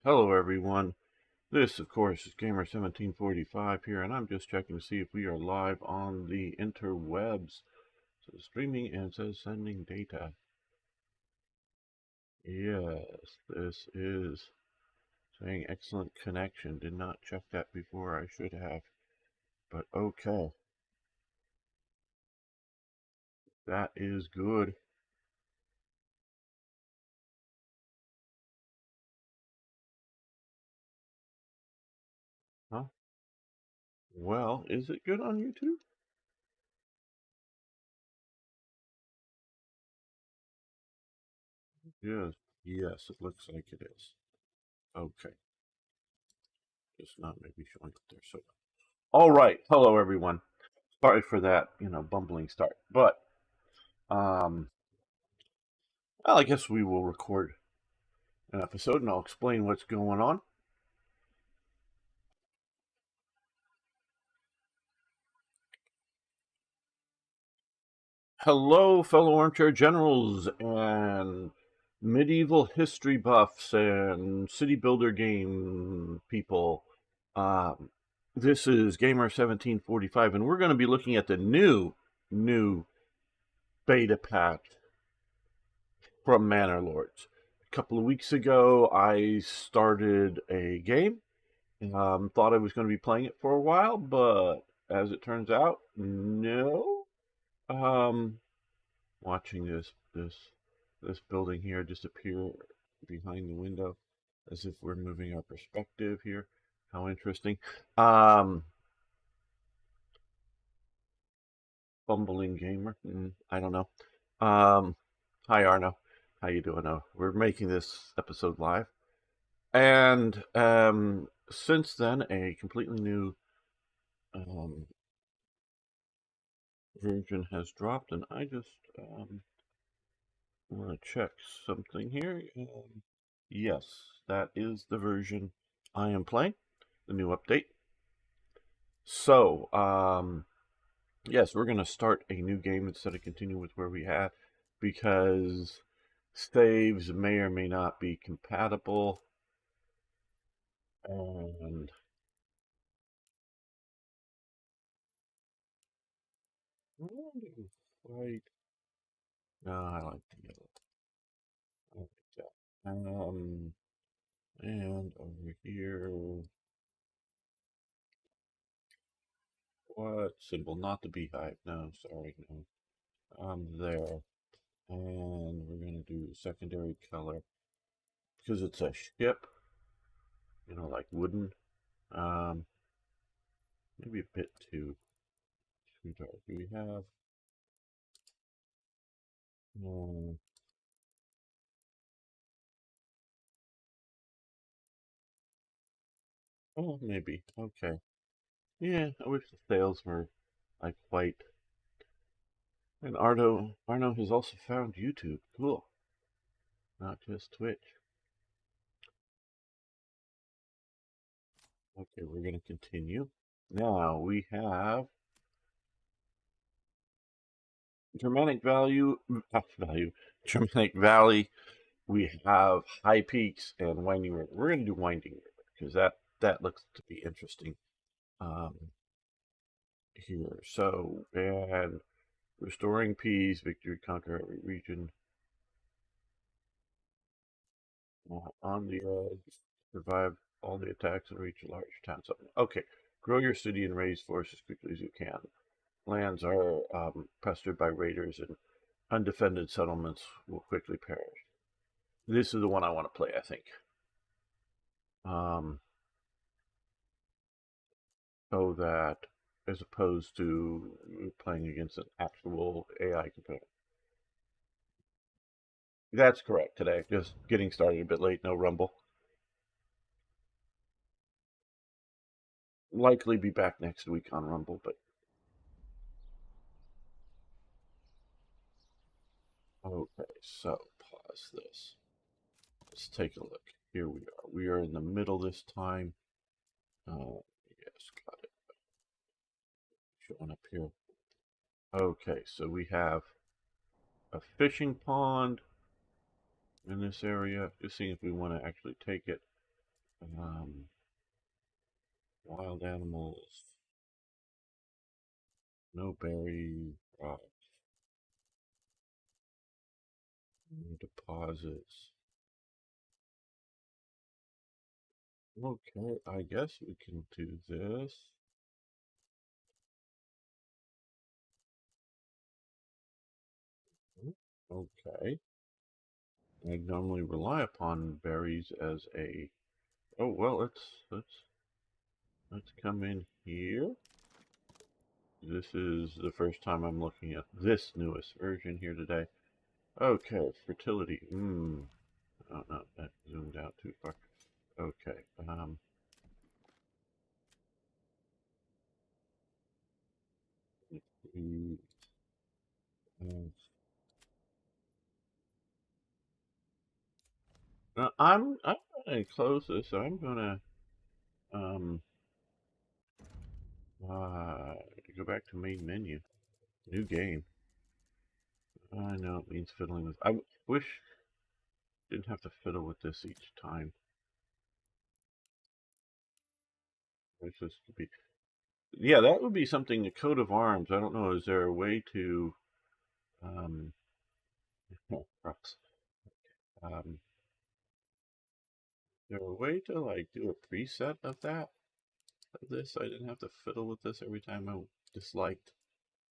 Hello everyone. This of course is Gamer1745 here, and I'm just checking to see if we are live on the interwebs. So streaming and says sending data. Yes, this is saying excellent connection. Did not check that before, I should have. But okay. That is good. Huh? Well, is it good on YouTube? Yes. Yes, it looks like it is. Okay. Just not maybe showing up there. So all right. Hello everyone. Sorry for that, bumbling start. But um, well, I guess we will record an episode and I'll explain what's going on. Hello, fellow armchair generals and medieval history buffs and city builder game people. Um, this is Gamer 1745, and we're going to be looking at the new beta pack from Manor Lords. A couple of weeks ago, I started a game. Thought I was going to be playing it for a while, but as it turns out, no. Um, Watching this building here disappear behind the window, as if we're moving our perspective here. How interesting. Um, Bumbling gamer. I don't know. Um, Hi Arno, how you doing? We're making this episode live, and since then, a completely new um, version has dropped, and I just want to check something here. Yes, that is the version I am playing, the new update. So, yes, we're going to start a new game instead of continue with where we had, because saves may or may not be compatible, and right. No, I like the yellow. I like that. And over here, what symbol? Not the beehive. No, sorry, no. There. And we're going to do secondary color because it's a ship, like wooden. Um, Maybe a bit too dark. Do we have? Um, oh, maybe. Okay. Yeah, I wish the sails were like white. And Arno has also found YouTube. Cool. Not just Twitch. Okay, we're going to continue. Now we have Germanic value, Germanic Valley. We have high peaks and winding river. We're going to do winding river because that looks to be interesting here. So, and restoring peace, victory, conquer every region. On the edge, survive all the attacks and reach a large town. So, okay, grow your city and raise forces as quickly as you can. Lands are pestered by raiders, and undefended settlements will quickly perish. This is the one I want to play, I think. Um, so that as opposed to playing against an actual AI component. That's correct today. Just getting started a bit late, no Rumble. Likely be back next week on Rumble, but okay, so pause this. Let's take a look. Here we are. We are in the middle this time. Yes, got it. Showing up here. Okay, so we have a fishing pond in this area. Just seeing if we want to actually take it. Wild animals, no berry rocks, no deposits. Okay, I guess we can do this. Okay. I normally rely upon berries as a. Oh well, let's come in here. This is the first time I'm looking at this newest version here today. Okay, fertility. Oh no, that zoomed out too far. Okay. Mm, I'm gonna close this. I'm gonna um uh go back to main menu. New game. I know it means fiddling with. I wish I didn't have to fiddle with this each time. It's just to be. Yeah, that would be something. The coat of arms. I don't know. Is there a way to um? Rocks. Um, is there a way to like do a preset of that? Of this, I didn't have to fiddle with this every time I disliked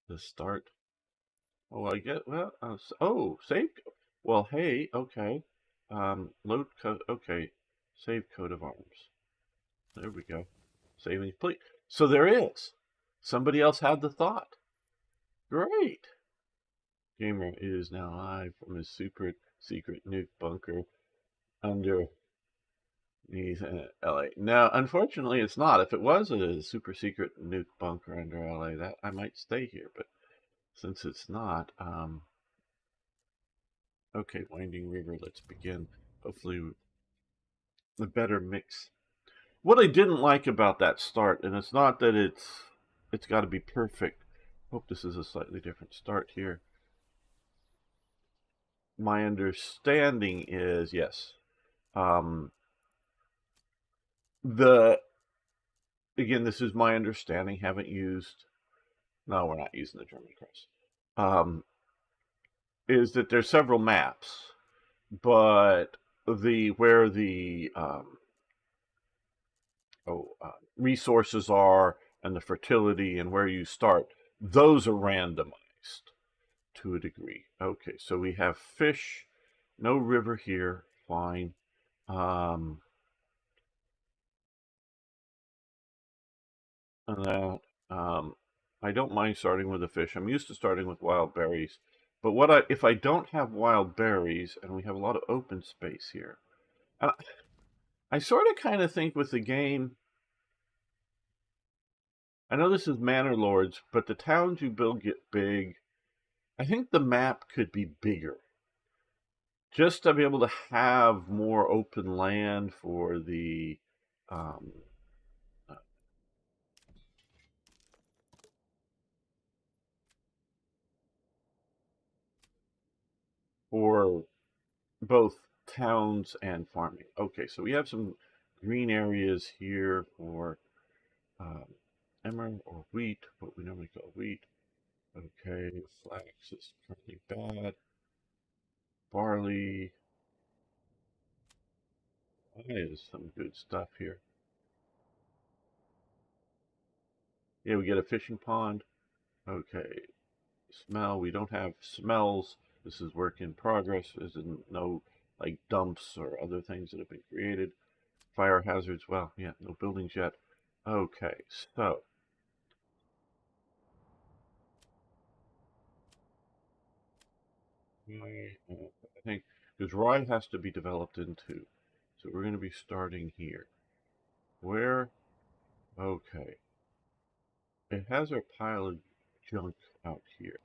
the start. Oh, I get well. Oh, save. Well, hey, okay. Load code. Okay, save coat of arms. There we go. Saving please. So there is. Somebody else had the thought. Great. Gamer is now live from his super secret nuke bunker underneath LA. Now, unfortunately, it's not. If it was a super secret nuke bunker under LA, that I might stay here. But since it's not, okay, Winding River. Let's begin. Hopefully, a better mix. What I didn't like about that start, and it's not that it's got to be perfect. Hope this is a slightly different start here. My understanding is yes. Um, the again, this is my understanding. Haven't used. No, we're not using the German cross. Is that there's several maps, but the where the resources are and the fertility and where you start, those are randomized to a degree. Okay, so we have fish, no river here, fine. Um, and that, I don't mind starting with the fish. I'm used to starting with wild berries. But if I don't have wild berries and we have a lot of open space here, and I sort of kind of think with the game, I know this is Manor Lords, but the towns you build get big. I think the map could be bigger. Just to be able to have more open land for the um, uh, for both towns and farming. Okay, so we have some green areas here for um, emmer or wheat, what we normally call wheat. Okay, flax is currently bad. Barley, that is some good stuff here. Yeah, we get a fishing pond. Okay, smell. We don't have smells. This is work in progress. There's no like dumps or other things that have been created. Fire hazards. Well, yeah, no buildings yet. Okay, so I think because rye has to be developed into. So we're going to be starting here. Where? Okay. It has our pile of junk out here.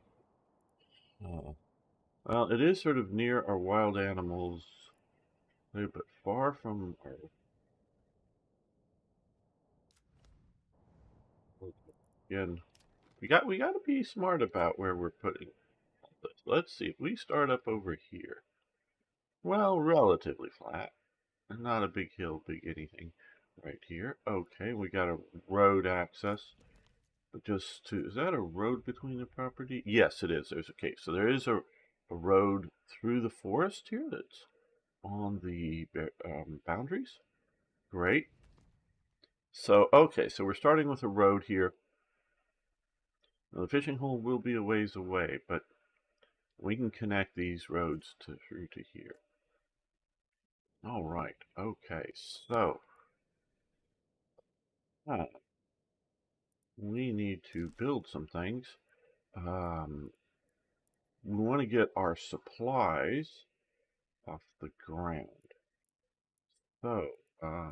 Well, it is sort of near our wild animals, but far from our. Again, we got to be smart about where we're putting this. Let's see if we start up over here. Well, relatively flat. Not a big hill, big anything right here. Okay, we got a road access. Just to, is that a road between the property? Yes, it is. There's okay. So there is a road through the forest here that's on the boundaries. Great. So, okay, so we're starting with a road here. Now, the fishing hole will be a ways away, but we can connect these roads through to here. All right. Okay, so we need to build some things. Um, we want to get our supplies off the ground. So, I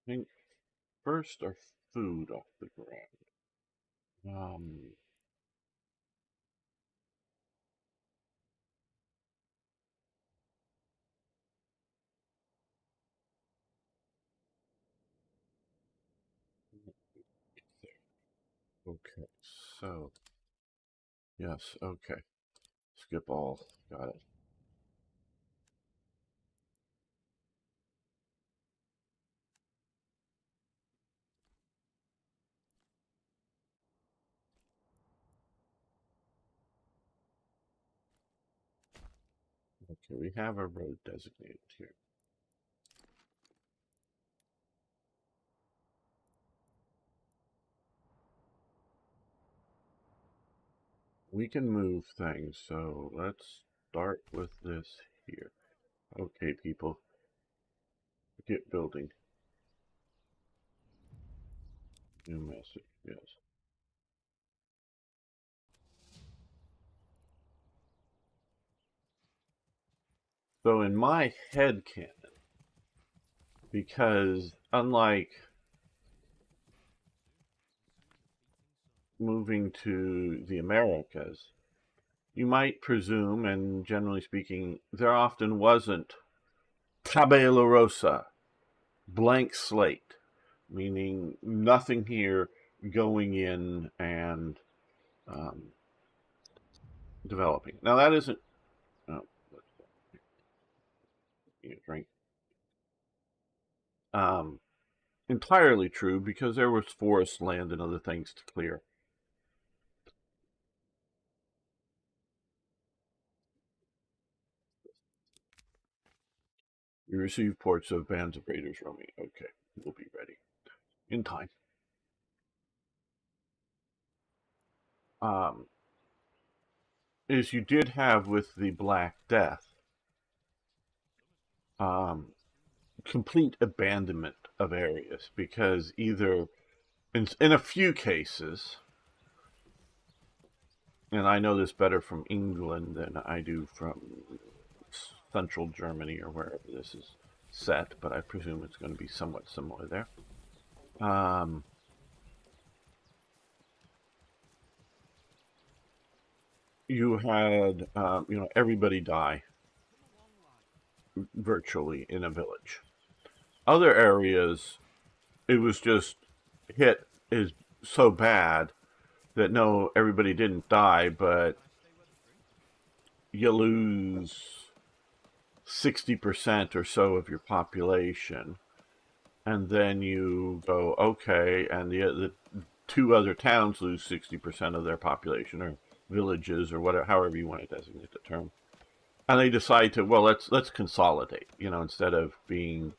think first our food off the ground. Okay, so, yes, okay. Skip all. Got it. Okay, we have a road designated here. We can move things, so let's start with this here. Okay, people, get building. New message, yes. So in my head canon, because unlike moving to the Americas, you might presume, and generally speaking, there often wasn't tabula rasa, blank slate, meaning nothing here going in and um, developing. Now that isn't oh, drink um, entirely true because there was forest land and other things to clear. We received reports of bands of raiders roaming. Okay, we'll be ready in time. Um, is you did have with the Black Death um, complete abandonment of areas because either in a few cases, and I know this better from England than I do from central Germany or wherever this is set, but I presume it's going to be somewhat similar there. Um, you had everybody die virtually in a village. Other areas, it was just hit is so bad that no, everybody didn't die, but you lose 60% or so of your population, and then you go okay, and the two other towns lose 60% of their population, or villages, or whatever, however you want to designate the term, and they decide to, well, let's consolidate, instead of being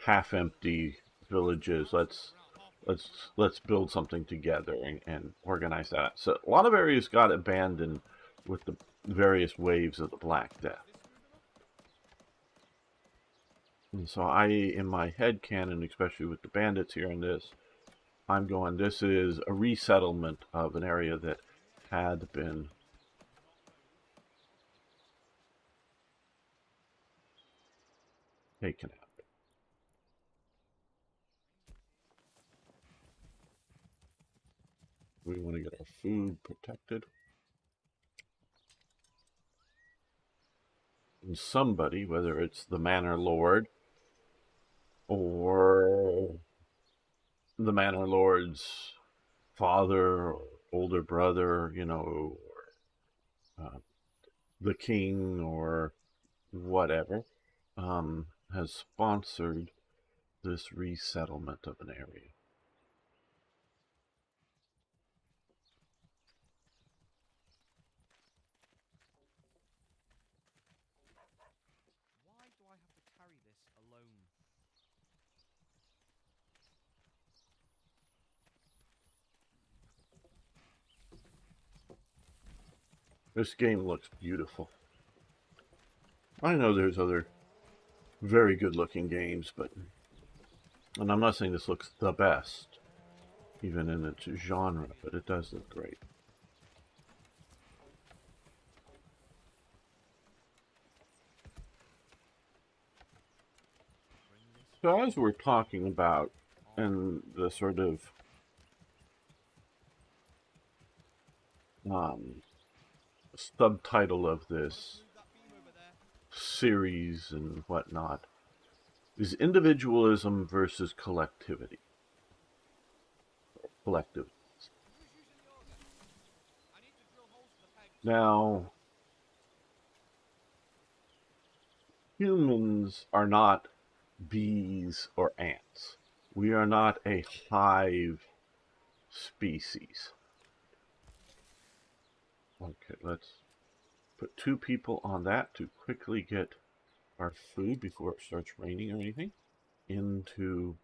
half empty villages, let's build something together and organize that. So a lot of areas got abandoned with the various waves of the Black Death. And so in my head canon, especially with the bandits here in this, I'm going, this is a resettlement of an area that had been taken out. We want to get our food protected. And somebody, whether it's the Manor Lord or the Manor Lord's father or older brother, or the king or whatever has sponsored this resettlement of an area. Why do I have to carry this alone? This game looks beautiful. I know there's other very good looking games, and I'm not saying this looks the best, even in its genre, but it does look great. So as we're talking about, and the sort of subtitle of this series and whatnot is individualism versus collectivity. Collective. Now, humans are not bees or ants. We are not a hive species. Okay, let's put 2 people on that to quickly get our food before it starts raining or anything into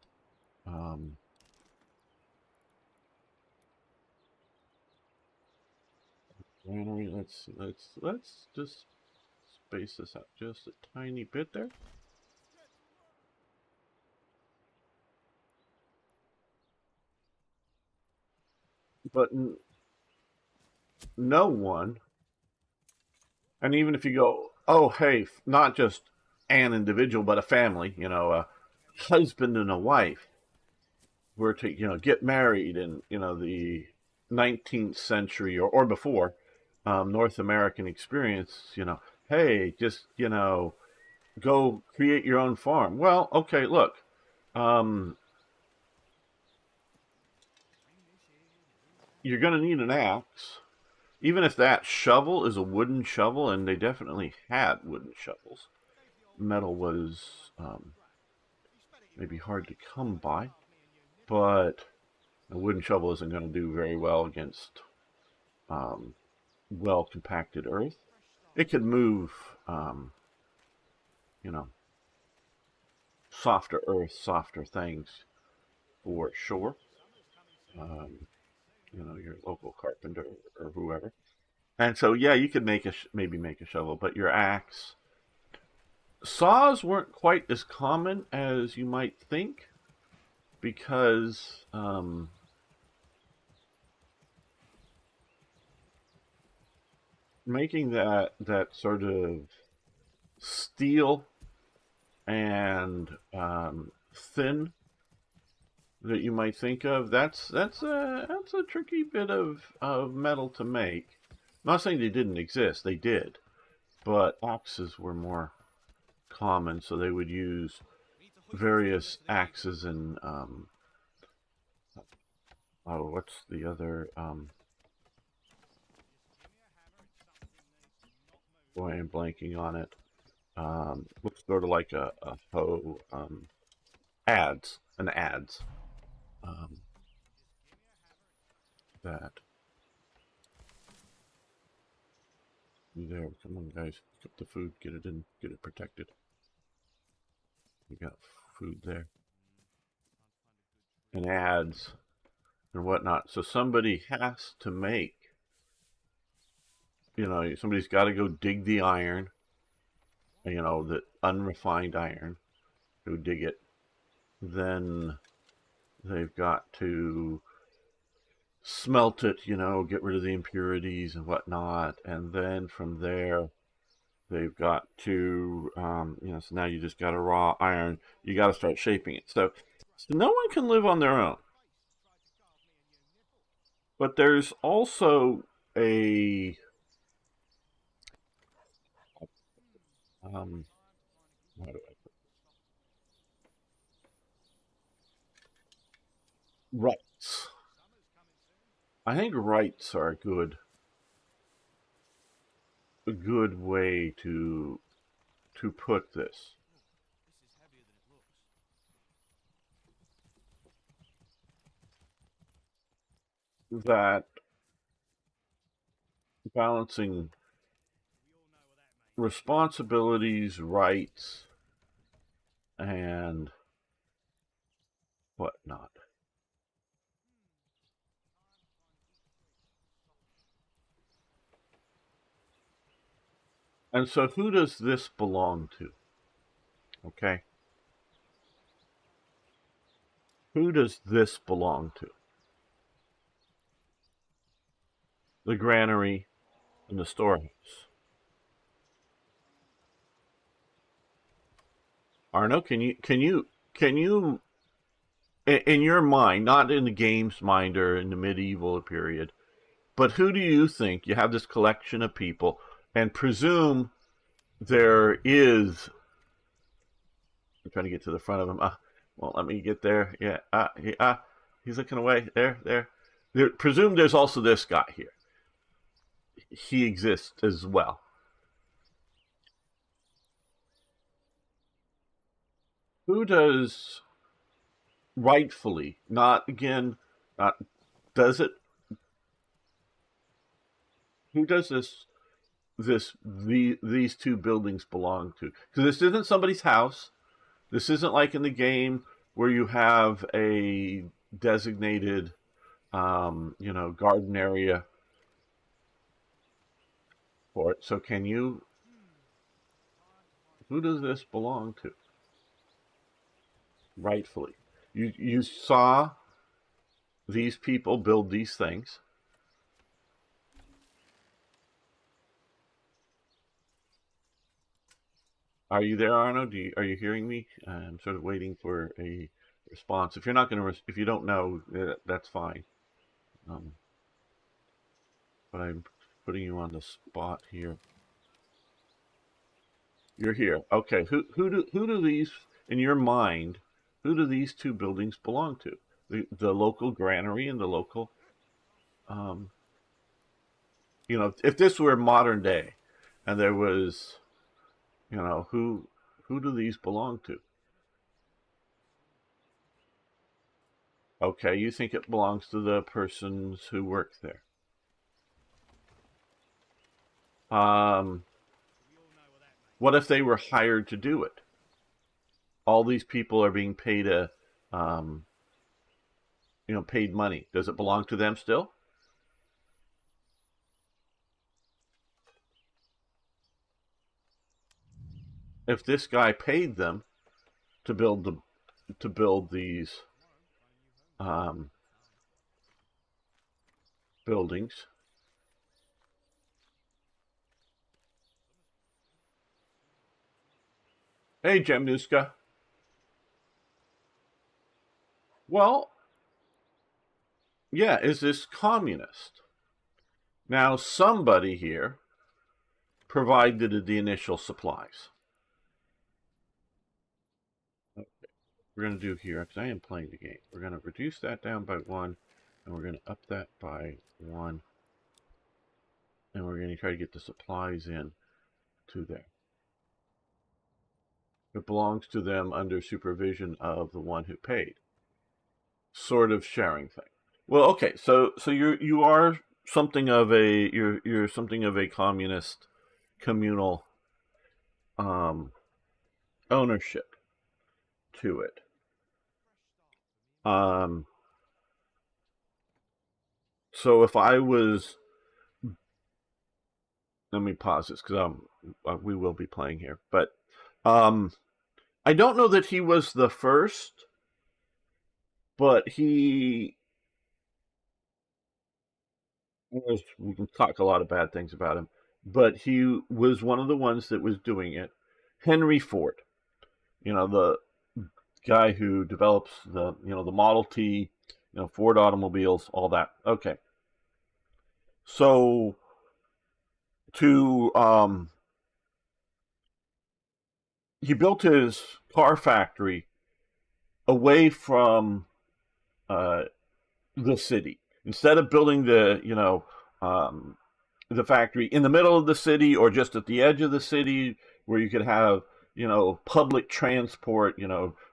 granary. Let's see. Let's just space this out just a tiny bit there. But no one, and even if you go, oh hey, not just an individual, but a family, a husband and a wife were to get married in the 19th century or before, North American experience, hey, just go create your own farm. Well, okay, look, you're going to need an axe. Even if that shovel is a wooden shovel, and they definitely had wooden shovels, metal was maybe hard to come by, but a wooden shovel isn't going to do very well against well compacted earth. It could move, you know, softer earth, softer things for sure. Your local carpenter or whoever. And so, yeah, you could maybe make a shovel, but your axe. Saws weren't quite as common as you might think because making that sort of steel and thin that you might think of, that's a tricky bit of metal to make. I'm not saying they didn't exist, they did, but axes were more common, so they would use various axes and what's the other boy, I'm blanking on it. Looks sort of like a hoe. An adze. That. There, come on, guys. Get the food, get it in, get it protected. We got food there. And adze and whatnot. So somebody has to make, somebody's got to go dig the iron, the unrefined iron, go dig it. Then they've got to smelt it, get rid of the impurities and whatnot. And then from there, they've got to, so now you just got a raw iron. You got to start shaping it. So no one can live on their own. But there's also a how do I put rights. I think rights are a a good way to put this? This is heavier than it looks. That balancing We all know what that means. responsibilities, rights, and whatnot. And so, who does this belong to? Okay? Who does this belong to? The granary and the storehouse. Arno, can you in your mind, not in the game's mind or in the medieval period, but who do you think you have this collection of people and presume there is? I'm trying to get to the front of him. Well, let me get there. Yeah. He's looking away. There. Presume there's also this guy here. He exists as well. Who does rightfully, not again, not does it? Who does these two buildings belong to? Because this isn't somebody's house. This isn't like in the game where you have a designated, garden area for it. So can you? Who does this belong to? Rightfully, you saw these people build these things. Are you there, Arno? Are you hearing me? I'm sort of waiting for a response. If you're not going to, if you don't know, that's fine. Um, but I'm putting you on the spot here. You're here. Okay. Who do these in your mind? Who do these two buildings belong to? The local granary and the local. Um, if this were modern day, and there was, who do these belong to? Okay, you think it belongs to the persons who work there. We all know what that means. What if they were hired to do it? All these people are being paid paid money. Does it belong to them still? If this guy paid them to build these um, buildings, hey Jemnuska. Well, yeah, is this communist? Now somebody here provided the initial supplies. We're going to do here, because I am playing the game, we're going to reduce that down by 1, and we're going to up that by 1, and we're going to try to get the supplies in to there. It belongs to them under supervision of the one who paid. Sort of sharing thing. Well, okay, so you are something of a you're something of a communist communal ownership to it. Um, so if I was, let me pause this because we will be playing here, but I don't know that he was the first, but we can talk a lot of bad things about him, but he was one of the ones that was doing it. Henry Ford, the guy who develops the Model T, Ford automobiles, all that. Okay, so to he built his car factory away from the city. Instead of building the the factory in the middle of the city or just at the edge of the city where you could have, public transport,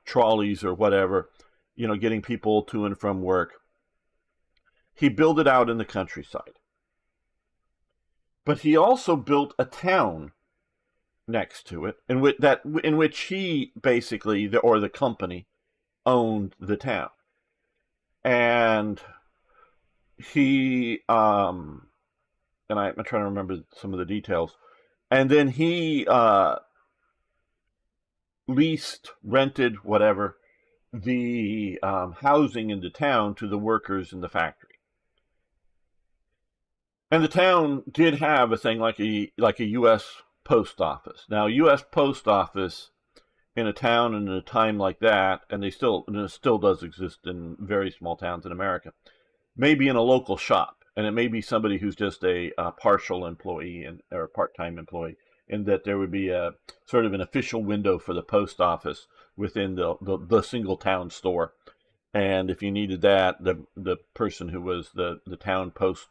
trolleys or whatever, getting people to and from work. He built it out in the countryside. But he also built a town next to it in which he basically, or the company, owned the town. And he and I'm trying to remember some of the details. And then he leased, rented, whatever, the housing in the town to the workers in the factory. And the town did have a thing like a U.S. post office. Now, U.S. post office in a town in a time like that, and it still does exist in very small towns in America, maybe in a local shop, and it may be somebody who's just a partial employee or a part-time employee, and that there would be a sort of an official window for the post office within the single town store. And if you needed that, the person who was the town post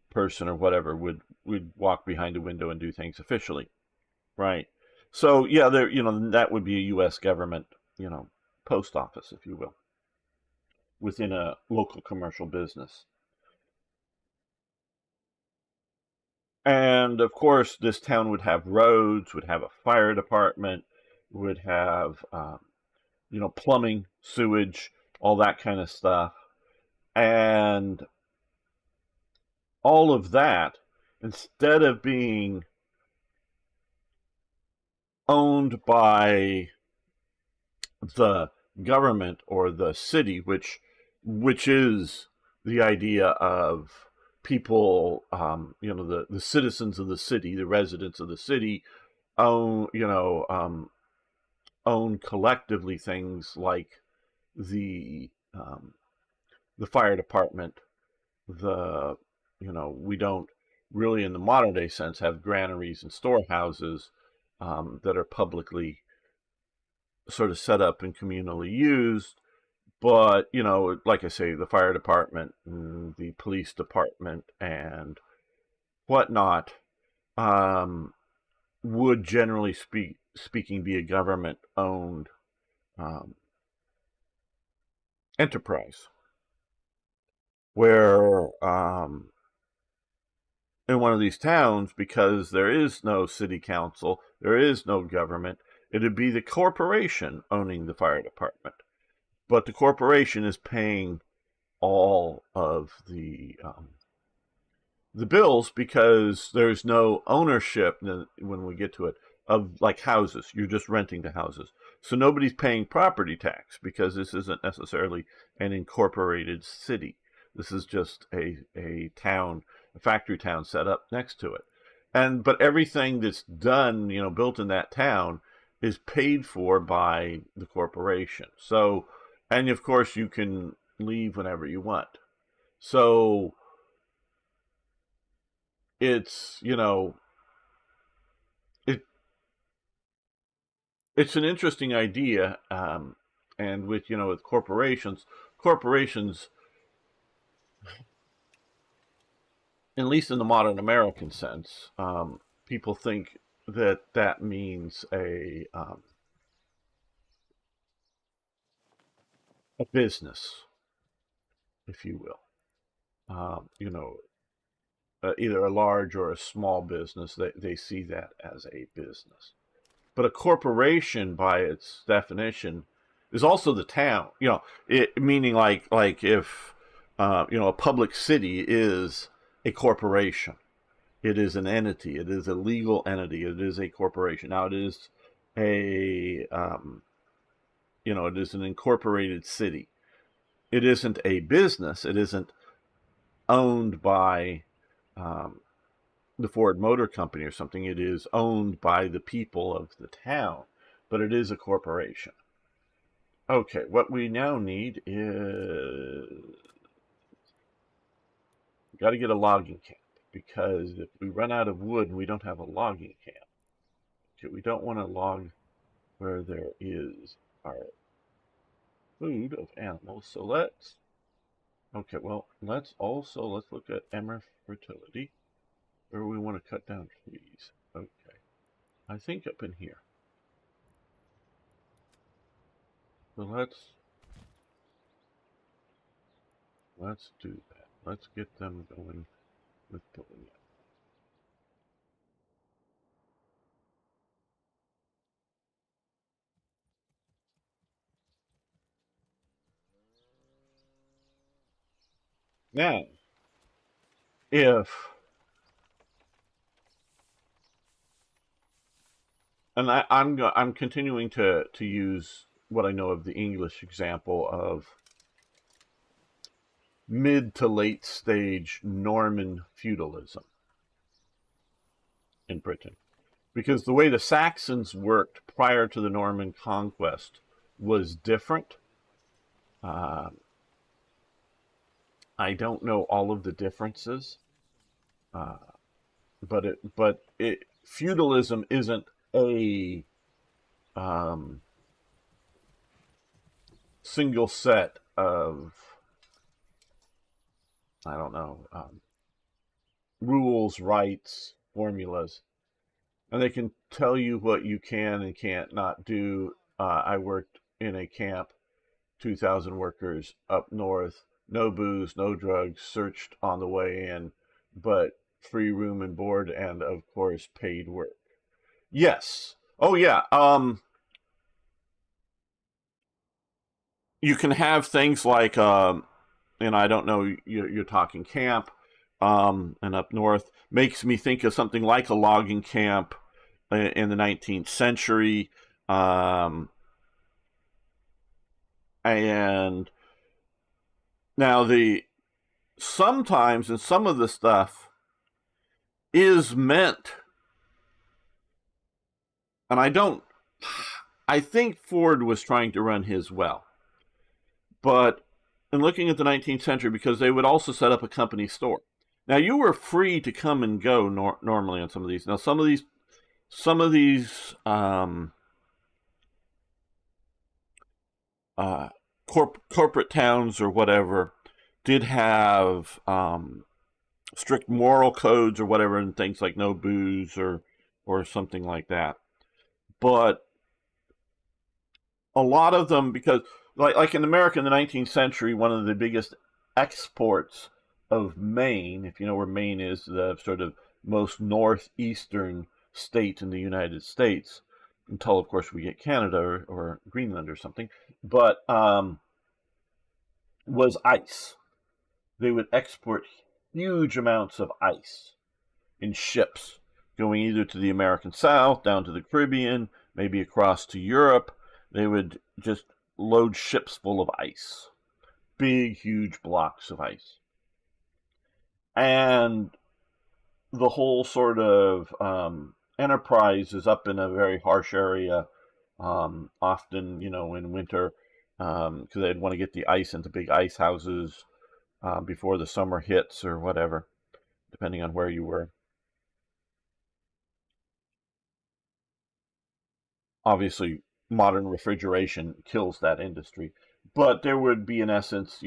person or whatever would walk behind a window and do things officially, right? So yeah, that would be a U.S. government, post office, if you will, within a local commercial business. And of course, this town would have roads, would have a fire department, would have, plumbing, sewage, all that kind of stuff. And all of that, instead of being owned by the government or the city, which is the idea of people, the citizens of the city, the residents of the city, own, own collectively things like the um, the fire department. We don't really, in the modern day sense, have granaries and storehouses that are publicly sort of set up and communally used. But, like I say, the fire department, and the police department, and whatnot, um, would generally speaking be a government owned um, enterprise where in one of these towns, because there is no city council, there is no government, it'd be the corporation owning the fire department. But the corporation is paying all of the bills because there's no ownership when we get to it of like houses. You're just renting the houses. So nobody's paying property tax because this isn't necessarily an incorporated city. This is just a town, a factory town set up next to it. But everything that's done, built in that town is paid for by the corporation. So, and of course you can leave whenever you want. So it's, it it's an interesting idea, and with corporations, at least in the modern American sense, people think that means a business, if you will. Either a large or a small business. They see that as a business. But a corporation, by its definition, is also the town. Meaning like if a public city is a corporation. It is an entity. It is a legal entity. It is a corporation. Now it is a it is an incorporated city. It isn't a business. It isn't owned by um, the Ford Motor Company or something. It is owned by the people of the town, but it is a corporation. Okay, what we now need is we got to get a logging camp because if we run out of wood and we don't have a logging camp, okay, we don't want to log where there is our food of animals. So let's look at Emmer fertility. Or we want to cut down trees. Okay. I think up in here. So let's do that. Let's get them going with building it. Now, if and I'm continuing to use what I know of the English example of mid to late stage Norman feudalism in Britain, because the way the Saxons worked prior to the Norman conquest was different. Uh, I don't know all of the differences, uh, but feudalism isn't a um, single set of, I don't know, rules, rights, formulas, and they can tell you what you can and can't not do. I worked in a camp, 2,000 workers up north, no booze, no drugs, searched on the way in, but free room and board, and of course paid work. Yes. Oh yeah. You can have things like, and I don't know, you're talking camp, and up north makes me think of something like a logging camp in the 19th century, um, and now the sometimes and some of the stuff is meant, and I think Ford was trying to run his well, but in looking at the 19th century, because they would also set up a company store. Now you were free to come and go normally on some of these. Now some of these corporate towns or whatever did have strict moral codes or whatever, and things like no booze or something like that. But a lot of them, because like in America in the 19th century, one of the biggest exports of Maine, if you know where Maine is, the sort of most northeastern state in the United States, until of course we get Canada or Greenland or something, but was ice. They would export huge amounts of ice in ships, going either to the American South, down to the Caribbean, maybe across to Europe. They would just load ships full of ice, big, huge blocks of ice. And the whole sort of enterprise is up in a very harsh area, often, in winter, because they'd want to get the ice into big ice houses before the summer hits or whatever, depending on where you were. Obviously, modern refrigeration kills that industry, but there would be, in essence,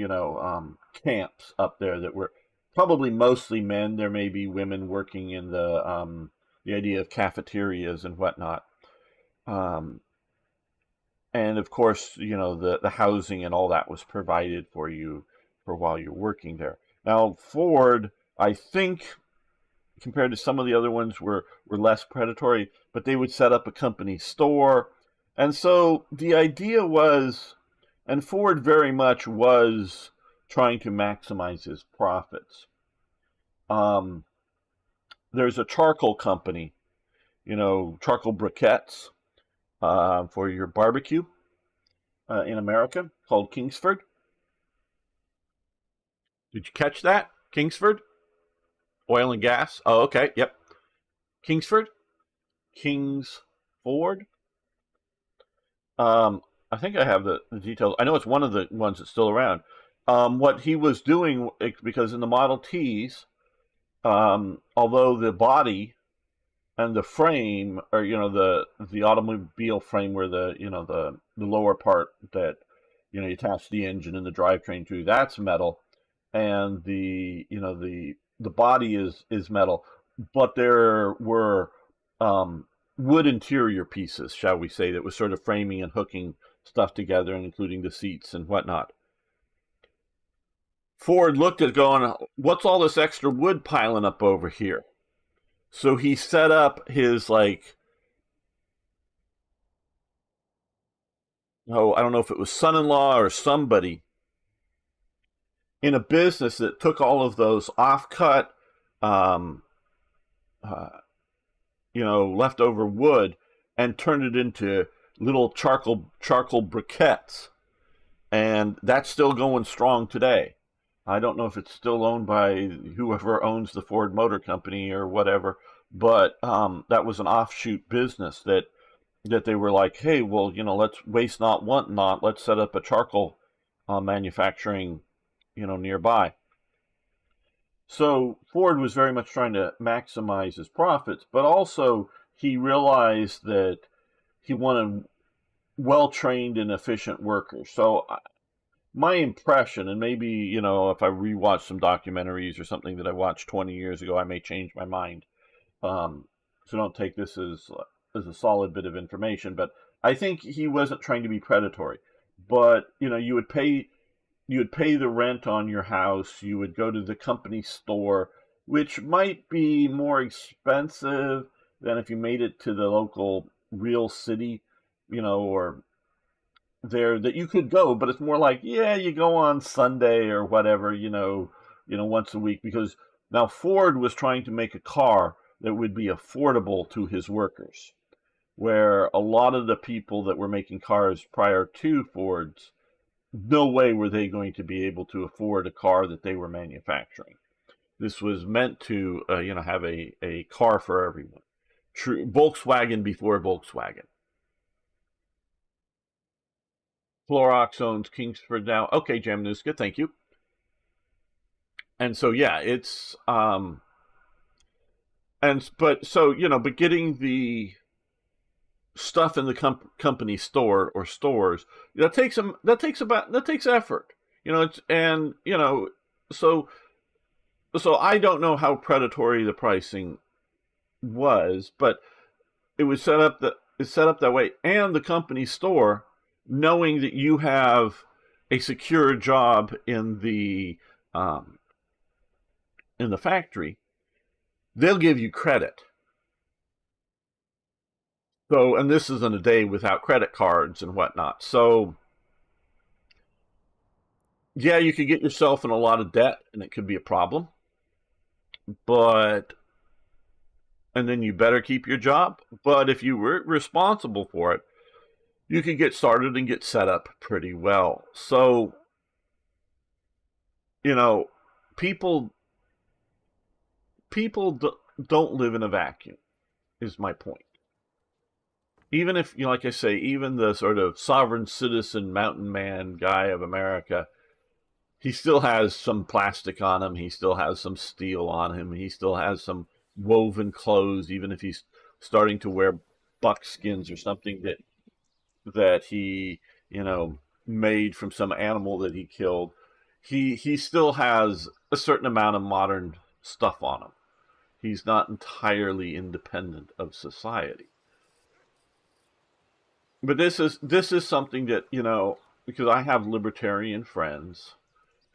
camps up there that were probably mostly men. There may be women working in the idea of cafeterias and whatnot. Um, and of course, the housing and all that was provided for you for while you're working there. Now, Ford, I think, compared to some of the other ones, were less predatory, but they would set up a company store. And so the idea was, and Ford very much was trying to maximize his profits. Um, there's a charcoal company, charcoal briquettes for your barbecue in America called Kingsford. Did you catch that? Kingsford? Oil and gas? Oh, okay. Yep. Kingsford? Kingsford? I think I have the details. I know it's one of the ones that's still around. What he was doing, because in the Model Ts, although the body and the frame, or the automobile frame, where the lower part that you attach the engine and the drivetrain to, that's metal, and the body is metal. but there were um, wood interior pieces, shall we say, that was sort of framing and hooking stuff together, including the seats and whatnot. Ford looked at it going, what's all this extra wood piling up over here? So he set up his, like, oh, I don't know if it was son-in-law or somebody in a business that took all of those off-cut, um, uh, leftover wood and turned it into little charcoal briquettes, and that's still going strong today. I don't know if it's still owned by whoever owns the Ford Motor Company or whatever, but that was an offshoot business that they were like, hey, well, let's waste not, want not. Let's set up a charcoal manufacturing, nearby. So Ford was very much trying to maximize his profits, but also he realized that he wanted well trained and efficient workers. So my impression, and maybe, if I rewatch some documentaries or something that I watched 20 years ago, I may change my mind. So don't take this as a solid bit of information, but I think he wasn't trying to be predatory. But you would pay the rent on your house. You would go to the company store, which might be more expensive than if you made it to the local real city, or there that you could go, but it's more like, yeah, you go on Sunday or whatever, once a week, because now Ford was trying to make a car that would be affordable to his workers, where a lot of the people that were making cars prior to Ford's, no way were they going to be able to afford a car that they were manufacturing. This was meant to, have a car for everyone. True Volkswagen before Volkswagen. Clorox owns Kingsford now. Okay, Jam News, good, thank you. And so yeah, it's and but so but getting the stuff in the company store or stores, that takes effort. It's and so so I don't know how predatory the pricing was, but it's set up that way, and the company store, knowing that you have a secure job um, in the factory, they'll give you credit. So, and this isn't a day without credit cards and whatnot. So, yeah, you could get yourself in a lot of debt, and it could be a problem. But and then you better keep your job. But if you were responsible for it, you could get started and get set up pretty well. So, you know, people people don't live in a vacuum. Is my point. Even if, like I say, even the sort of sovereign citizen mountain man guy of America, he still has some plastic on him. He still has some steel on him. He still has some woven clothes, even if he's starting to wear buckskins or something that he, made from some animal that he killed. He still has a certain amount of modern stuff on him. He's not entirely independent of society. But this is something that, because I have libertarian friends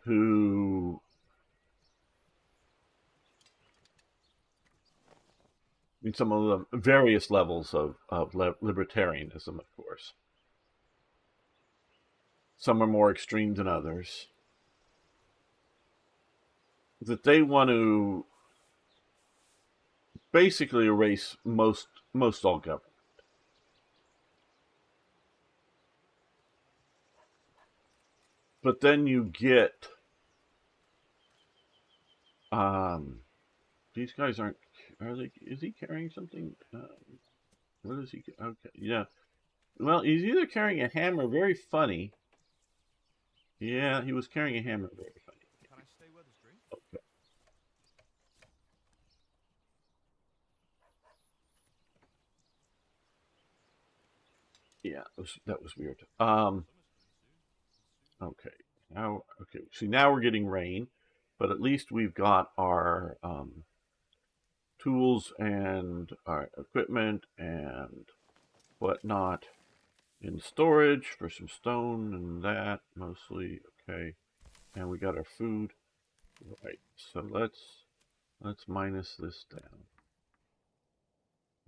who, I mean, some of the various levels of libertarianism, of course. Some are more extreme than others. That they want to basically erase most all government. But then you get um, these guys aren't. Are they? Is he carrying something? What is he? Okay, yeah. Well, he's either carrying a hammer, very funny. Yeah, he was carrying a hammer, very funny. Can I stay with us, drink? Okay. Yeah, that was weird. Summer's coming soon. Okay. See, now we're getting rain, but at least we've got our tools and our equipment and whatnot in storage for some stone and that mostly. Okay, and we got our food. Right. So let's minus this down.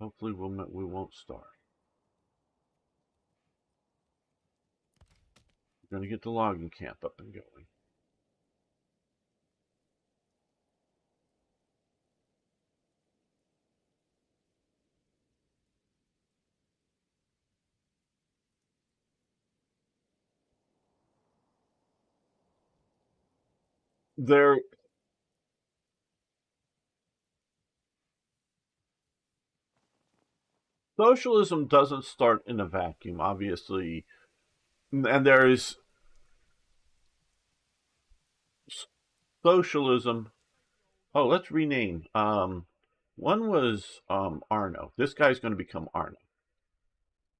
Hopefully we won't starve. We're gonna get the logging camp up and going. There, socialism doesn't start in a vacuum, obviously, and there is socialism. Oh, let's rename. One was Arno. This guy's going to become Arno.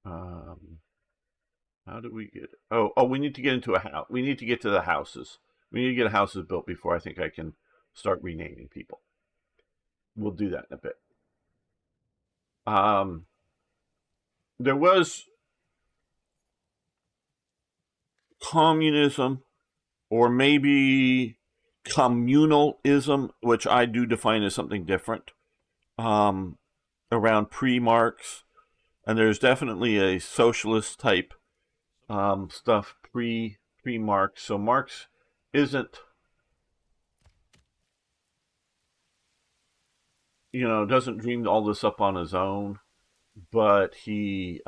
Um, how do we get it? Oh, we need to get into a house. We need to get to the houses. We need to get houses built before I think I can start renaming people. We'll do that in a bit. There was communism, or maybe communalism, which I do define as something different, um, around pre-Marx, and there's definitely a socialist type stuff pre-Marx. So Marx isn't, doesn't dream all this up on his own, but he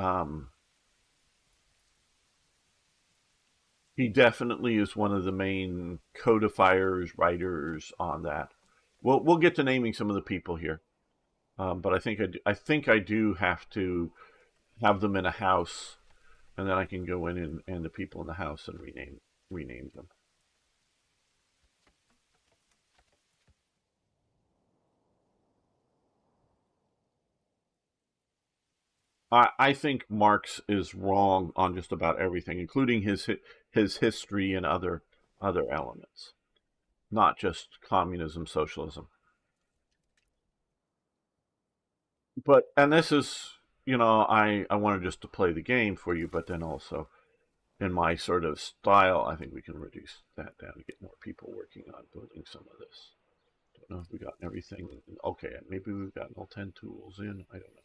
definitely is one of the main codifiers, writers on that. We'll get to naming some of the people here, but I do have to have them in a house, and then I can go in and the people in the house and rename them. I think Marx is wrong on just about everything, including his history and other elements, not just communism, socialism. And this is, I wanted just to play the game for you, but then also in my sort of style, I think we can reduce that down to get more people working on building some of this. Don't know if we got everything. Okay, maybe we've gotten all 10 tools in. I don't know.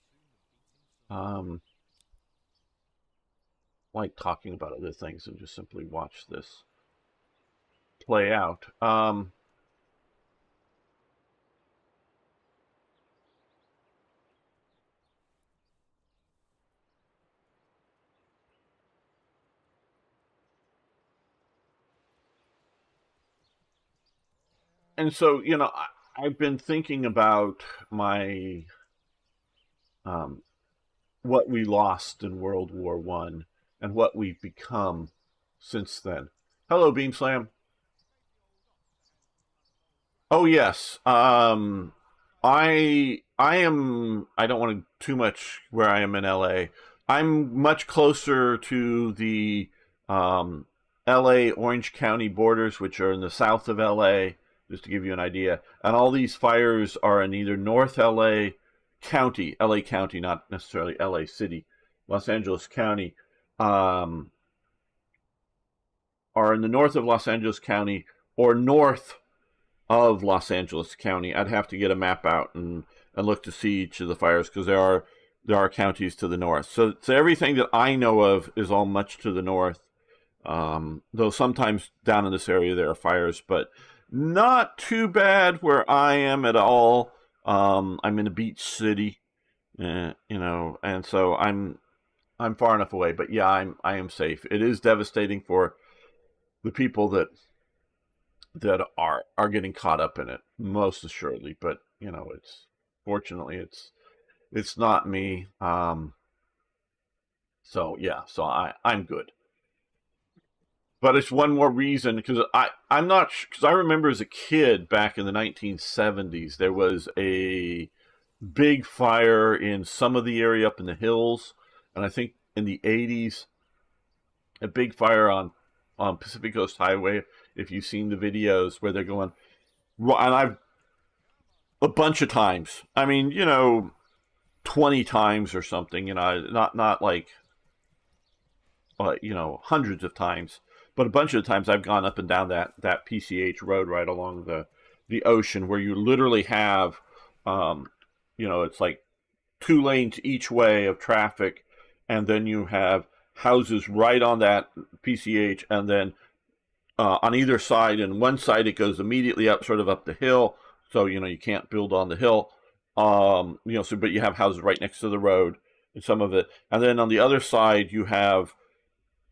Like talking about other things and just simply watch this play out. And so, I've been thinking about my um, what we lost in World War One and what we've become since then. Hello, Beam Slam. Oh yes. I am. I don't want to too much where I am in L.A. I'm much closer to the um, L.A. Orange County borders, which are in the south of L.A. Just to give you an idea, and all these fires are in either North L.A. County, not necessarily L.A. City, Los Angeles County, um, are in the north of Los Angeles County or north of Los Angeles County. I'd have to get a map out and look to see each of the fires because there are counties to the north. So everything that I know of is all much to the north. Though sometimes down in this area there are fires, but not too bad where I am at all. I'm in a beach city, and so I'm far enough away. But yeah, I am safe. It is devastating for the people that are getting caught up in it, most assuredly. But it's fortunately it's not me. So yeah, so I'm good. But it's one more reason because I'm not because I remember as a kid back in the 1970s there was a big fire in some of the area up in the hills, and I think in the 80s a big fire on Pacific Coast Highway. If you've seen the videos where they're going, and a bunch of times. I mean, 20 times or something. Not like hundreds of times, but a bunch of times I've gone up and down that PCH road right along the ocean, where you literally have, um, it's like 2 lanes each way of traffic, and then you have houses right on that PCH, and then on either side. And one side it goes immediately up, sort of up the hill, so you can't build on the hill. So but you have houses right next to the road, and some of it, and then on the other side you have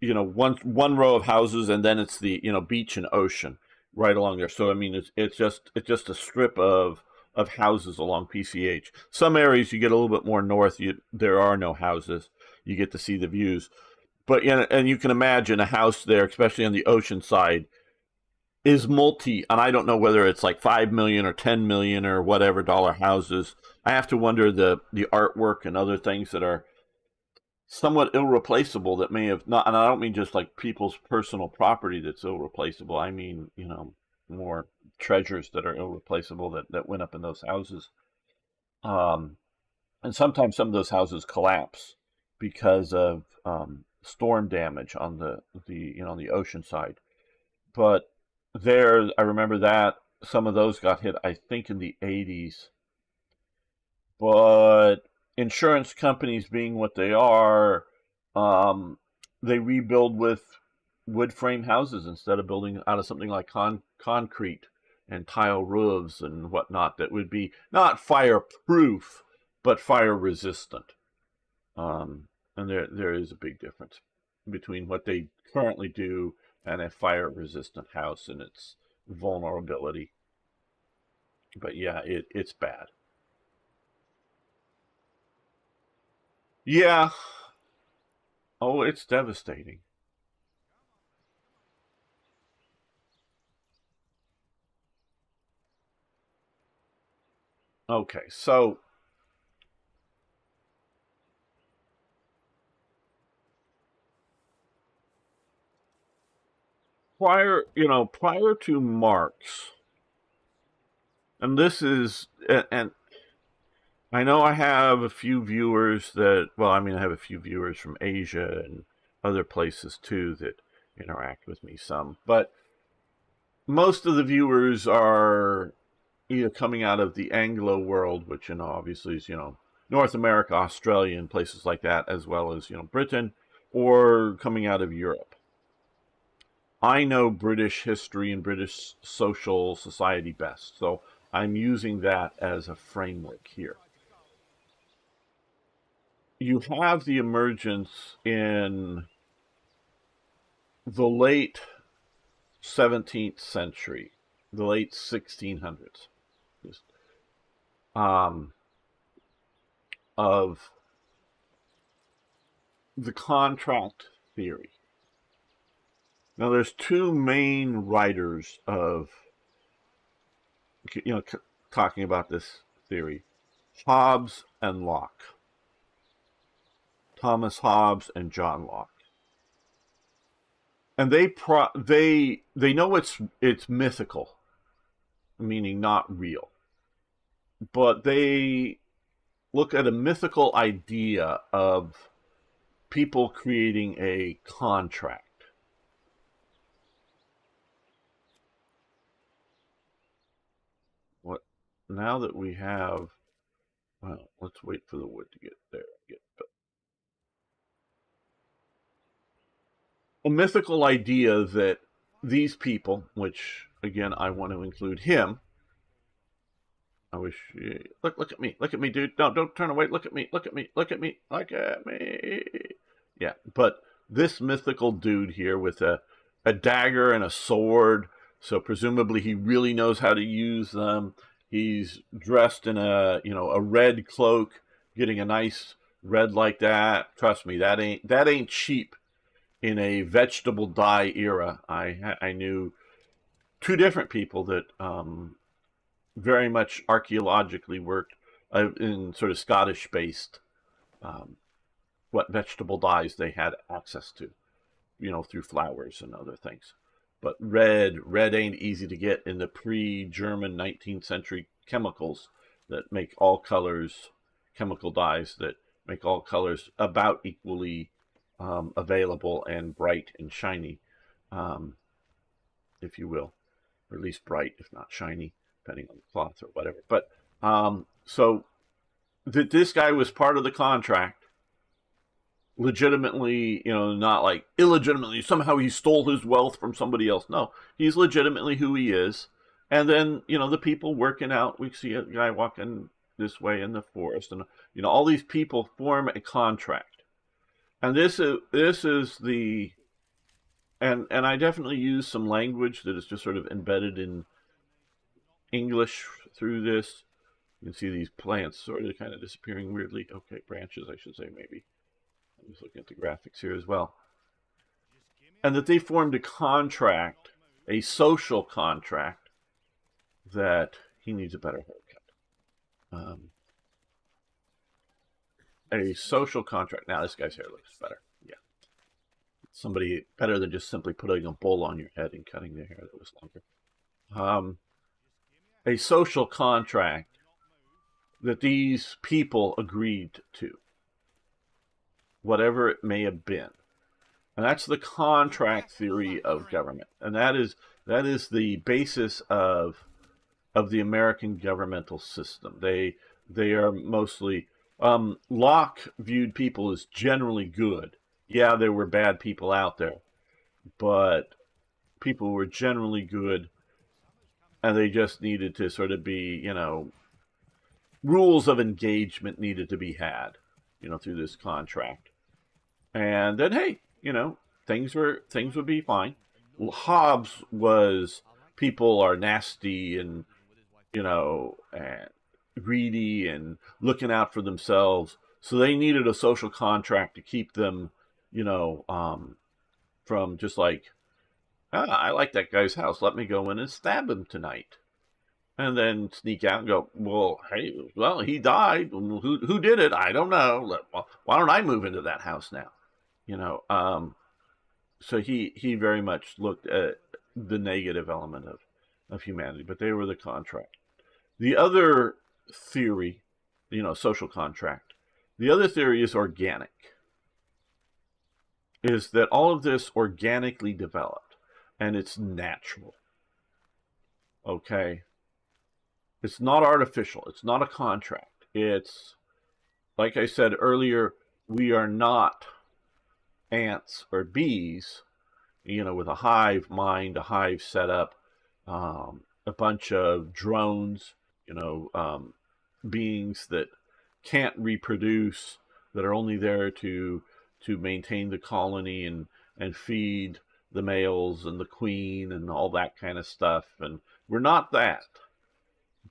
one row of houses, and then it's the beach and ocean right along there. So I mean, it's just a strip of houses along PCH. Some areas you get a little bit more north, there are no houses. You get to see the views, but and you can imagine a house there, especially on the ocean side, is and I don't know whether it's like 5 million or 10 million or whatever dollar houses. I have to wonder the artwork and other things that are somewhat irreplaceable that may have not, and I don't mean just like people's personal property that's irreplaceable. I mean, more treasures that are irreplaceable that went up in those houses. Um, and sometimes some of those houses collapse because of storm damage on the ocean side. But there, I remember that some of those got hit, I think, in the 80s. But insurance companies being what they are, um, they rebuild with wood frame houses instead of building out of something like concrete and tile roofs and whatnot that would be not fireproof but fire resistant. Um, and there is a big difference between what they currently do and a fire resistant house and its vulnerability. But yeah, it's bad. Yeah. Oh, it's devastating. Okay, so prior to Marx, and this is, and I know I have a few viewers well, I mean, I have a few viewers from Asia and other places too that interact with me some, but most of the viewers are either coming out of the Anglo world, which obviously is North America, Australia, and places like that, as well as Britain, or coming out of Europe. I know British history and British social society best, so I'm using that as a framework here. You have the emergence in the late 17th century, the late 1600s, um, of the contract theory. Now, there's two main writers of, talking about this theory: Hobbes and Locke, Thomas Hobbes and John Locke. And they know it's mythical, meaning not real, but they look at a mythical idea of people creating a contract. What now that we have? Well, let's wait for the wood to get there. A mythical idea that these people, which again I want to include him. I wish. Look at me. Look at me, dude. No, don't turn away. Look at me. Look at me. Look at me. Look at me. Yeah, but this mythical dude here with a dagger and a sword, so presumably he really knows how to use them. He's dressed in a red cloak, getting a nice red like that. Trust me, that ain't cheap in a vegetable dye era. I knew two different people that very much archaeologically worked in sort of Scottish based, um, what vegetable dyes they had access to, through flowers and other things. But red ain't easy to get in the pre-German 19th century chemicals that make all colors, chemical dyes that make all colors about equally available and bright and shiny, um, if you will, or at least bright, if not shiny, depending on the cloth or whatever. But so that this guy was part of the contract, legitimately, not like illegitimately, somehow he stole his wealth from somebody else. No, he's legitimately who he is. And then, the people working out, we see a guy walking this way in the forest, and, all these people form a contract. And this is the, and I definitely use some language that is just sort of embedded in English through this. You can see these plants sort of kind of disappearing weirdly. Okay, branches, I should say, maybe. I'm just looking at the graphics here as well. And that they formed a contract, a social contract, that he needs a better haircut. A social contract. Now this guy's hair looks better. Yeah. Somebody better than just simply putting a bowl on your head and cutting their hair that was longer. A social contract that these people agreed to, whatever it may have been. And that's the contract theory of government. And that is the basis of the American governmental system. They are mostly Locke viewed people as generally good. Yeah, there were bad people out there, but people were generally good, and they just needed to sort of be, rules of engagement needed to be had, through this contract. And then, hey, things would be fine. Hobbes was people are nasty and, and greedy and looking out for themselves. So they needed a social contract to keep them, from just like, I like that guy's house. Let me go in and stab him tonight. And then sneak out and go, well, hey, he died. Who did it? I don't know. Well, why don't I move into that house now? So he very much looked at the negative element of humanity, but they were the contract. The other theory, social contract, the other theory is organic, is that all of this organically developed and it's natural. Okay? It's not artificial. It's not a contract. It's, like I said earlier, we are not ants or bees, with a hive mind, a hive setup, a bunch of drones, beings that can't reproduce, that are only there to maintain the colony and feed the males and the queen and all that kind of stuff. And we're not that.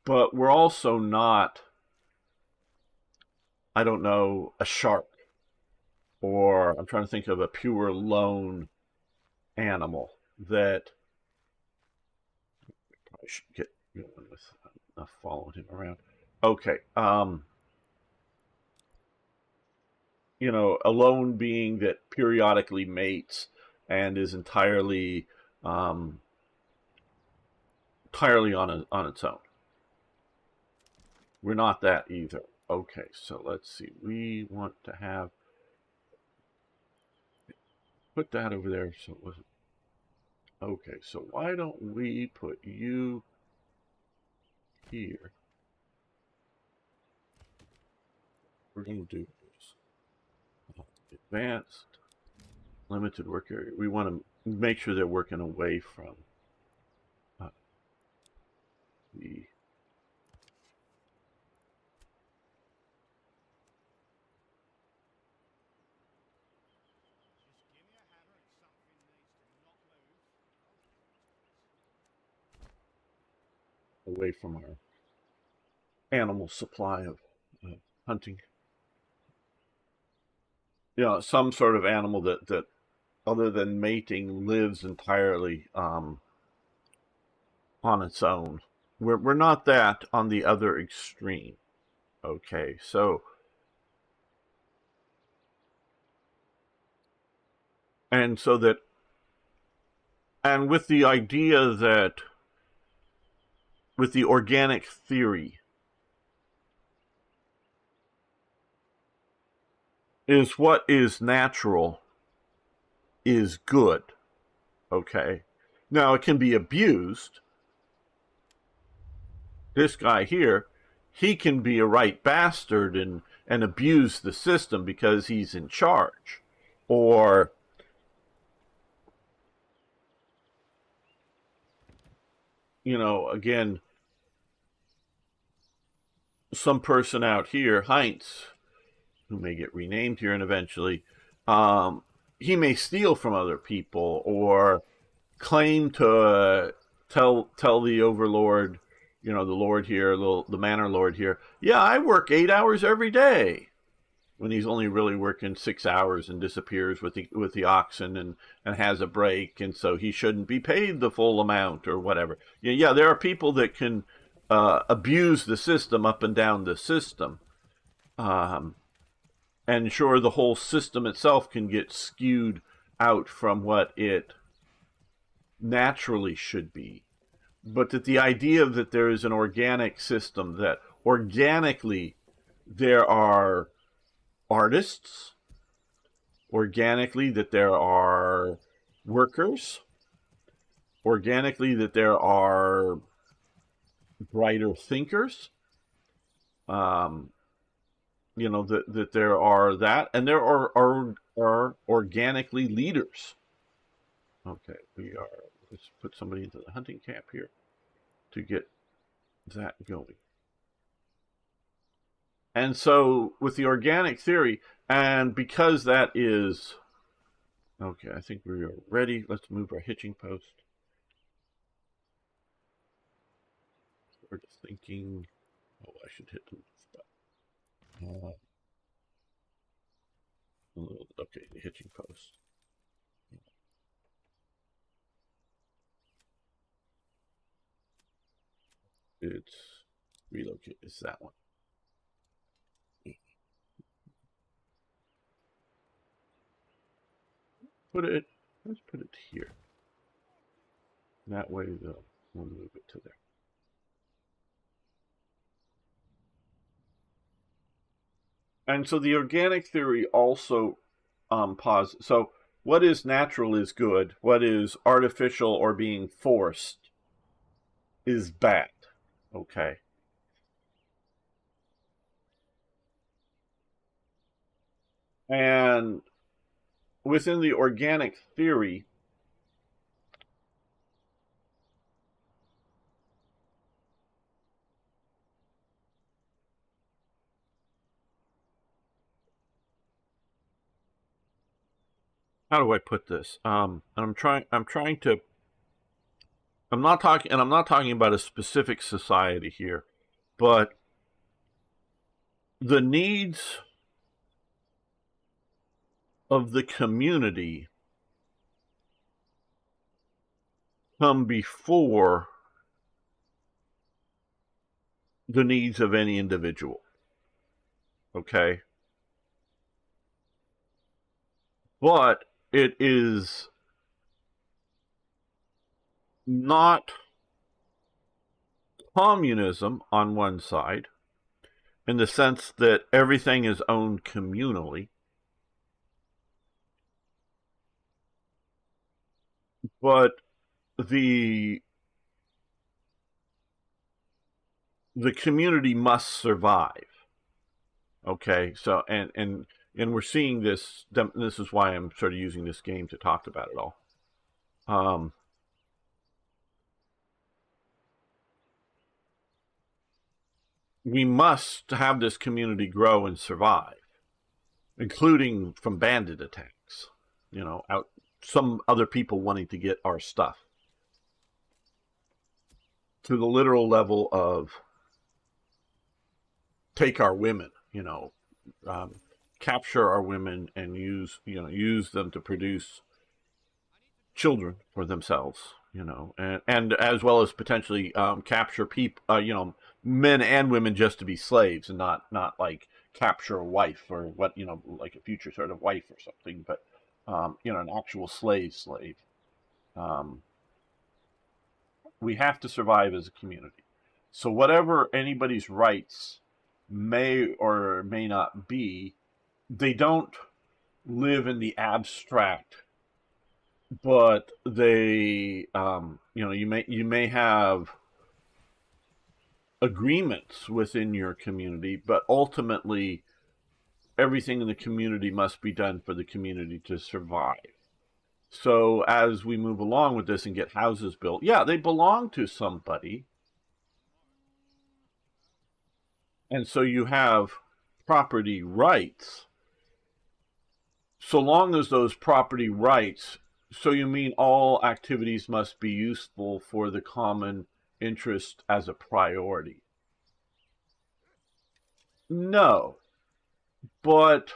But we're also not, I don't know, a shark, or I'm trying to think of a pure lone animal that I should get going with following him around. Okay. A lone being that periodically mates and is entirely on its own. We're not that either. Okay, so let's see. We want to put that over there so it wasn't. Okay, so why don't we put you here? We're going to do this. Advanced, limited work area. We want to make sure they're working away from the away from our animal supply of hunting. Some sort of animal that other than mating lives entirely on its own. We're not that on the other extreme. Okay, so and so that, and with the idea that with the organic theory is what is natural is good. Okay. Now it can be abused. This guy here, he can be a right bastard and abuse the system because he's in charge. Or, again, some person out here, Heinz, who may get renamed here and eventually, he may steal from other people or claim to tell the overlord, the lord here, the manor lord here, yeah, I work 8 hours every day, when he's only really working 6 hours and disappears with the oxen and has a break, and so he shouldn't be paid the full amount or whatever. Yeah, there are people that can abuse the system up and down the system. And sure, the whole system itself can get skewed out from what it naturally should be. But that the idea that there is an organic system, that organically there are artists, organically that there are workers, organically that there are brighter thinkers, that there are that, and there are organically leaders. Okay, let's put somebody into the hunting camp here to get that going. And so with the organic theory, and because that is, okay, I think we are ready. Let's move our hitching post. Start thinking, I should hit the okay, the hitching post. It's relocate. It's that one. Let's put it here. That way we'll move it to there. And so the organic theory also posits. So what is natural is good. What is artificial or being forced is bad. Okay. And within the organic theory, how do I put this? I'm trying to. I'm not talking about a specific society here, but the needs of the community come before the needs of any individual. Okay? But it is not communism on one side, in the sense that everything is owned communally, but the community must survive. Okay, so and we're seeing this. This is why I'm sort of using this game to talk about it all. We must have this community grow and survive, including from bandit attacks. Out some other people wanting to get our stuff, to the literal level of take our women. Capture our women and use them to produce children for themselves, and as well as potentially capture people, men and women, just to be slaves, and not like capture a wife or what, like a future sort of wife or something, but an actual slave. We have to survive as a community, So whatever anybody's rights may or may not be, they don't live in the abstract, but they, you may have agreements within your community, but ultimately everything in the community must be done for the community to survive. So as we move along with this and get houses built, yeah, they belong to somebody. And so you have property rights. So long as those property rights, so you mean all activities must be useful for the common interest as a priority? No, but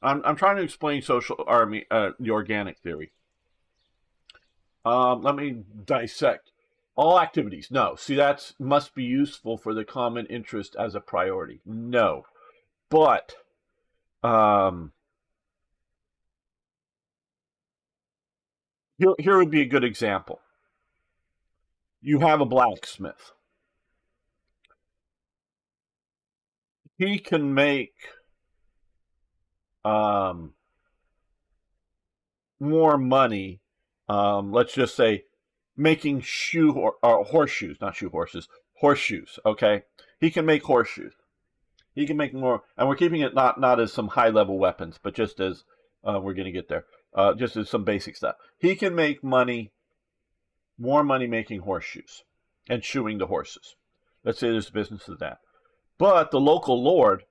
I'm trying to explain the organic theory. Let me dissect. All activities, no. See, that's must be useful for the common interest as a priority. No, but um, here would be a good example. You have a blacksmith. He can make um, more money. Let's just say making horseshoes, not shoe horses, horseshoes. Okay, he can make horseshoes. He can make more, and we're keeping it not as some high level weapons, but just as we're going to get there, just as some basic stuff. He can make more money making horseshoes and shoeing the horses. Let's say there's a business of that. But the local lord,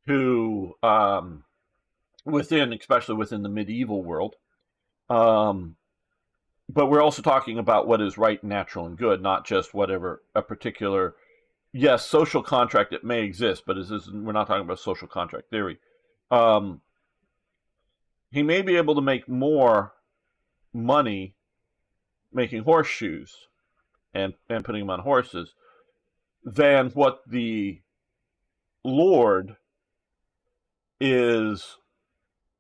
who especially within the medieval world, um, but we're also talking about what is right, natural, and good, not just whatever a particular, yes, social contract that may exist, but we're not talking about social contract theory. Um, he may be able to make more money making horseshoes and putting them on horses than what the Lord is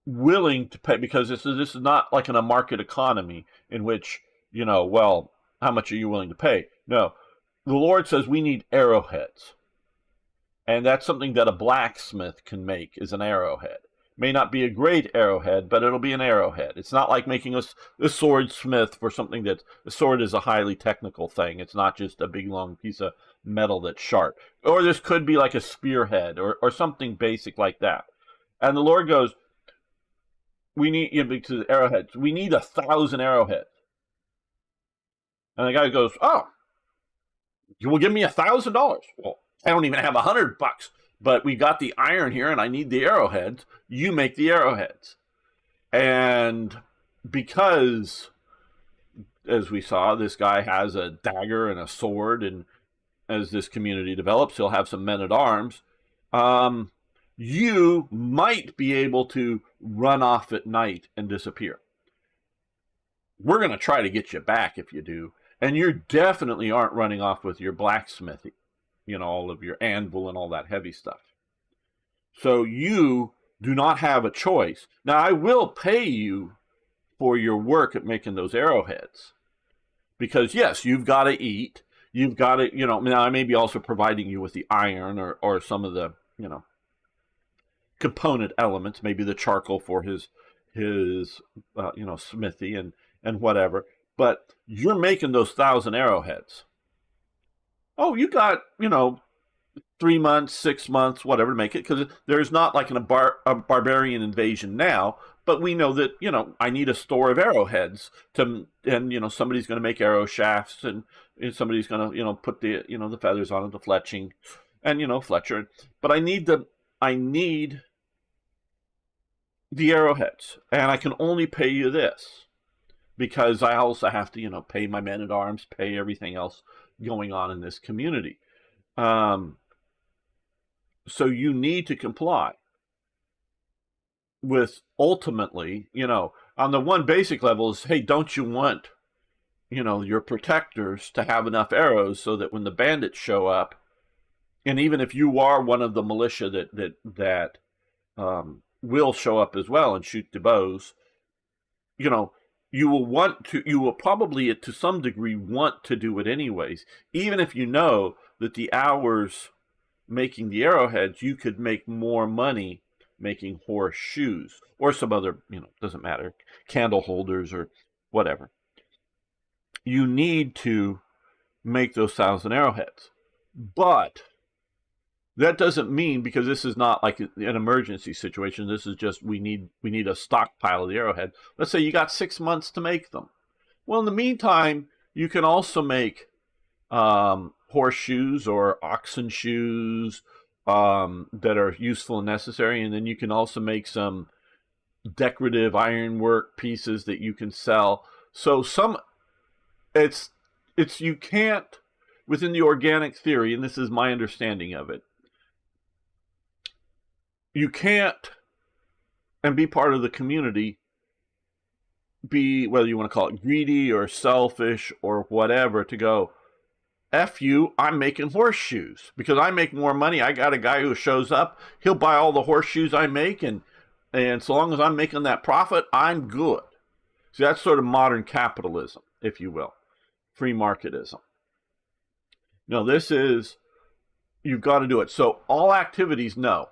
willing to pay, because this is not like in a market economy in which, well, how much are you willing to pay? No, the Lord says we need arrowheads, and that's something that a blacksmith can make, is an arrowhead. May not be a great arrowhead, but it'll be an arrowhead. It's not like making a swordsmith for something that a sword is a highly technical thing. It's not just a big long piece of metal that's sharp. Or this could be like a spearhead or something basic like that. And the Lord goes, we need, to the arrowheads, we need 1,000 arrowheads. And the guy goes, oh, you will give me $1,000. Well, I don't even have $100, but we got the iron here and I need the arrowheads. You make the arrowheads. And because, as we saw, this guy has a dagger and a sword, and as this community develops, he'll have some men at arms. You might be able to run off at night and disappear. We're going to try to get you back if you do. And you definitely aren't running off with your blacksmithing, all of your anvil and all that heavy stuff. So you do not have a choice. Now, I will pay you for your work at making those arrowheads, because yes, you've got to eat. You've got to, now I may be also providing you with the iron or some of the, component elements, maybe the charcoal for his smithy and whatever. But you're making those 1,000 arrowheads. Oh, you got 3 months, 6 months, whatever to make it, because there's not like a barbarian invasion now. But we know that I need a store of arrowheads and somebody's going to make arrow shafts, and somebody's going to put the the feathers on it, the fletching, and Fletcher. But I need the arrowheads, and I can only pay you this because I also have to pay my men at arms, pay everything else going on in this community. So you need to comply with, ultimately, on the one basic level is, hey, don't you want your protectors to have enough arrows so that when the bandits show up, and even if you are one of the militia that will show up as well and shoot the bows, you will probably to some degree want to do it anyways, even if you know that the hours making the arrowheads, you could make more money making horseshoes or some other, doesn't matter, candle holders or whatever. You need to make those 1,000 arrowheads. But that doesn't mean, because this is not like an emergency situation, this is just we need a stockpile of the arrowhead. Let's say you got 6 months to make them. Well, in the meantime, you can also make horseshoes or oxen shoes that are useful and necessary, and then you can also make some decorative ironwork pieces that you can sell. So it's you can't, within the organic theory, and this is my understanding of it, you can't, and be part of the community, be, whether you want to call it greedy or selfish or whatever, to go, F you, I'm making horseshoes because I make more money. I got a guy who shows up, he'll buy all the horseshoes I make, and so long as I'm making that profit, I'm good. So that's sort of modern capitalism, if you will, free marketism. No, this is, you've got to do it. So all activities, no.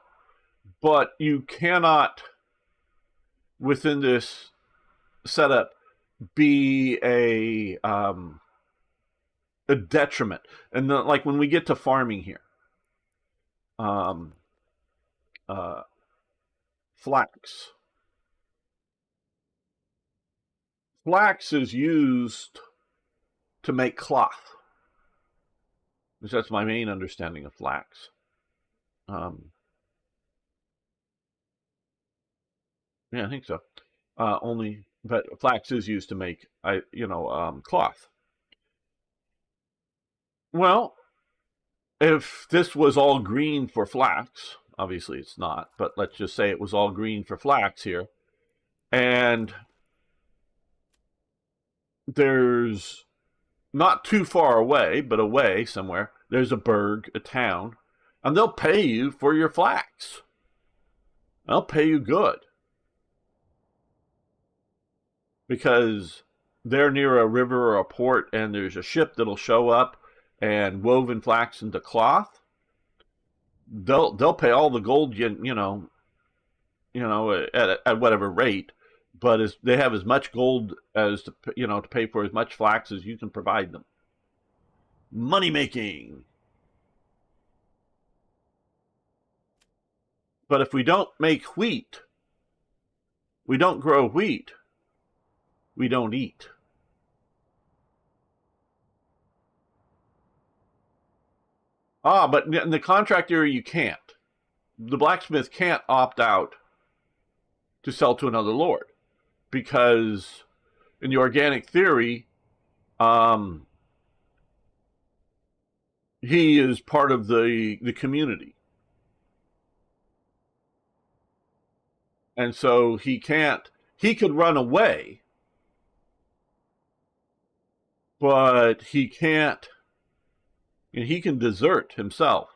But you cannot, within this setup, be a detriment. And like when we get to farming here, flax. Flax is used to make cloth. Because that's my main understanding of flax. Yeah, I think so. But flax is used to make, cloth. Well, if this was all green for flax, obviously it's not, but let's just say it was all green for flax here, and there's, not too far away, but away somewhere, there's a burg, a town, and they'll pay you for your flax. They'll pay you good. Because they're near a river or a port, and there's a ship that'll show up and woven flax into cloth. They'll pay all the gold at whatever rate, but they have as much gold as to pay for as much flax as you can provide them. Money making. But if we don't make wheat, we don't grow wheat, we don't eat. But in the contract area, you can't. The blacksmith can't opt out to sell to another lord, because in the organic theory, he is part of the community. And so he could run away, but he can't, and he can desert himself,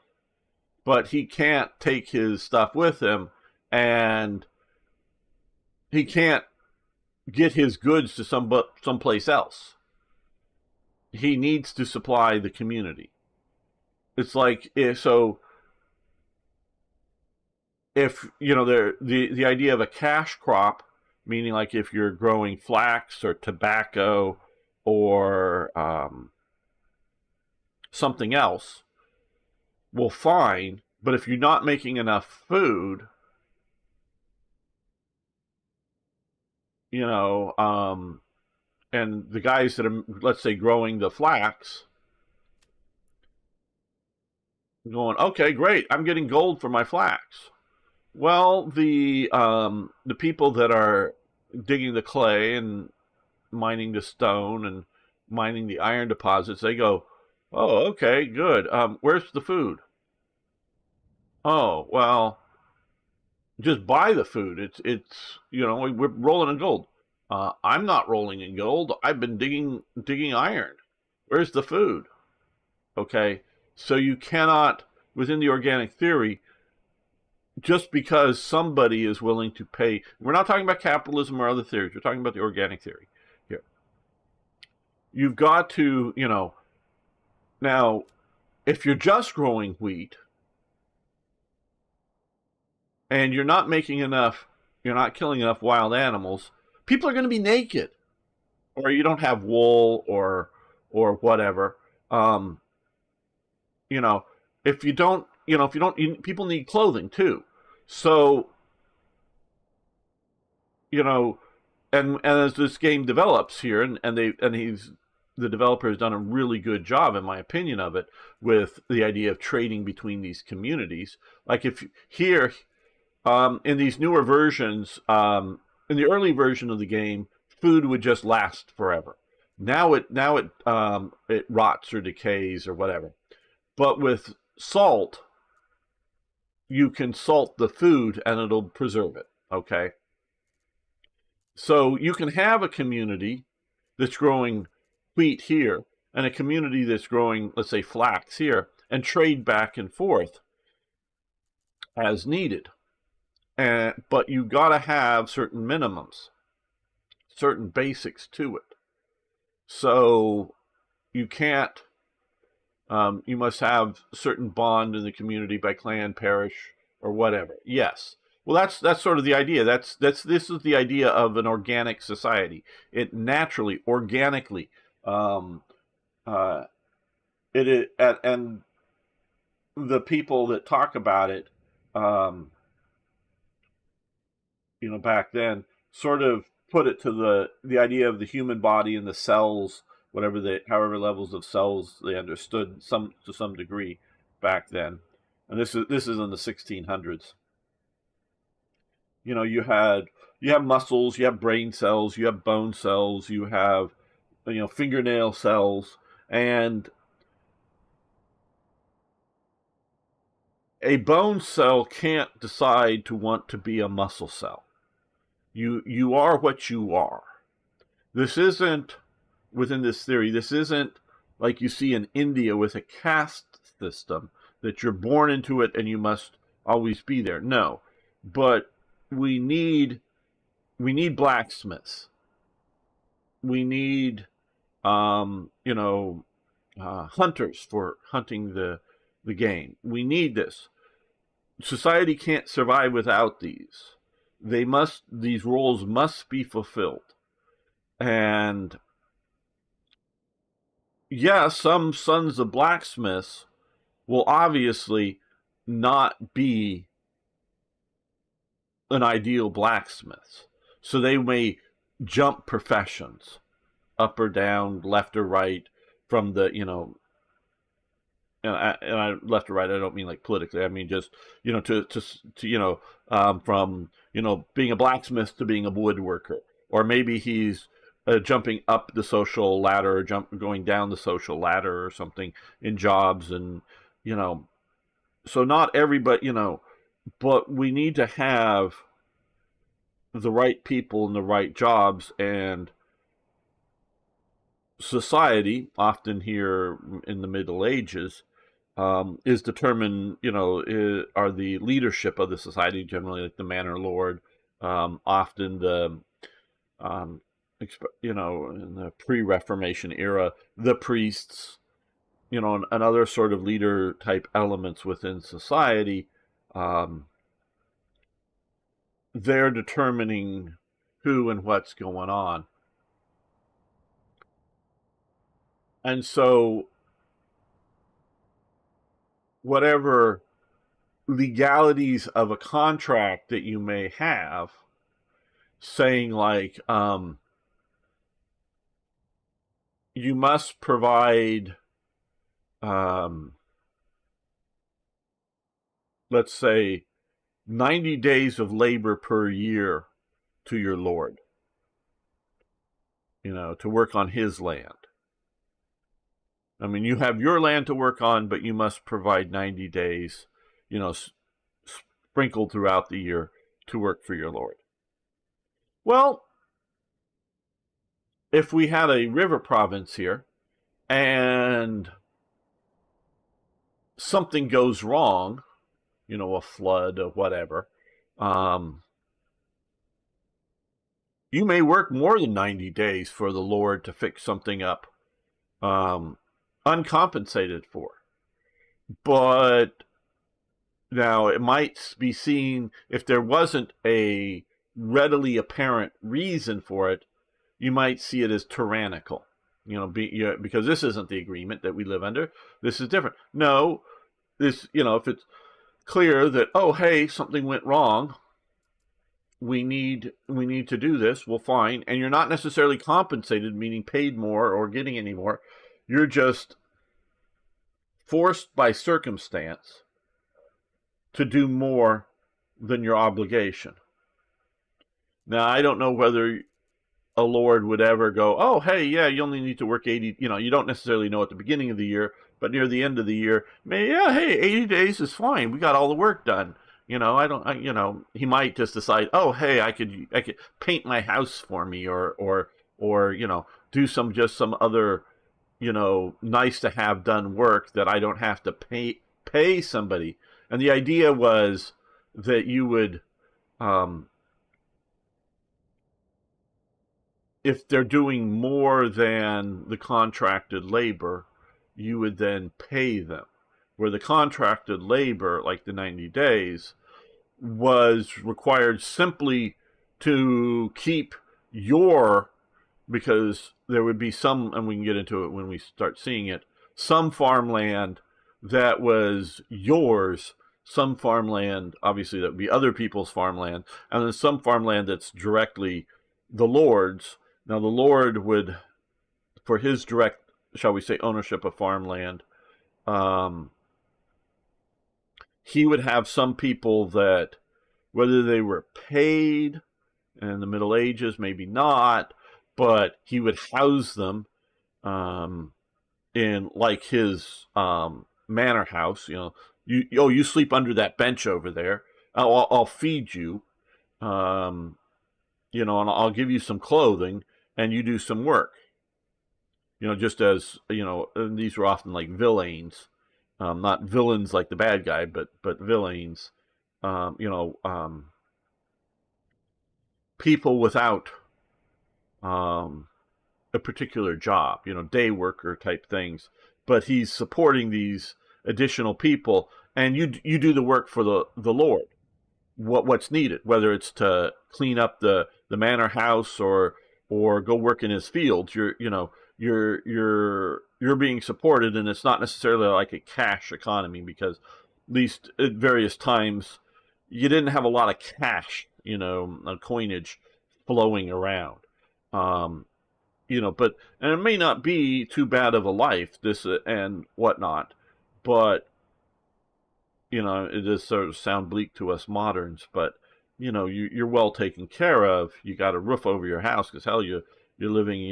but he can't take his stuff with him, and he can't get his goods to someplace else. He needs to supply the community. It's like, if the idea of a cash crop, meaning like if you're growing flax or tobacco or something else, well, fine. But if you're not making enough food, and the guys that are, let's say, growing the flax, going, okay, great, I'm getting gold for my flax. Well, the people that are digging the clay and mining the stone and mining the iron deposits, they go, oh, okay, good. Where's the food? Oh, well, just buy the food. It's we're rolling in gold. I'm not rolling in gold. I've been digging iron. Where's the food? Okay, so you cannot, within the organic theory, just because somebody is willing to pay. We're not talking about capitalism or other theories. We're talking about the organic theory. you've got to, now, if you're just growing wheat and you're not making enough, you're not killing enough wild animals, people are going to be naked, or you don't have wool or whatever. Um, you know, if you don't, if you don't, people need clothing too. So, you know, and as this game develops here, and the developer has done a really good job, in my opinion, of it, with the idea of trading between these communities. Like if here, in these newer versions, in the early version of the game, food would just last forever. Now it rots or decays or whatever. But with salt, you can salt the food and it'll preserve it. Okay, so you can have a community that's growing wheat here and a community that's growing, let's say, flax here, and trade back and forth as needed. But you got to have certain minimums, certain basics to it. So you can't. You must have certain bond in the community by clan, parish, or whatever. Yes. Well, that's sort of the idea. This is the idea of an organic society. It naturally, organically, um, uh, it is, and the people that talk about it, um, back then, sort of put it to the idea of the human body and the cells, however levels of cells they understood to some degree back then. And this is in the 1600s. You have muscles, you have brain cells, you have bone cells, you have fingernail cells, and a bone cell can't decide to want to be a muscle cell. You are what you are. This isn't, within this theory, this isn't like you see in India with a caste system that you're born into it and you must always be there. No, but we need blacksmiths. We need hunters for hunting the game. We need this. Society can't survive without these. These roles must be fulfilled. And yeah, some sons of blacksmiths will obviously not be an ideal blacksmith. So they may jump professions, up or down, left or right, from the, left or right, I don't mean like politically. I mean just, from, being a blacksmith to being a woodworker. Or maybe he's jumping up the social ladder, or going down the social ladder or something in jobs. And, so not everybody, but we need to have the right people in the right jobs. And society, often here in the Middle Ages, is determined, are the leadership of the society, generally like the Manor Lord, often the, in the pre-Reformation era, the priests, and other sort of leader type elements within society. They're determining who and what's going on. And so whatever legalities of a contract that you may have, saying like, you must provide, let's say, 90 days of labor per year to your lord, to work on his land. I mean, you have your land to work on, but you must provide 90 days, sprinkled throughout the year to work for your lord. Well, if we had a river province here and something goes wrong, a flood or whatever, you may work more than 90 days for the Lord to fix something up um, uncompensated for. But now it might be seen, if there wasn't a readily apparent reason for it, you might see it as tyrannical. Because this isn't the agreement that we live under. This is different. No, if it's clear that, oh, hey, something went wrong, we need to do this, well, fine. And you're not necessarily compensated, meaning paid more or getting any more. You're just forced by circumstance to do more than your obligation. Now, I don't know whether a lord would ever go, oh, hey, yeah, you only need to work 80, you don't necessarily know at the beginning of the year, but near the end of the year, yeah, hey, 80 days is fine. We got all the work done. He might just decide, oh, hey, I could paint my house for me, or do some other, nice to have done work that I don't have to pay somebody. And the idea was that you would, if they're doing more than the contracted labor, you would then pay them. Where the contracted labor, like the 90 days, was required simply to keep because there would be some, and we can get into it when we start seeing it, some farmland that was yours, some farmland, obviously, that would be other people's farmland, and then some farmland that's directly the Lord's. Now, the Lord would, for his direct, shall we say, ownership of farmland, he would have some people that, whether they were paid in the Middle Ages, maybe not, but he would house them in, like, his manor house. You sleep under that bench over there. I'll feed you, and I'll give you some clothing, and you do some work. Just as, and these were often like villains, not villains like the bad guy, but villains, people without a particular job, day worker type things. But he's supporting these additional people, and you do the work for the Lord. What's needed, whether it's to clean up the manor house or go work in his fields, you're being supported, and it's not necessarily like a cash economy, because at least at various times you didn't have a lot of cash, coinage flowing around. But, and it may not be too bad of a life, this and whatnot, but it does sort of sound bleak to us moderns, but you're well taken care of. You got a roof over your house, because hell, you're living,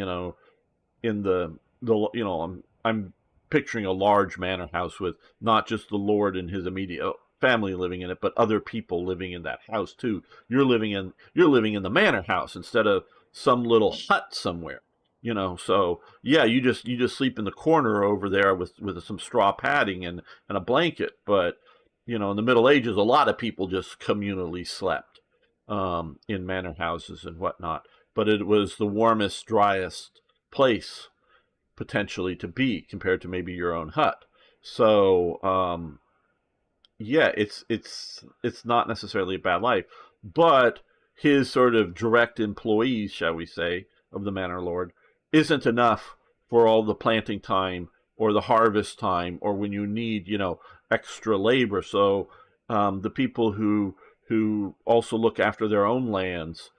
in the I'm picturing a large manor house with not just the Lord and his immediate family living in it, but other people living in that house too. You're living in the manor house instead of some little hut somewhere. So yeah, you just sleep in the corner over there with some straw padding and a blanket. But in the Middle Ages, a lot of people just communally slept in manor houses and whatnot. But it was the warmest, driest place potentially to be, compared to maybe your own hut. So yeah, it's not necessarily a bad life, but his sort of direct employees, shall we say, of the Manor Lord, isn't enough for all the planting time or the harvest time, or when you need, extra labor. So the people who also look after their own lands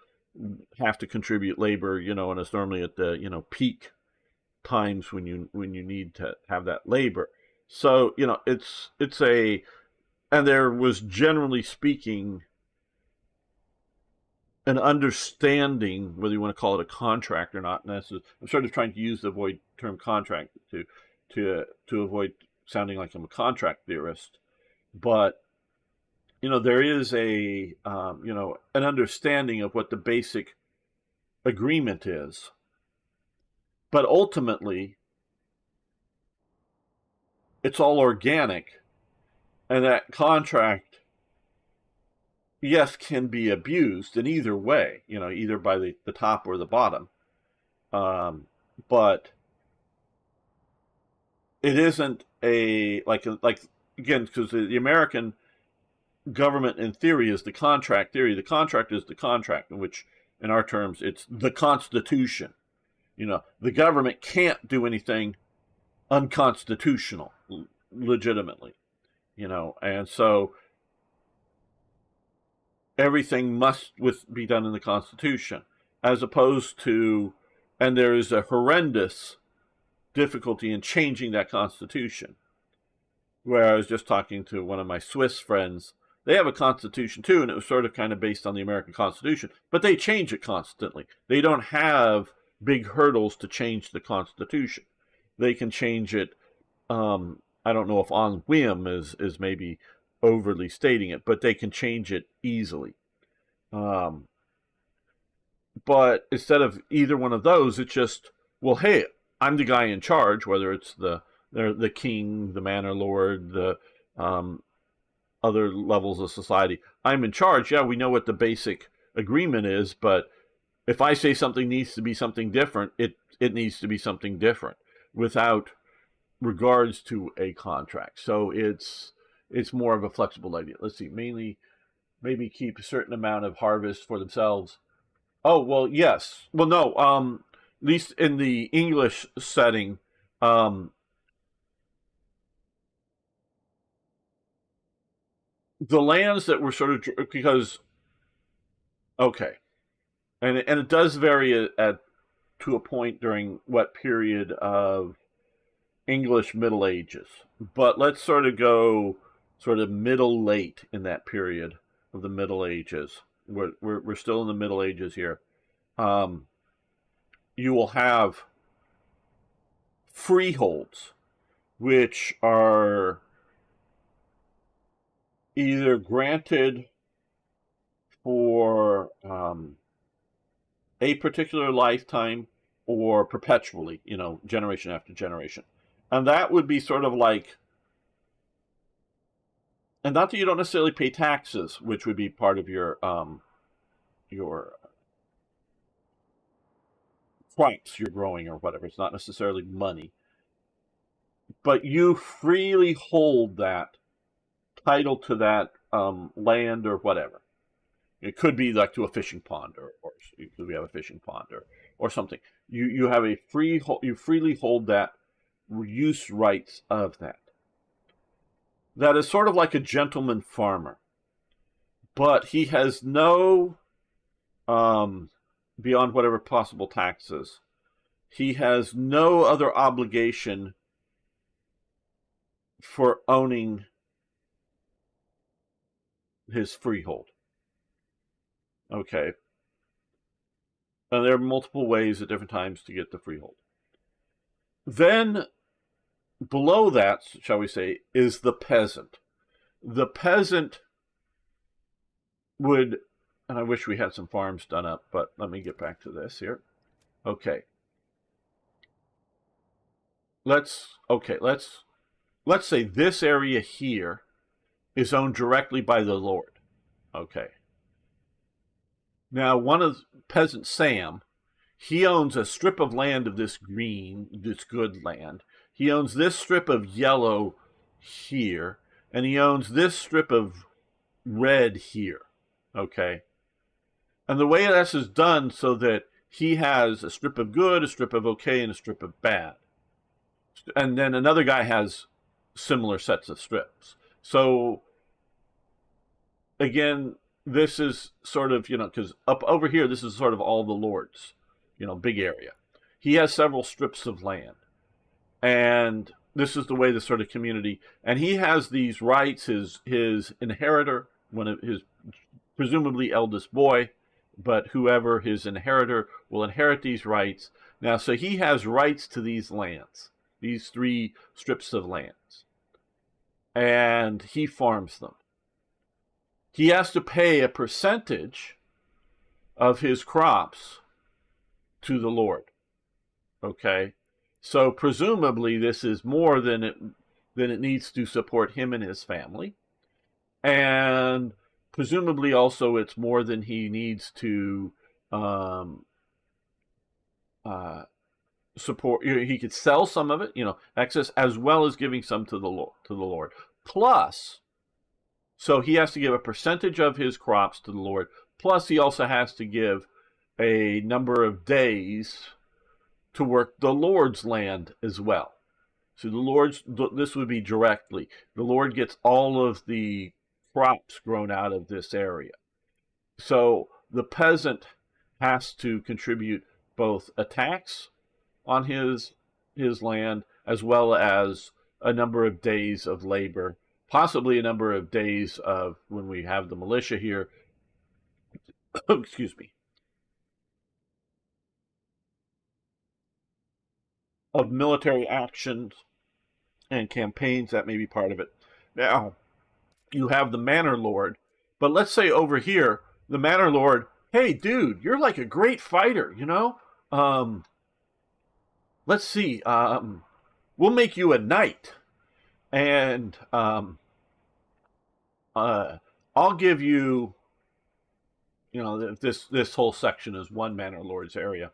have to contribute labor, and it's normally at the, peak times when you need to have that labor. So, it's and there was, generally speaking, an understanding, whether you want to call it a contract or not. And I'm sort of trying to use the avoid term contract to avoid sounding like I'm a contract theorist. But there is a an understanding of what the basic agreement is. But ultimately, it's all organic, and that contract, yes, can be abused in either way, either by the top or the bottom. But it isn't like again, because the American government in theory is the contract theory. The contract is the contract, in which, in our terms, it's the Constitution. The government can't do anything unconstitutional, legitimately. And so everything must be done in the Constitution, as opposed to, and there is a horrendous difficulty in changing that Constitution. Where I was just talking to one of my Swiss friends, they have a Constitution too, and it was sort of kind of based on the American Constitution, but they change it constantly. They don't have big hurdles to change the Constitution. They can change it, I don't know if on whim is maybe overly stating it, but they can change it easily. But instead of either one of those, it's just, well, hey, I'm the guy in charge, whether it's the king, the manor lord, the other levels of society. I'm in charge. Yeah, we know what the basic agreement is, but if I say something needs to be something different, it needs to be something different without regards to a contract. So it's more of a flexible idea. Let's see, mainly maybe keep a certain amount of harvest for themselves. Oh, well, yes. Well, no, at least in the English setting, the lands that were sort of, because, okay, and it does vary to a point during what period of English Middle Ages, but let's sort of go sort of middle late in that period of the Middle Ages. We're still in the Middle Ages here. You will have freeholds, which are either granted for a particular lifetime or perpetually, generation after generation. And that would be sort of like, and not that you don't necessarily pay taxes, which would be part of your crops you're growing or whatever. It's not necessarily money, but you freely hold that title to that land or whatever. It could be like to a fishing pond, or because we have a fishing pond, or something. You have you freely hold that use rights of that. That is sort of like a gentleman farmer, but he has no, beyond whatever possible taxes, he has no other obligation for owning his freehold. Okay. And there are multiple ways at different times to get the freehold. Then, below that, shall we say, is the peasant. The peasant would, and I wish we had some farms done up, but let me get back to this here. Okay. Let's say this area here is owned directly by the Lord. Okay. Now, one of peasant Sam, he owns a strip of land of this green, this good land. He owns this strip of yellow here, and he owns this strip of red here. Okay. And the way this is done so that he has a strip of good, a strip of okay, and a strip of bad. And then another guy has similar sets of strips. So, again, this is sort of, because up over here, this is sort of all the lords, big area. He has several strips of land. And this is the way the sort of community, and he has these rights, his inheritor, one of his presumably eldest boy, but whoever his inheritor will inherit these rights. Now, so he has rights to these lands, these 3 strips of lands. And he farms them. He has to pay a percentage of his crops to the Lord. Okay? So presumably this is more than it needs to support him and his family. And presumably also it's more than he needs to support. He could sell some of it, excess, as well as giving some to the Lord. Plus, so he has to give a percentage of his crops to the Lord. Plus, he also has to give a number of days to work the Lord's land as well. So this would be directly. The Lord gets all of the crops grown out of this area. So the peasant has to contribute both a tax on his land as well as a number of days of labor, possibly a number of days of when we have the militia here. Excuse me. Of military actions and campaigns, that may be part of it. Now, you have the Manor Lord, but let's say over here, the Manor Lord, hey, dude, you're like a great fighter, let's see, we'll make you a knight, and I'll give you, this whole section is one Manor Lord's area.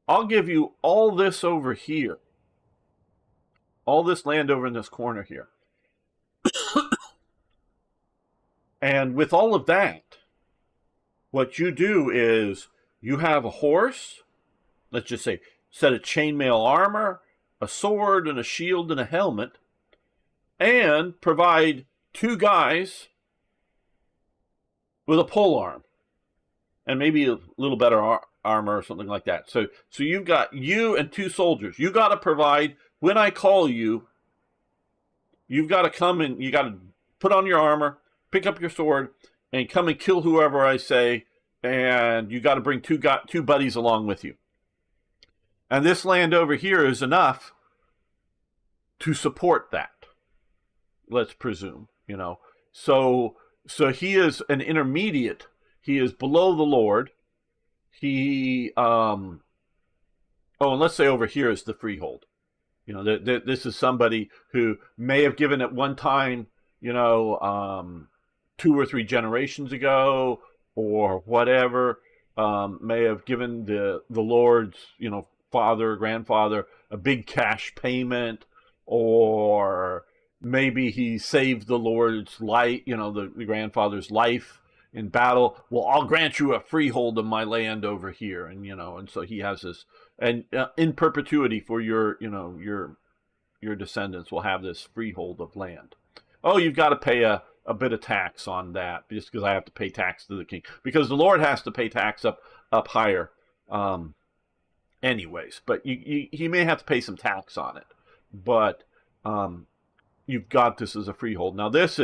I'll give you all this over here, all this land over in this corner here. And with all of that, what you do is you have a horse, let's just say, set of chainmail armor, a sword, and a shield, and a helmet, and provide 2 guys with a pole arm, and maybe a little better armor or something like that. So you've got you and 2 soldiers. You got to provide, when I call you, you've got to come and you got to put on your armor, pick up your sword, and come and kill whoever I say, and you got to bring 2 buddies along with you. And this land over here is enough to support that, let's presume, So he is an intermediate. He is below the Lord. He, and let's say over here is the freehold. This is somebody who may have given at one time, 2 or 3 generations ago, or whatever, may have given the Lord's, father, grandfather, a big cash payment, or maybe he saved the Lord's life, the grandfather's life in battle. Well, I'll grant you a freehold of my land over here, and so he has this, and in perpetuity for your descendants will have this freehold of land. Oh, you've got to pay a bit of tax on that, just because I have to pay tax to the king, because the Lord has to pay tax up higher, anyways. But he may have to pay some tax on it, but you've got this as a freehold. Now this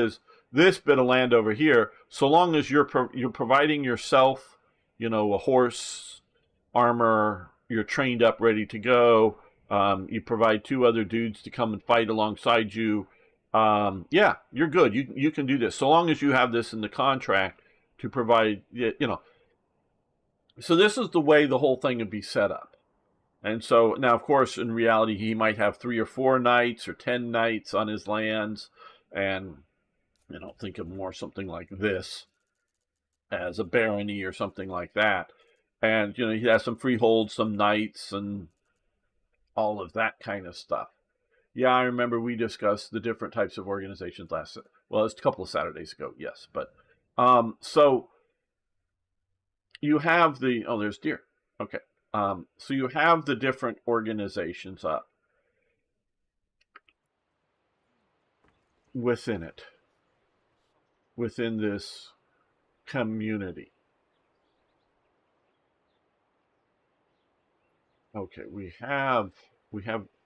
bit of land over here, so long as you're providing yourself, a horse, armor, you're trained up, ready to go. You provide 2 other dudes to come and fight alongside you. Yeah, you're good. You can do this, so long as you have this in the contract to provide, So this is the way the whole thing would be set up. And so now, of course, in reality, he might have 3 or 4 knights or 10 knights on his lands, and think of more something like this as a barony or something like that. And he has some freeholds, some knights, and all of that kind of stuff. Yeah, I remember we discussed the different types of organizations it's a couple of Saturdays ago, yes. But so you have there's deer. Okay. So you have the different organizations up within this community. Okay, we have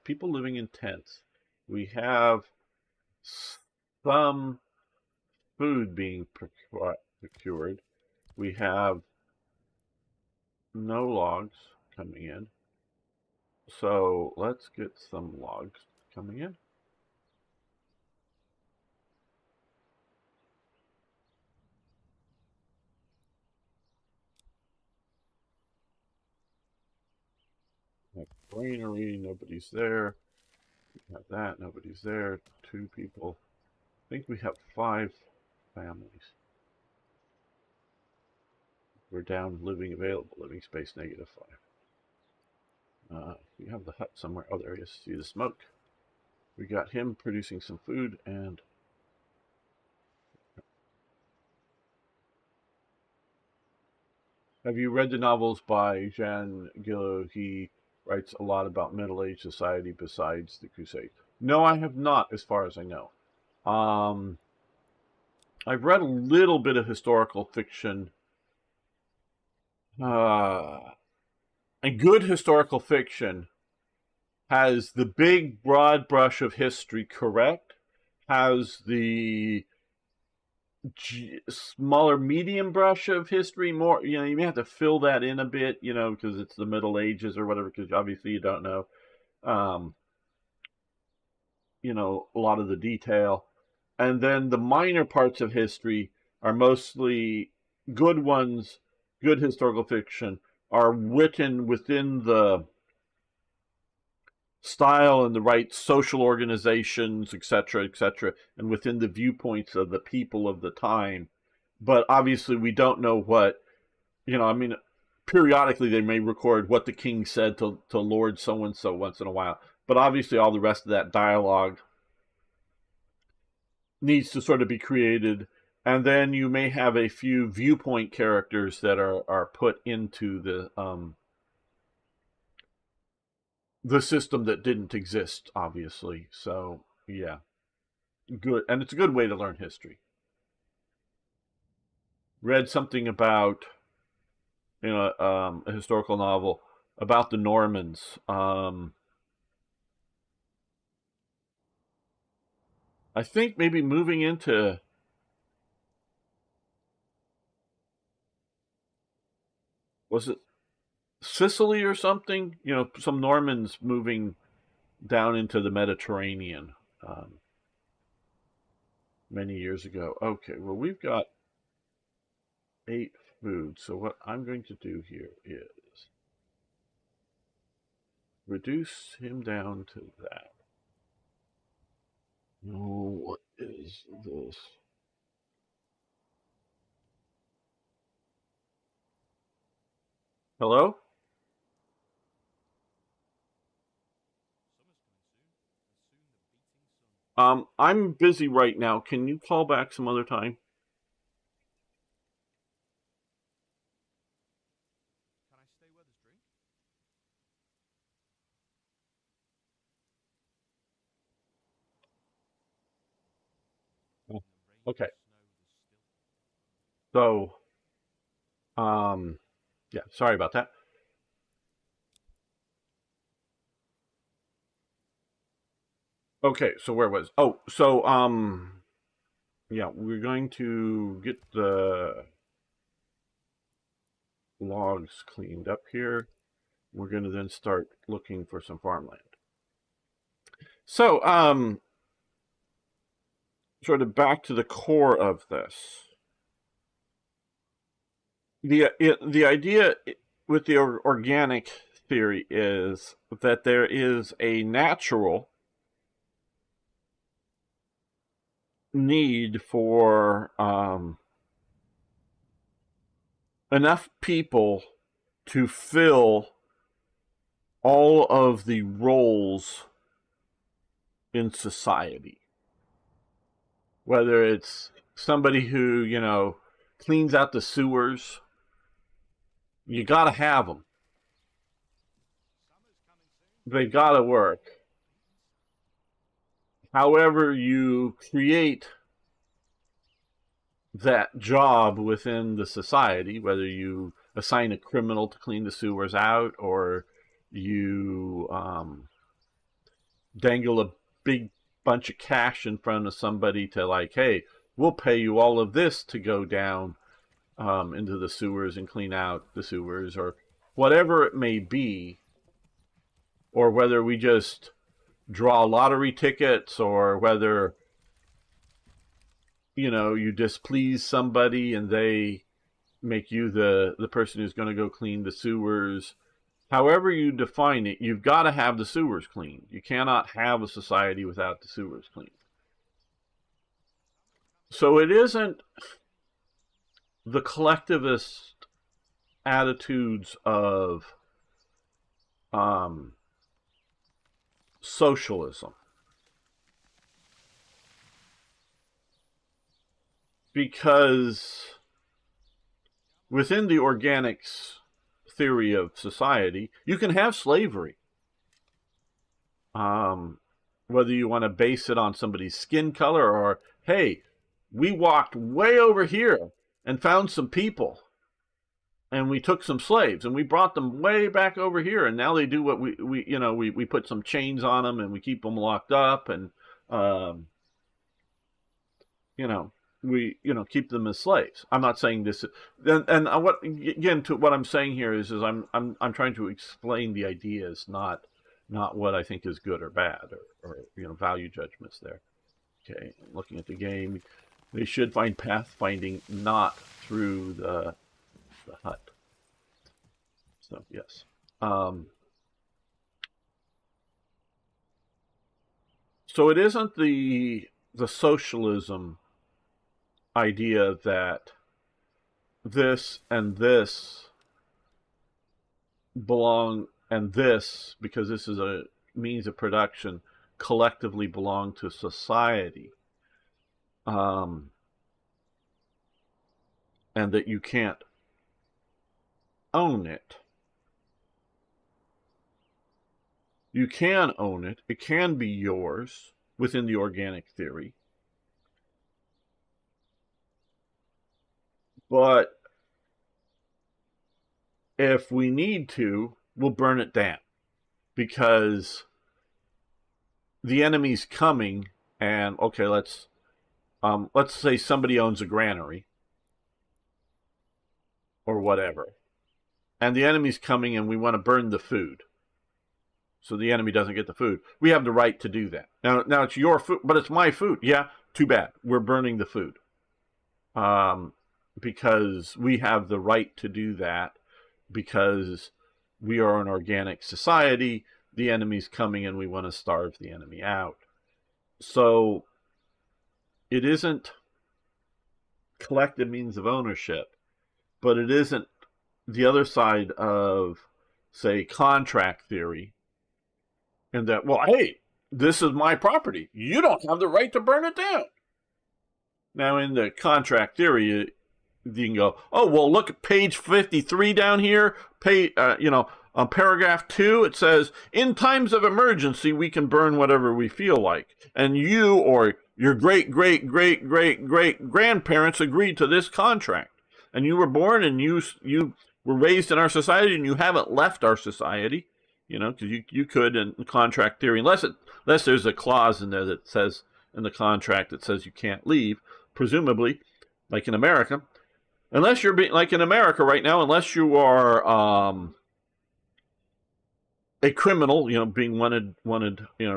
people living in tents. We have some food being procured. We have no logs coming in. So let's get some logs coming in. Greenery, nobody's there. We have that, nobody's there. 2 people. I think we have 5 families. We're down living space -5. We have the hut somewhere. Oh, there he is. See the smoke. We got him producing some food, and have you read the novels by Jean Gillot? He writes a lot about Middle Age society besides the Crusades. No, I have not, as far as I know. Um, I've read a little bit of historical fiction. And good historical fiction has the big, broad brush of history correct, has the smaller medium brush of history more, you may have to fill that in a bit, because it's the Middle Ages or whatever, because obviously you don't know um a lot of the detail. And then the minor parts of history are mostly good ones. Good historical fiction are written within the style and the right social organizations, etc., and within the viewpoints of the people of the time. But obviously, we don't know what, I mean, periodically they may record what the king said to Lord so and so once in a while. But obviously, all the rest of that dialogue needs to sort of be created. And then you may have a few viewpoint characters that are put into the system that didn't exist, obviously. So, yeah, good. And it's a good way to learn history. Read something about, a historical novel about the Normans. I think maybe moving into, was it Sicily or something? Some Normans moving down into the Mediterranean many years ago. Okay, well, we've got 8 food. So what I'm going to do here is reduce him down to that. Oh, what is this? Hello? I'm busy right now. Can you call back some other time? Can I stay where there's drink? Oh, In the rain okay. and snow, there's still. So, yeah, sorry about that. Okay, so where was? Oh, so yeah, we're going to get the logs cleaned up here. We're going to then start looking for some farmland. So, sort of back to the core of this. The idea with the organic theory is that there is a natural need for enough people to fill all of the roles in society. Whether it's somebody who, cleans out the sewers, you got to have them. Summer's coming soon. They got to work. However, you create that job within the society, whether you assign a criminal to clean the sewers out or you dangle a big bunch of cash in front of somebody to, like, hey, we'll pay you all of this to go down into the sewers and clean out the sewers, or whatever it may be, or whether we just draw lottery tickets, or whether you displease somebody and they make you the person who's going to go clean the sewers. However you define it, you've got to have the sewers cleaned. You cannot have a society without the sewers cleaned. So it isn't the collectivist attitudes of socialism. Because within the organics theory of society, you can have slavery. Whether you want to base it on somebody's skin color or, hey, we walked way over here and found some people and we took some slaves and we brought them way back over here, and now they do what we put some chains on them and we keep them locked up, and you know we keep them as slaves. I'm not saying this, and what again to what I'm saying here is I'm trying to explain the ideas, not what I think is good or bad, or value judgments there. Okay, looking at the game, they should find pathfinding not through the hut. So yes. So it isn't the socialism idea that this and this belong, and this, because this is a means of production, collectively belong to society, and that you can't own it. You can own it. It can be yours within the organic theory. But if we need to, we'll burn it down, because the enemy's coming, and okay, let's say somebody owns a granary or whatever, and the enemy's coming and we want to burn the food so the enemy doesn't get the food. We have the right to do that. Now it's your food, but it's my food. Yeah, too bad. We're burning the food. Because we have the right to do that, because we are an organic society. The enemy's coming and we want to starve the enemy out. So it isn't collective means of ownership, but it isn't the other side of, say, contract theory, and that, well, hey, this is my property. You don't have the right to burn it down. Now, in the contract theory, you can go, oh, well, look at page 53 down here. On paragraph 2, it says, in times of emergency, we can burn whatever we feel like. And you or your great-great-great-great-great-grandparents agreed to this contract. And you were born and you were raised in our society, and you haven't left our society. Because you could in contract theory, unless there's a clause in there that says, in the contract, that says you can't leave, presumably, like in America. Unless you're like in America right now, unless you are a criminal, being wanted,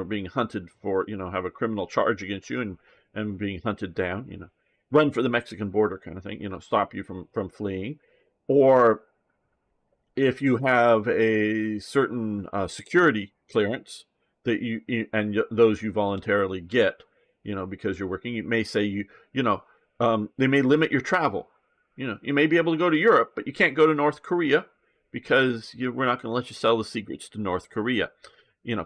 being hunted for, have a criminal charge against you and being hunted down, run for the Mexican border kind of thing, stop you from fleeing. Or if you have a certain security clearance that and those you voluntarily get, because you're working, you may say they may limit your travel. You may be able to go to Europe, but you can't go to North Korea because we're not going to let you sell the secrets to North Korea,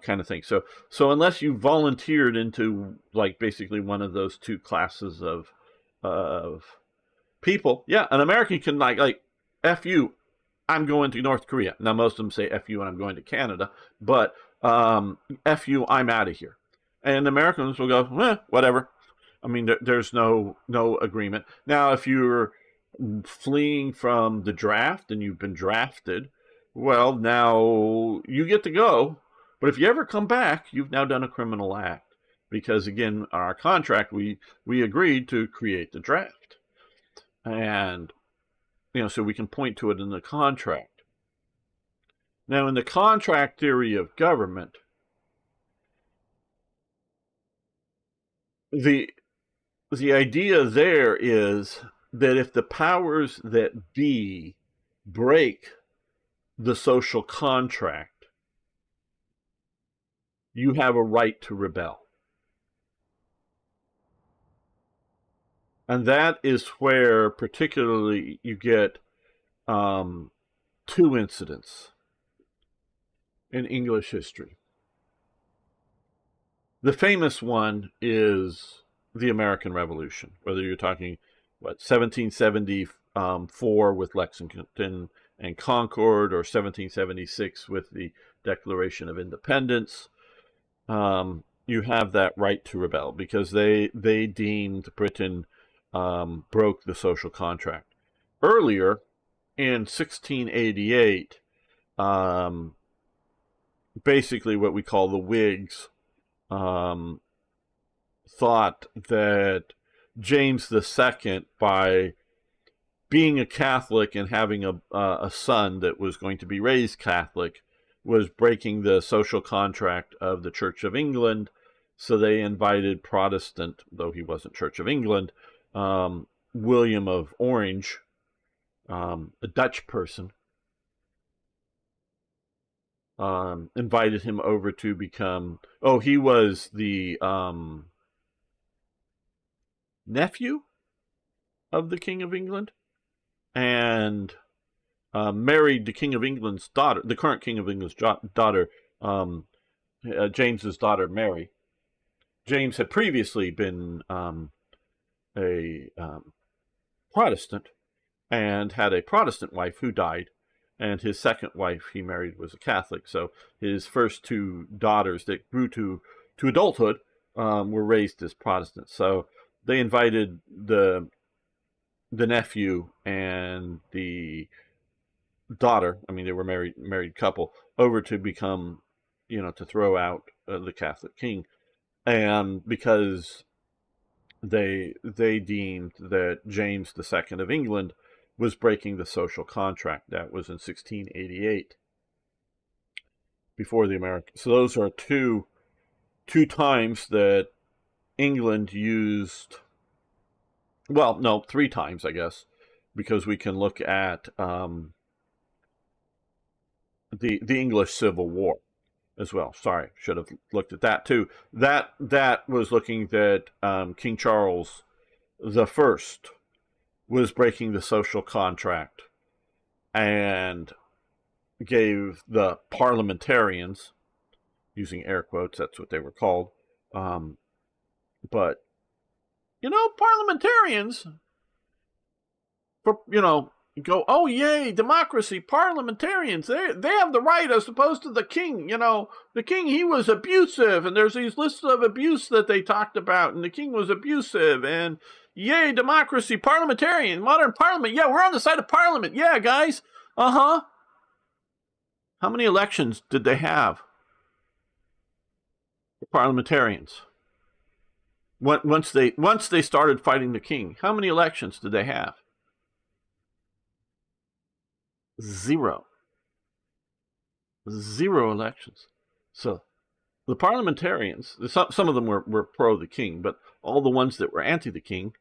kind of thing. So unless you volunteered into like basically one of those two classes of people, yeah, an American can like F you, I'm going to North Korea. Now most of them say F you and I'm going to Canada, but F you, I'm out of here. And Americans will go, whatever. I mean, there's no agreement. Now, if you're fleeing from the draft and you've been drafted, well, now you get to go. But if you ever come back, you've now done a criminal act. Because again, our contract, we agreed to create the draft. And, so we can point to it in the contract. Now, in the contract theory of government, the idea there is that if the powers that be break the social contract, you have a right to rebel. And that is where particularly you get two incidents in English history. The famous one is the American Revolution, whether you're talking, 1774 with Lexington and Concord, or 1776 with the Declaration of Independence. You have that right to rebel because they deemed Britain broke the social contract. Earlier, in 1688, um, basically what we call the Whigs um, thought that James II, by being a Catholic and having a son that was going to be raised Catholic, was breaking the social contract of the Church of England. So they invited Protestant, though he wasn't Church of England, William of Orange, a Dutch person, invited him over to become. Oh, he was the nephew of the King of England, and married the King of England's daughter, the current King of England's daughter, James's daughter Mary. James had previously been a Protestant and had a Protestant wife who died, and his second wife he married was a Catholic. So his first two daughters that grew to adulthood were raised as Protestants. So they invited the nephew and the daughter, I mean they were married couple, over to become, to throw out the Catholic king, and because they deemed that James II of England was breaking the social contract. That was in 1688, before the Americans. So those are two times that England used. Well, no, three times, I guess, because we can look at the English Civil War as well. Sorry, should have looked at that too. That was looking that King Charles I was breaking the social contract and gave the parliamentarians, using air quotes, that's what they were called, but parliamentarians, for go, oh yay, democracy, parliamentarians, they have the right as opposed to the king. The king, he was abusive, and there's these lists of abuse that they talked about, and the king was abusive, and yay, democracy, parliamentarian, modern parliament, yeah, we're on the side of parliament, yeah, guys, uh-huh. How many elections did they have for parliamentarians? Once they started fighting the king, how many elections did they have? Zero elections. So the parliamentarians, some of them were pro the king, but all the ones that were anti the king,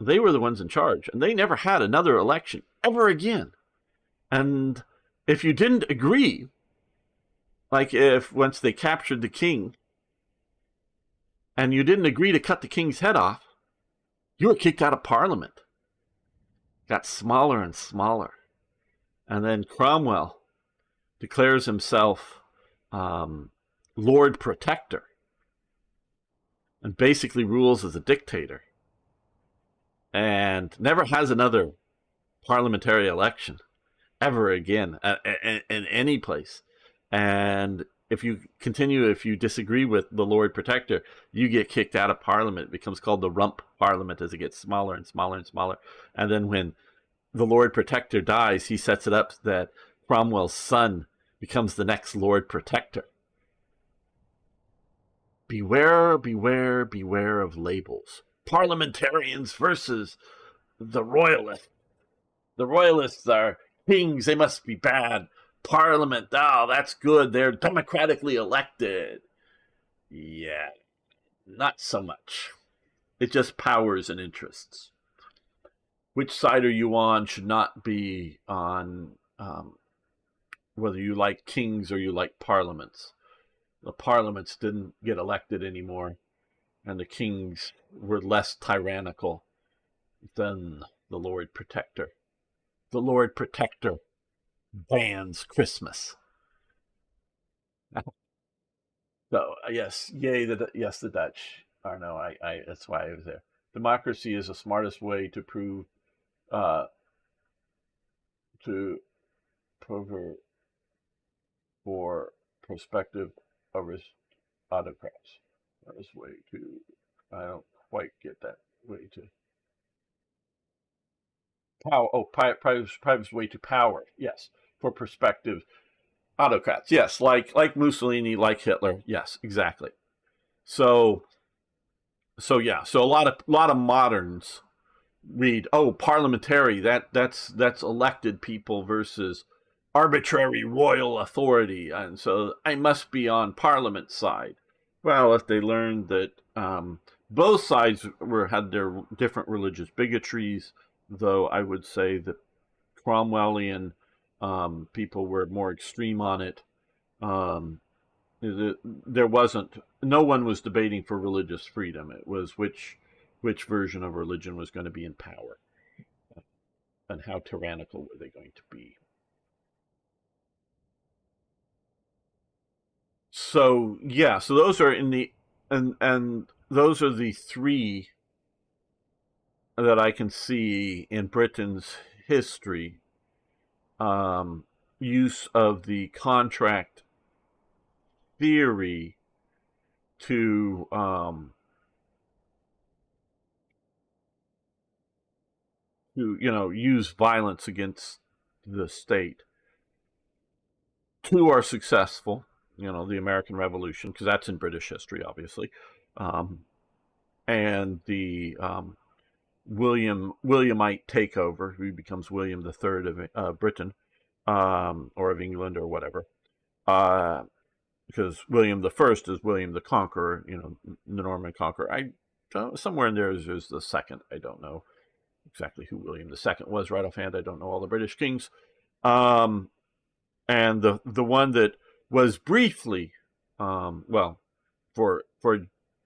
they were the ones in charge, and they never had another election ever again. And if you didn't agree, like if once they captured the king and you didn't agree to cut the king's head off, you were kicked out of parliament. Got smaller and smaller. And then Cromwell declares himself Lord Protector and basically rules as a dictator and never has another parliamentary election ever again in any place. And if you disagree with the Lord Protector, you get kicked out of Parliament. It becomes called the Rump Parliament as it gets smaller and smaller and smaller. And then when the Lord Protector dies, he sets it up that Cromwell's son becomes the next Lord Protector. Beware, beware, beware of labels. Parliamentarians versus the Royalists. The Royalists are kings, they must be bad. Parliament, oh, that's good, they're democratically elected. Yeah, not so much. It's just powers and interests. Which side are you on should not be on whether you like kings or you like parliaments. The parliaments didn't get elected anymore, and the kings were less tyrannical than the Lord Protector. The Lord Protector bans Christmas. So yes, yay yes, the Dutch. Or no, I that's why I was there. Democracy is the smartest way to prove uh, to prove for prospective autocrats. Smartest way to. I don't quite get that way to power. Oh, private way to power. Yes, for prospective autocrats. Yes, like Mussolini, like Hitler. Yes, exactly. So yeah, so a lot of moderns read, oh, parliamentary, that's elected people versus arbitrary royal authority, and so I must be on parliament's side. Well, if they learned that both sides had their different religious bigotries, though I would say that Cromwellian people were more extreme on it. Um, there wasn't no one was debating for religious freedom. It was which version of religion was going to be in power and how tyrannical were they going to be. So yeah, so those are in the and those are the three that I can see in Britain's history. Um, Use of the contract theory to use violence against the state. Two are successful. The American Revolution, because that's in British history, obviously, um, and the Williamite takeover. Who becomes William the Third of Britain, or of England, or whatever. Uh, because William the First is William the Conqueror, the Norman Conqueror. Somewhere in there is the second. I don't know exactly who William the Second was right offhand. I don't know all the British kings. Um, and the one that was briefly, well, for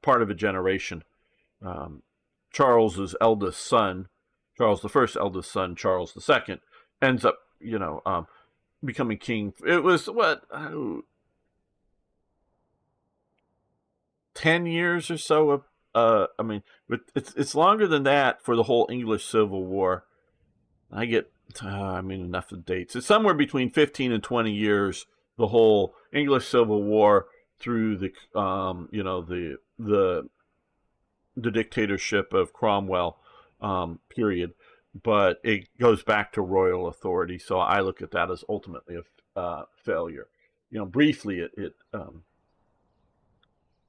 part of a generation, um, Charles's eldest son, Charles the First eldest son, Charles the Second, ends up, becoming king. It was what 10 years or so of. I mean, it's longer than that for the whole English Civil War. I get, enough of dates. It's somewhere between 15 and 20 years. The whole English Civil War through the dictatorship of Cromwell, period. But it goes back to royal authority. So I look at that as ultimately a failure. Briefly, it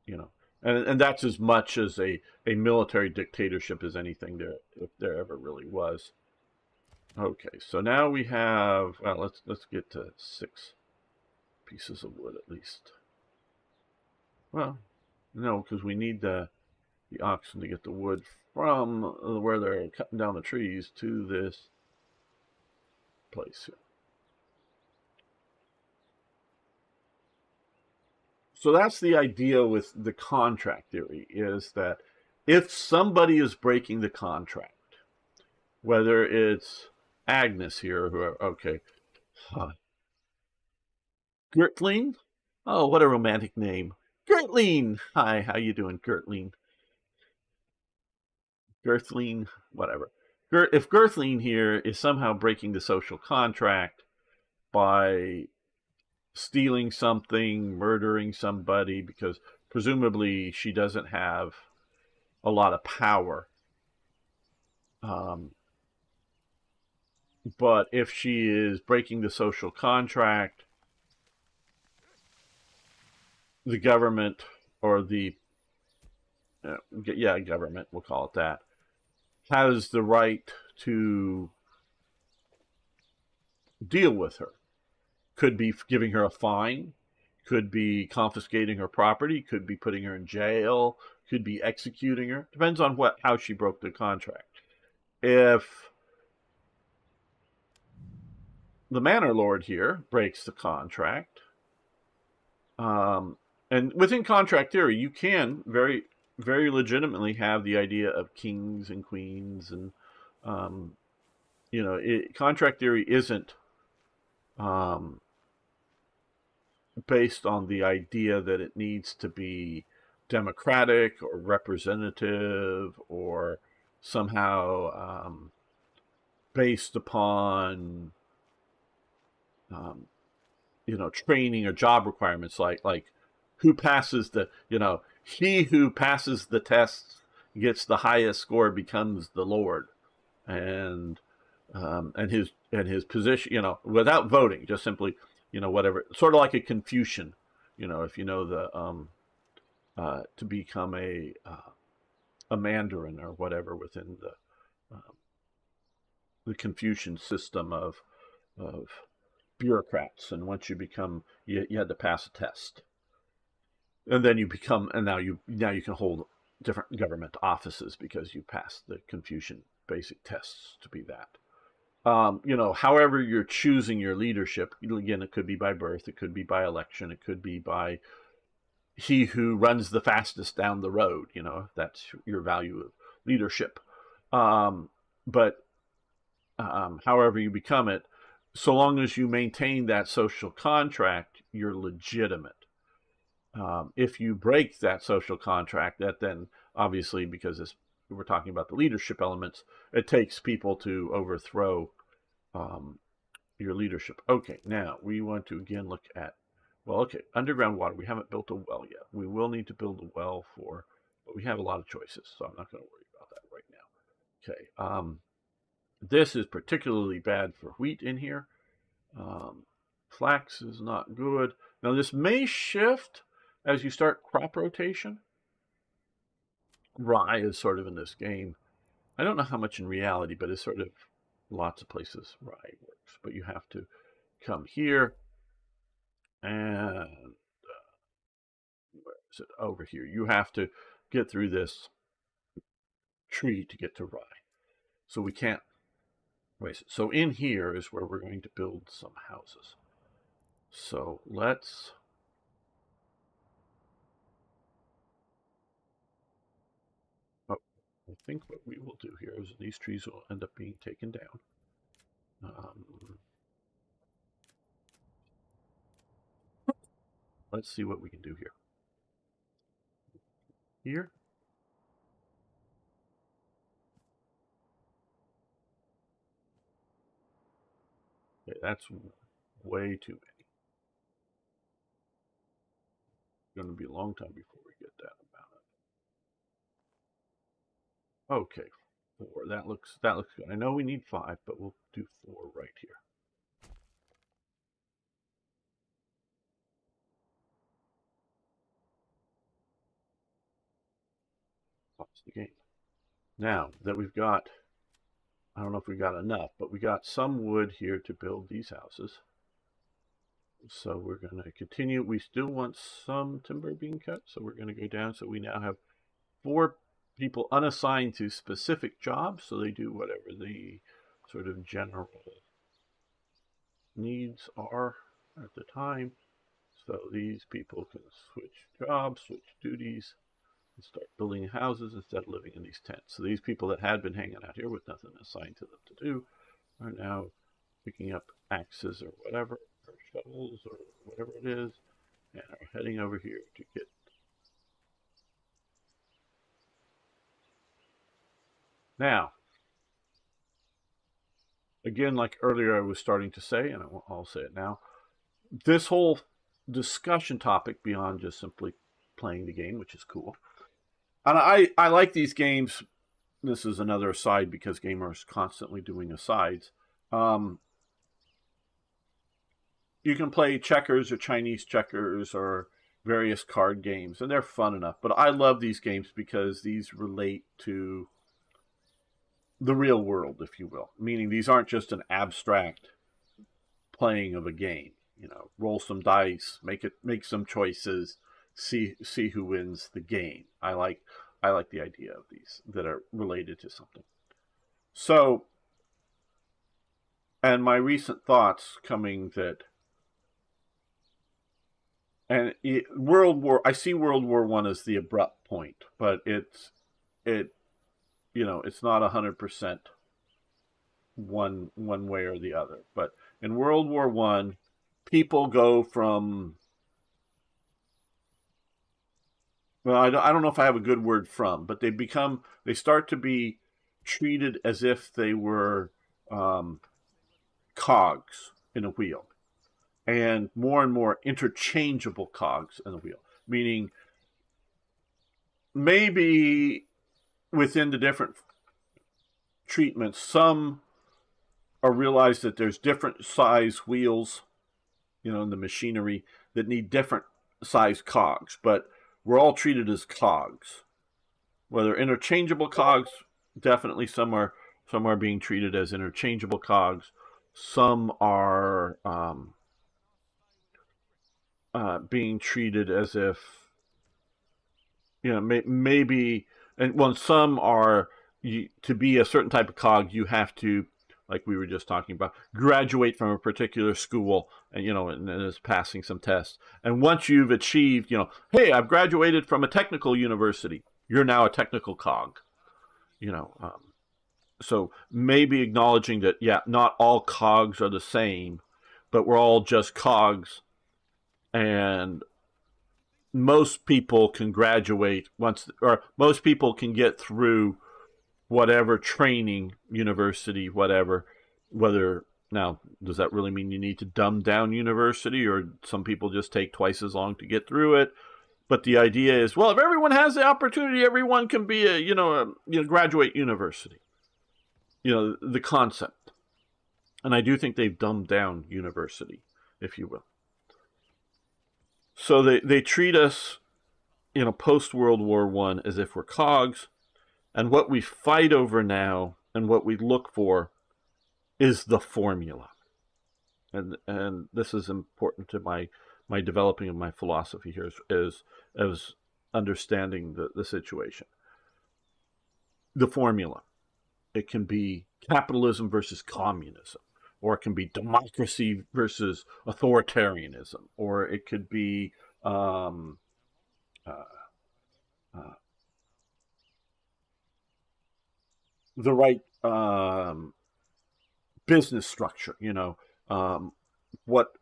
you know, and that's as much as a military dictatorship as anything there, if there ever really was. Okay, so now we have. Well, let's get to 6 pieces of wood at least. Well, no, because we need the oxen to get the wood from where they're cutting down the trees to this place. So that's the idea with the contract theory, is that if somebody is breaking the contract, whether it's Agnes here, who okay, Gertline. Oh, what a romantic name. Gertline. Hi, how you doing, Gertline? Gertline, whatever. If Gertline here is somehow breaking the social contract by stealing something, murdering somebody, because presumably she doesn't have a lot of power. Um, but if she is breaking the social contract, the government, or the government, we'll call it that, has the right to deal with her. Could be giving her a fine, could be confiscating her property, could be putting her in jail, could be executing her. Depends on how she broke the contract. If the Manor Lord here breaks the contract, and within contract theory, you can very, very legitimately have the idea of kings and queens, and contract theory isn't um, based on the idea that it needs to be democratic or representative or somehow based upon um, training or job requirements, like who passes the he who passes the tests gets the highest score becomes the lord, and his position, without voting, just simply, whatever, sort of like a Confucian, if you know the to become a mandarin or whatever within the Confucian system of bureaucrats. And once you become, you had to pass a test, and then you become, and now you can hold different government offices because you passed the Confucian basic tests to be that. However you're choosing your leadership, again, it could be by birth, it could be by election, it could be by he who runs the fastest down the road, if that's your value of leadership. But however you become it, so long as you maintain that social contract, you're legitimate. If you break that social contract, that then obviously, because we're talking about the leadership elements, it takes people to overthrow um, your leadership. Okay, now we want to again look at, well, okay, underground water. We haven't built a well yet. We will need to build a well but we have a lot of choices, so I'm not going to worry about that right now. Okay, this is particularly bad for wheat in here. Um, Flax is not good. Now this may shift as you start crop rotation. Rye is sort of in this game. I don't know how much in reality, but it's sort of lots of places rye works. But you have to come here and where is it? Over here. You have to get through this tree to get to rye. So we can't waste it. So in here is where we're going to build some houses. So let's oh, I think what we will do here is these trees will end up being taken down. Let's see what we can do here. Here. Okay, that's way too many. It's going to be a long time before we get that amount. Okay, 4. That looks good. I know we need 5, but we'll do 4 right here. That's the game. Now that we've got, I don't know if we got enough, but we got some wood here to build these houses. So we're going to continue. We still want some timber being cut, so we're going to go down. So we now have 4 people unassigned to specific jobs, so they do whatever the sort of general needs are at the time. So these people can switch jobs, switch duties, and start building houses instead of living in these tents. So these people that had been hanging out here with nothing assigned to them to do are now picking up axes or whatever, or shovels or whatever it is, and are heading over here to get. Now, again, like earlier I was starting to say, and I'll say it now, this whole discussion topic, beyond just simply playing the game, which is cool, and I like these games. This is another aside because gamers constantly doing asides. Um, you can play checkers or Chinese checkers or various card games, and they're fun enough. But I love these games because these relate to the real world, if you will. Meaning these aren't just an abstract playing of a game. Roll some dice, make some choices, see who wins the game. I like the idea of these that are related to something. So, and my recent thoughts coming that, and I see World War One as the abrupt point, but it it's not 100% one way or the other. But in World War One, people go from well, I don't know if I have a good word from, but they start to be treated as if they were um, cogs in a wheel, and more interchangeable cogs in a wheel, meaning maybe within the different treatments, some are realized that there's different size wheels, in the machinery that need different size cogs, but we're all treated as cogs. Whether interchangeable cogs, definitely some are being treated as interchangeable cogs. Some are being treated as if maybe, and well, some are to be a certain type of cog, you have to, like we were just talking about, graduate from a particular school, and is passing some tests. And once you've achieved, hey, I've graduated from a technical university, you're now a technical cog. You know, so maybe acknowledging that, yeah, not all cogs are the same, but we're all just cogs, and most people can graduate once, or most people can get through whatever training, university, whatever. Whether now, does that really mean you need to dumb down university, or some people just take twice as long to get through it? But the idea is, well, if everyone has the opportunity, everyone can be graduate university. The concept, and I do think they've dumbed down university, if you will. So they treat us, post World War I, as if we're cogs, and what we fight over now and what we look for is the formula. And this is important to my developing of my philosophy here, as understanding the situation. The formula. It can be capitalism versus communism, or it can be democracy versus authoritarianism, or it could be uh, uh, the right business structure. Um, what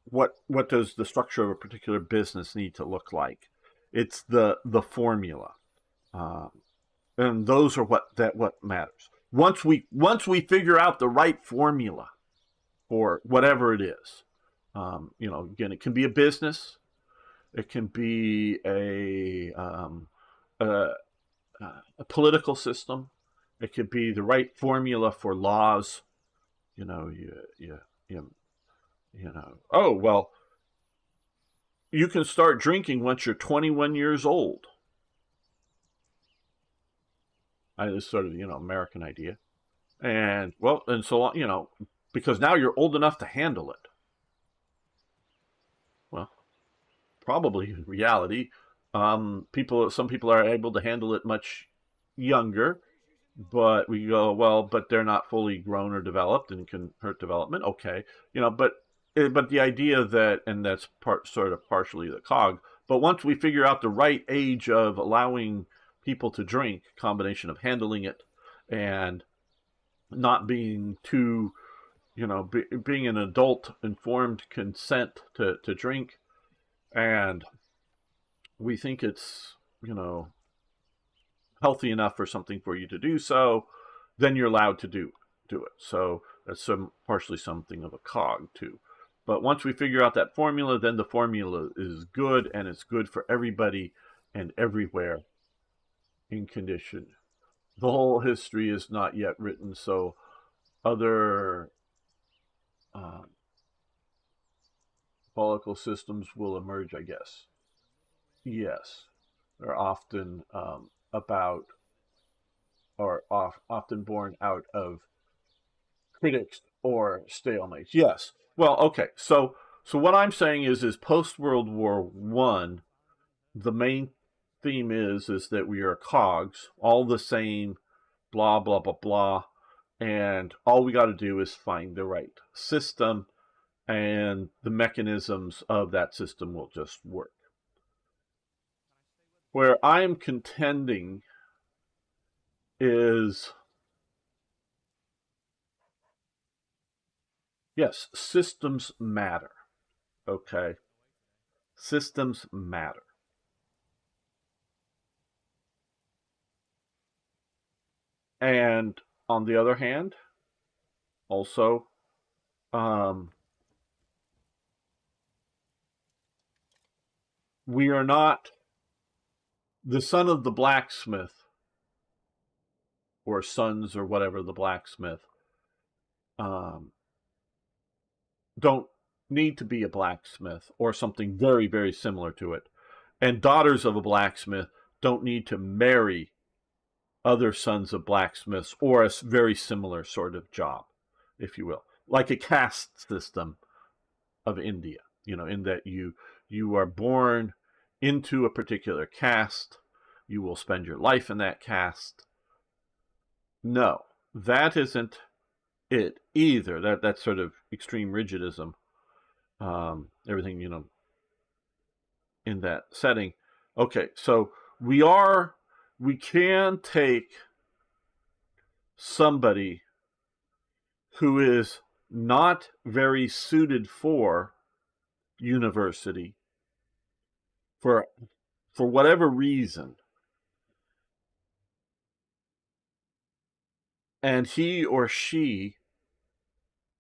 what does the structure of a particular business need to look like? It's the formula, um, and those are what matters. Once we figure out the right formula for whatever it is, again, it can be a business, it can be a, a political system, it could be the right formula for laws. You know, you, oh, well, you can start drinking once you're 21 years old. This sort of, American idea. And, well, and so, because now you're old enough to handle it. Well, probably in reality, some people are able to handle it much younger, but we go, well, but they're not fully grown or developed and can hurt development. Okay, but the idea that, and that's sort of partially the cog, but once we figure out the right age of allowing people to drink, combination of handling it and not being too, being an adult informed consent to drink, and we think it's, healthy enough for something for you to do so, then you're allowed to do it. So that's partially something of a cog too. But once we figure out that formula, then the formula is good, and it's good for everybody and everywhere in condition. The whole history is not yet written, so other uh, political systems will emerge, I guess. Yes, they're often about, or often born out of critics or stalemates. Yes. Well, okay. So what I'm saying is post World War One, the main theme is that we are cogs, all the same, blah blah blah blah, and all we got to do is find the right system, and the mechanisms of that system will just work. Where I am contending is, yes, systems matter. Okay, systems matter. And on the other hand, also, um, we are not the son of the blacksmith or sons or whatever the blacksmith um, don't need to be a blacksmith or something very, very similar to it. And daughters of a blacksmith don't need to marry other sons of blacksmiths or a very similar sort of job, if you will, like a caste system of India. In that you are born into a particular caste, you will spend your life in that caste. No, that isn't it either. That's sort of extreme rigidism. Everything in that setting. Okay, so we can take somebody who is not very suited for university for whatever reason, and he or she,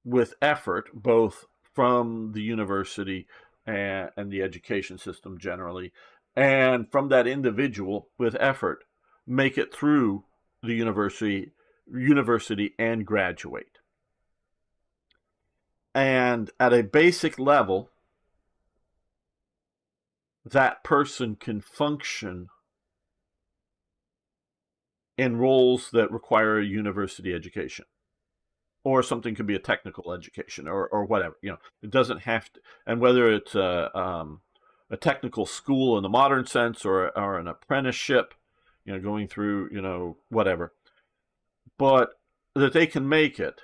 with effort, both from the university and the education system generally, and from that individual with effort, make it through the university and graduate. And at a basic level, that person can function in roles that require a university education, or something could be a technical education, or whatever. It doesn't have to. And whether it's a technical school in the modern sense, or an apprenticeship, going through whatever, but that they can make it.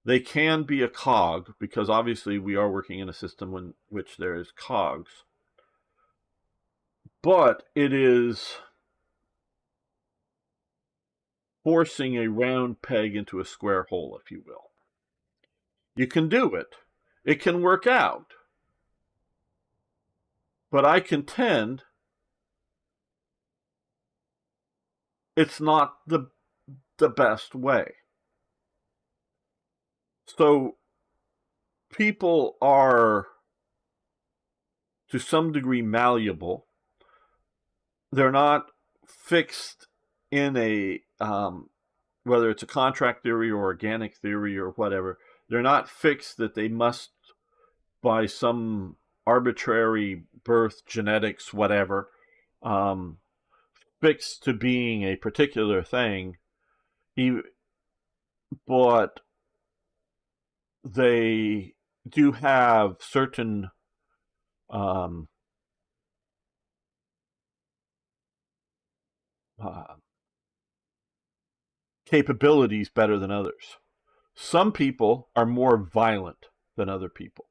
They can be a cog, because obviously we are working in a system in which there is cogs. But it is forcing a round peg into a square hole, if you will. You can do it. It can work out. But I contend it's not the best way. So people are, to some degree, malleable. They're not fixed in a whether it's a contract theory or organic theory or whatever. They're not fixed that they must, by some arbitrary birth, genetics, whatever, fixed to being a particular thing. But they do have certain capabilities better than others. Some people are more violent than other people.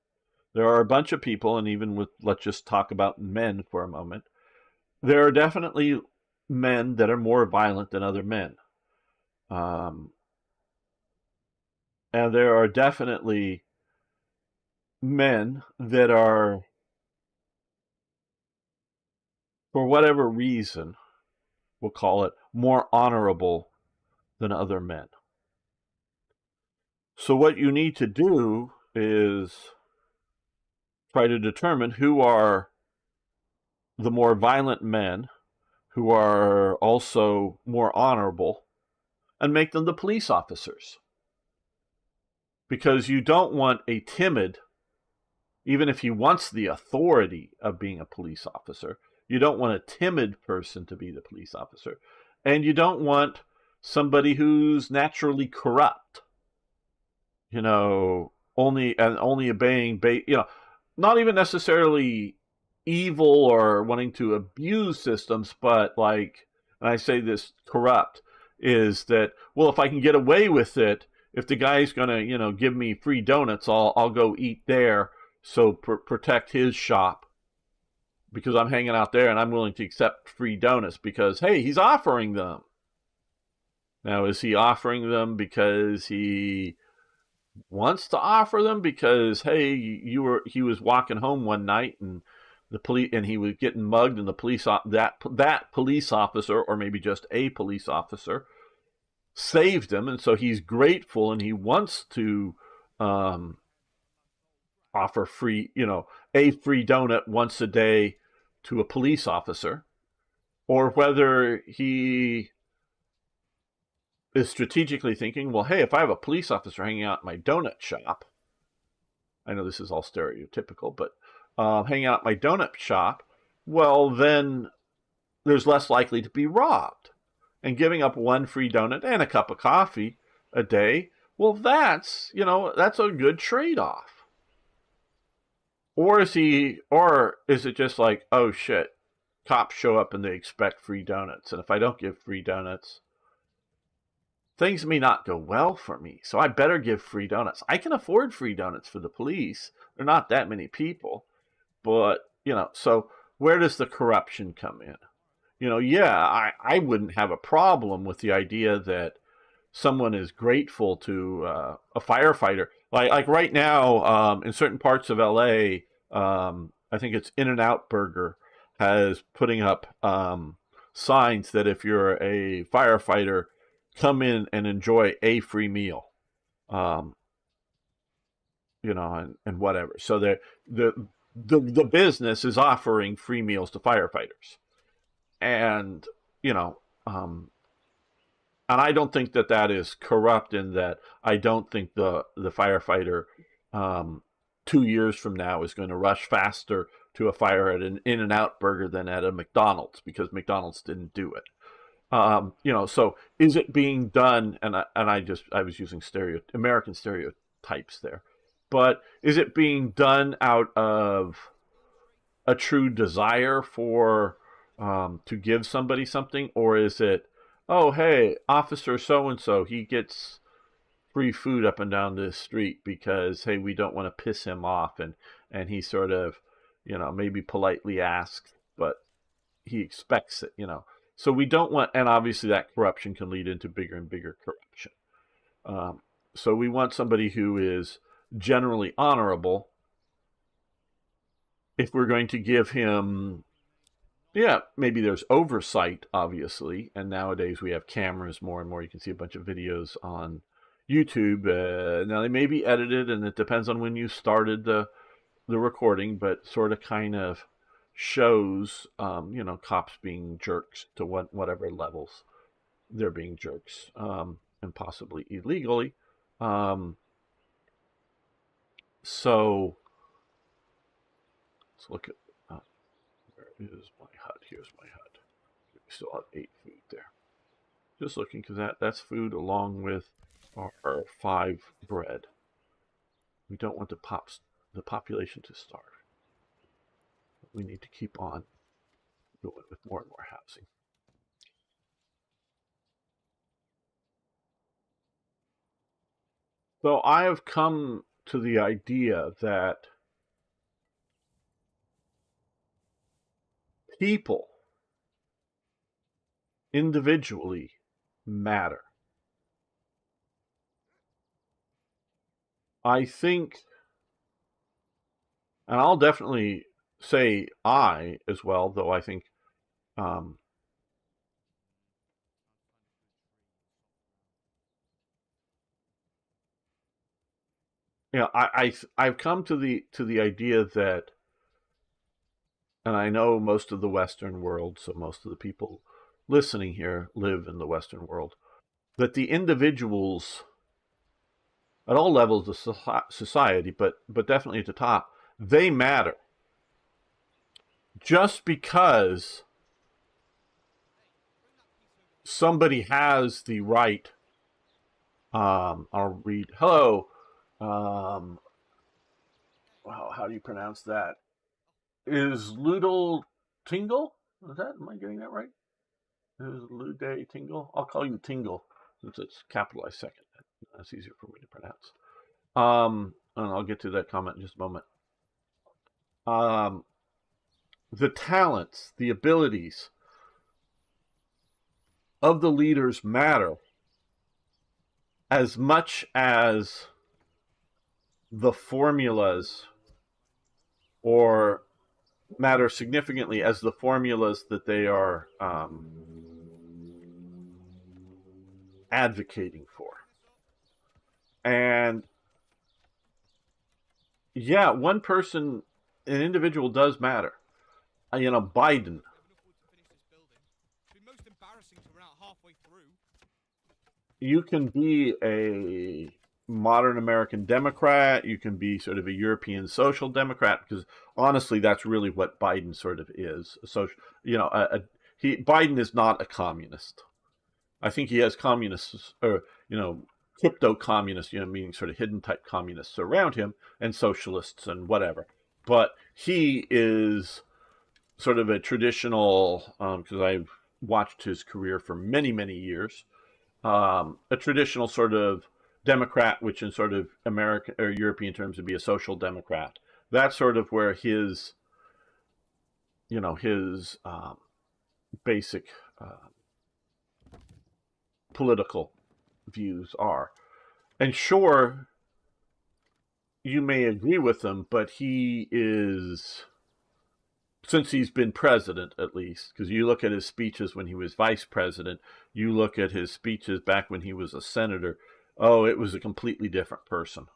There are a bunch of people, and even let's just talk about men for a moment. There are definitely men that are more violent than other men. And there are definitely men that are, for whatever reason, we'll call it, more honorable than other men. So what you need to do is try to determine who are the more violent men, who are also more honorable, and make them the police officers. Because you don't want a timid, even if he wants the authority of being a police officer, you don't want a timid person to be the police officer. And you don't want somebody who's naturally corrupt, only obeying, not even necessarily evil or wanting to abuse systems, but like, and I say this, corrupt, is that, well, if I can get away with it, if the guy's going to, give me free donuts, I'll go eat there, so protect his shop, because I'm hanging out there and I'm willing to accept free donuts because, hey, he's offering them. Now, is he offering them because he wants to offer them? Because, hey, he was walking home one night and the police, and he was getting mugged, and the police, that police officer, or maybe just a police officer, saved him, and so he's grateful and he wants to um, offer free, a free donut once a day to a police officer, or whether he is strategically thinking, well, hey, if I have a police officer hanging out in my donut shop, I know this is all stereotypical, but hanging out at my donut shop, well, then there's less likely to be robbed. And giving up one free donut and a cup of coffee a day, well, that's a good trade-off. Or is it just like, oh shit, cops show up and they expect free donuts, and if I don't give free donuts, things may not go well for me, so I better give free donuts. I can afford free donuts for the police. There are not that many people, but, so where does the corruption come in? Yeah, I wouldn't have a problem with the idea that someone is grateful to a firefighter. Like right now, in certain parts of LA, I think it's In-N-Out Burger has putting up signs that if you're a firefighter, come in and enjoy a free meal, um, and whatever. So the business is offering free meals to firefighters, and you know, um, and I don't think that is corrupt. In that, I don't think the firefighter, um, 2 years from now, is going to rush faster to a fire at an In-N-Out Burger than at a McDonald's, because McDonald's didn't do it. So is it being done? I was using American stereotypes there, but is it being done out of a true desire for to give somebody something, or is it, oh hey, officer so and so, he gets free food up and down this street because, hey, we don't want to piss him off, and he sort of, maybe politely asks, but he expects it. So we don't want, and obviously that corruption can lead into bigger and bigger corruption. Um, so we want somebody who is generally honorable. If we're going to give him, yeah, maybe there's oversight, obviously, and nowadays we have cameras more and more. You can see a bunch of videos on YouTube. Now they may be edited, and it depends on when you started the recording, but sort of kind of shows, cops being jerks to whatever levels they're being jerks, and possibly illegally. Um, so let's look at, where is my hut? Here's my hut. We still have 8 food there. Just looking, because that's food along with our 5 bread. We don't want the population to starve. We need to keep on going with more and more housing. So I have come to the idea that people individually matter. I think, and I'll definitely say I as well, though I think, um, I've come to the idea that, and I know most of the Western world, so most of the people listening here live in the Western world, that the individuals at all levels of society, but definitely at the top, they matter. Just because somebody has the right, I'll read. Hello. Wow, how do you pronounce that? Is Ludel Tingle? Am I getting that right? Is Lude Tingle? I'll call you Tingle since it's capitalized second. That's easier for me to pronounce. And I'll get to that comment in just a moment. The talents, the abilities of the leaders matter as much as the formulas, or matter significantly as the formulas that they are advocating for. And yeah, one person, an individual does matter. Biden. You can be a modern American Democrat. You can be sort of a European social democrat, because honestly, that's really what Biden sort of is. A social, Biden is not a communist. I think he has communists, or crypto communists, meaning sort of hidden type communists around him, and socialists and whatever. But he is sort of a traditional, because I've watched his career for many, many years, a traditional sort of Democrat, which in sort of American or European terms would be a social democrat. That's sort of where his basic political views are. And sure, you may agree with him, but he is, since he's been president at least, because you look at his speeches when he was vice president, you look at his speeches back when he was a senator, oh, it was a completely different person.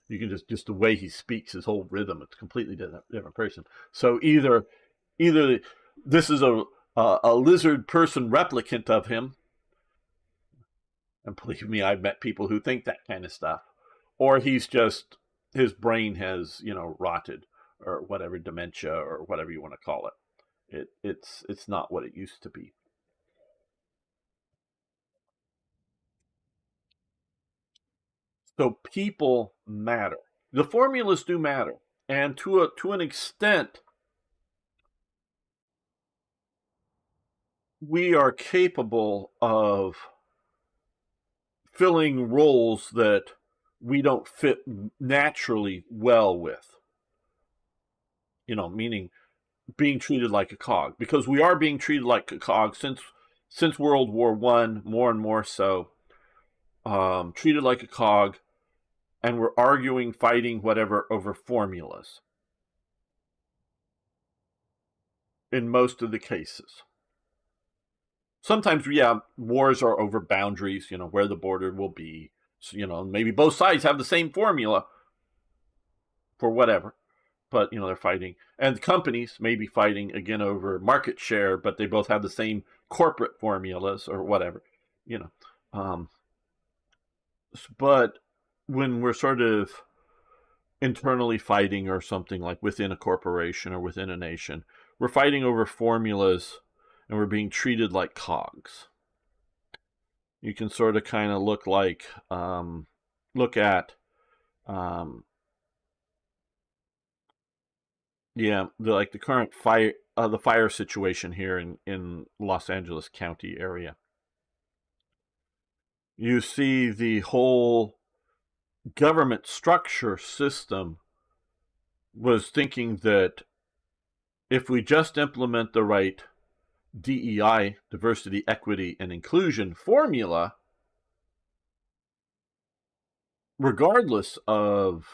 You can just the way he speaks, his whole rhythm, it's a completely different person. So either this is a lizard person replicant of him, and believe me, I've met people who think that kind of stuff, or he's just, his brain has rotted, or whatever, dementia, or whatever you want to call it. It's not what it used to be. So people matter. The formulas do matter, and to an extent, we are capable of filling roles that we don't fit naturally well with. Meaning being treated like a cog, because we are being treated like a cog since World War I, more and more so, treated like a cog, and we're arguing, fighting, whatever, over formulas in most of the cases. Sometimes, yeah, wars are over boundaries, where the border will be. So, maybe both sides have the same formula for whatever, but, they're fighting. And companies may be fighting, again, over market share, but they both have the same corporate formulas or whatever, But when we're sort of internally fighting or something, like within a corporation or within a nation, we're fighting over formulas, and we're being treated like cogs. You can sort of kind of look at the current the fire situation here in Los Angeles County area. You see the whole government structure system was thinking that if we just implement the right DEI, diversity, equity, and inclusion formula, regardless of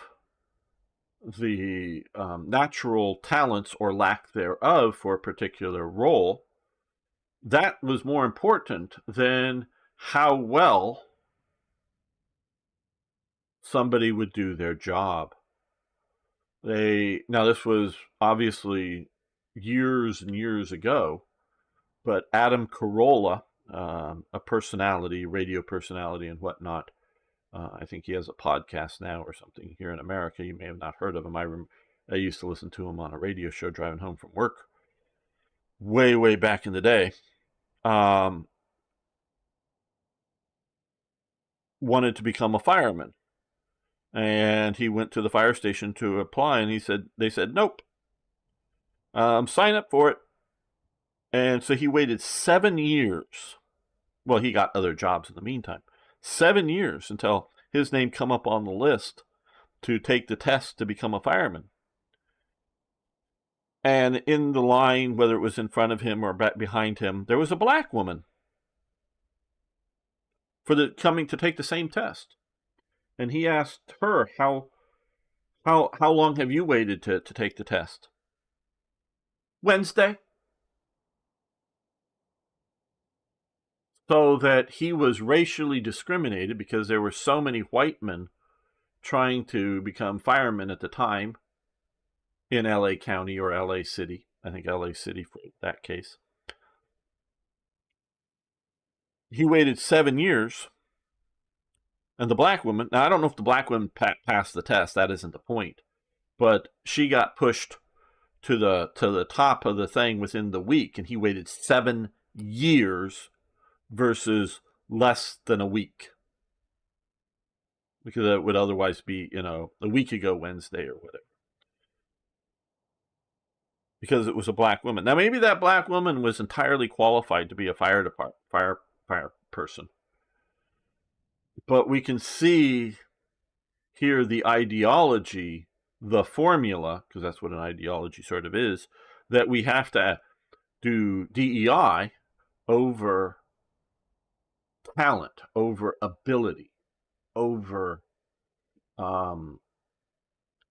the natural talents or lack thereof for a particular role, that was more important than how well somebody would do their job. Now this was obviously years and years ago, but Adam Carolla, a personality, radio personality and whatnot, I think he has a podcast now or something here in America. You may have not heard of him. I used to listen to him on a radio show driving home from work way, way back in the day. Wanted to become a fireman. And he went to the fire station to apply, and they said, nope. Sign up for it. And so he waited 7 years. Well, he got other jobs in the meantime. 7 years until his name come up on the list to take the test to become a fireman. And in the line, whether it was in front of him or back behind him, there was a black woman coming to take the same test. And he asked her, how long have you waited to take the test? Wednesday. So that he was racially discriminated because there were so many white men trying to become firemen at the time in LA County or LA City. I think LA City for that case. He waited 7 years, and the black woman. Now I don't know if the black woman passed the test. That isn't the point. But she got pushed to the top of the thing within the week, and he waited 7 years versus less than a week, because it would otherwise be a week ago Wednesday or whatever. Because it was a black woman. Now maybe that black woman was entirely qualified to be a fire person, but we can see here the ideology, the formula, because that's what an ideology sort of is, that we have to do DEI over talent, over ability, over the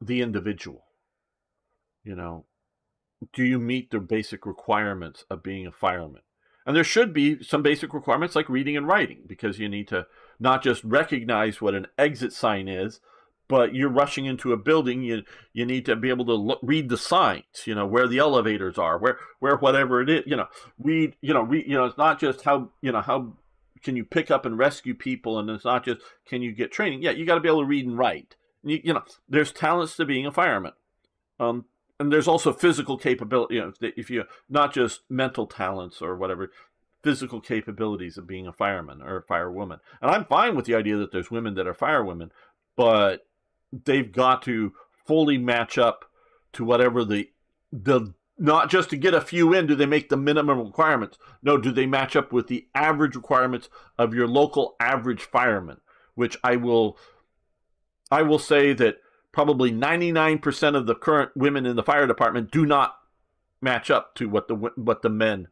individual. You know, do you meet the basic requirements of being a fireman? And there should be some basic requirements like reading and writing, because you need to not just recognize what an exit sign is, but you're rushing into a building. You need to be able to read the signs. Where the elevators are, where whatever it is. Read. It's not just how can you pick up and rescue people, and it's not just can you get training. Yeah, you got to be able to read and write. There's talents to being a fireman. And there's also physical capability. If you not just mental talents or whatever, physical capabilities of being a fireman or a firewoman. And I'm fine with the idea that there's women that are firewomen, but they've got to fully match up to whatever the not just to get a few in. Do they make the minimum requirements? No, do they match up with the average requirements of your local average fireman? Which I will say that probably 99% of the current women in the fire department do not match up to what the men,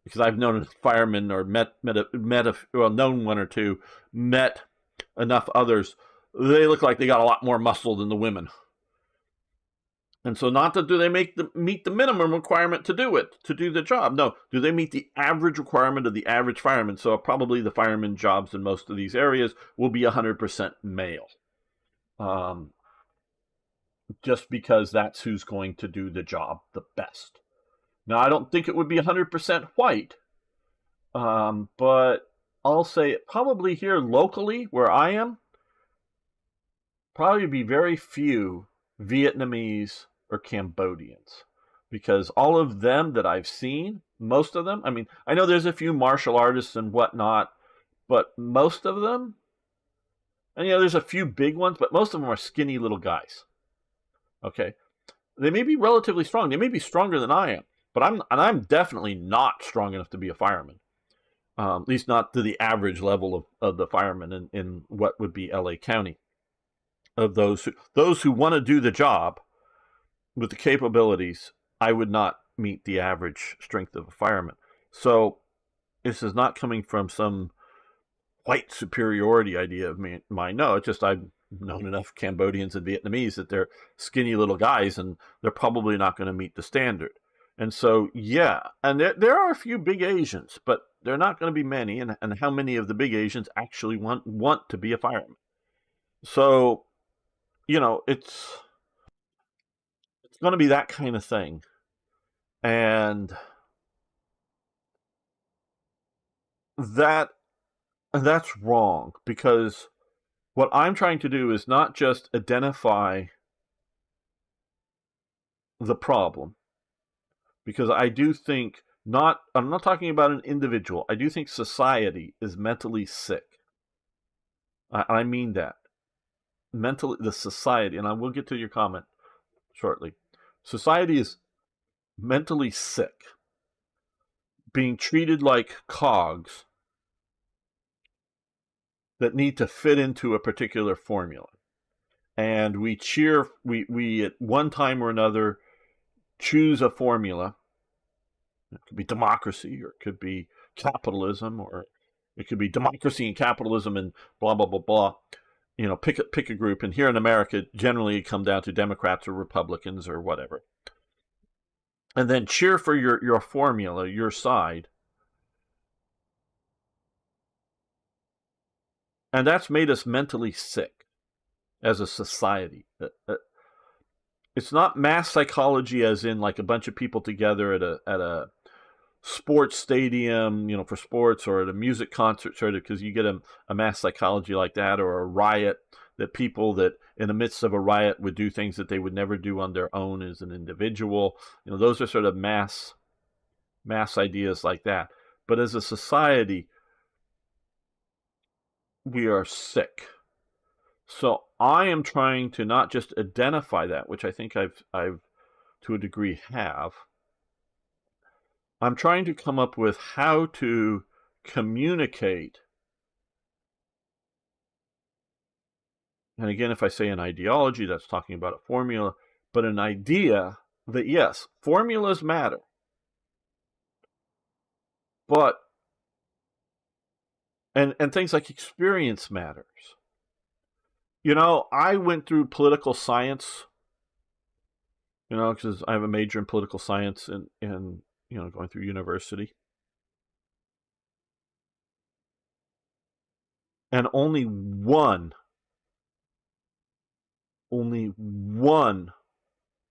because I've known firemen or known one or two, met enough others. They look like they got a lot more muscle than the women. And so not that do they meet the minimum requirement to do the job. No, do they meet the average requirement of the average fireman? So probably the fireman jobs in most of these areas will be 100% male. Just because that's who's going to do the job the best. Now, I don't think it would be 100% white, but I'll say probably here locally where I am, probably be very few Vietnamese or Cambodians, because all of them that I've seen, most of them, I mean, I know there's a few martial artists and whatnot, but most of them, and there's a few big ones, but most of them are skinny little guys. Okay, they may be relatively strong. They may be stronger than I am, but I'm definitely not strong enough to be a fireman. At least not to the average level of the firemen in what would be LA County. Of those who want to do the job with the capabilities, I would not meet the average strength of a fireman. So this is not coming from some white superiority idea of mine. No, it's just I've known enough Cambodians and Vietnamese that they're skinny little guys, and they're probably not going to meet the standard. And so, yeah, and there are a few big Asians, but they're not going to be many. And how many of the big Asians actually want to be a fireman? So, it's going to be that kind of thing. And that's wrong, because what I'm trying to do is not just identify the problem, because I do think I'm not talking about an individual. I do think society is mentally sick. I mean that. The society, and I will get to your comment shortly. Society is mentally sick, being treated like cogs that need to fit into a particular formula. And we at one time or another choose a formula. It could be democracy, or it could be capitalism, or it could be democracy and capitalism and blah, blah, blah, blah. Pick a group. And here in America, generally it comes down to Democrats or Republicans or whatever. And then cheer for your formula, your side. And that's made us mentally sick as a society. It's not mass psychology as in like a bunch of people together at a sports stadium, for sports, or at a music concert, sort of, because you get a mass psychology like that, or a riot, that people that in the midst of a riot would do things that they would never do on their own as an individual. Those are sort of mass ideas like that. But as a society, we are sick. So I am trying to not just identify that, which I think I've to a degree have. I'm trying to come up with how to communicate. And again, if I say an ideology, that's talking about a formula, but an idea that, yes, formulas matter, but and things like experience matters. I went through political science, because I have a major in political science and going through university. And only one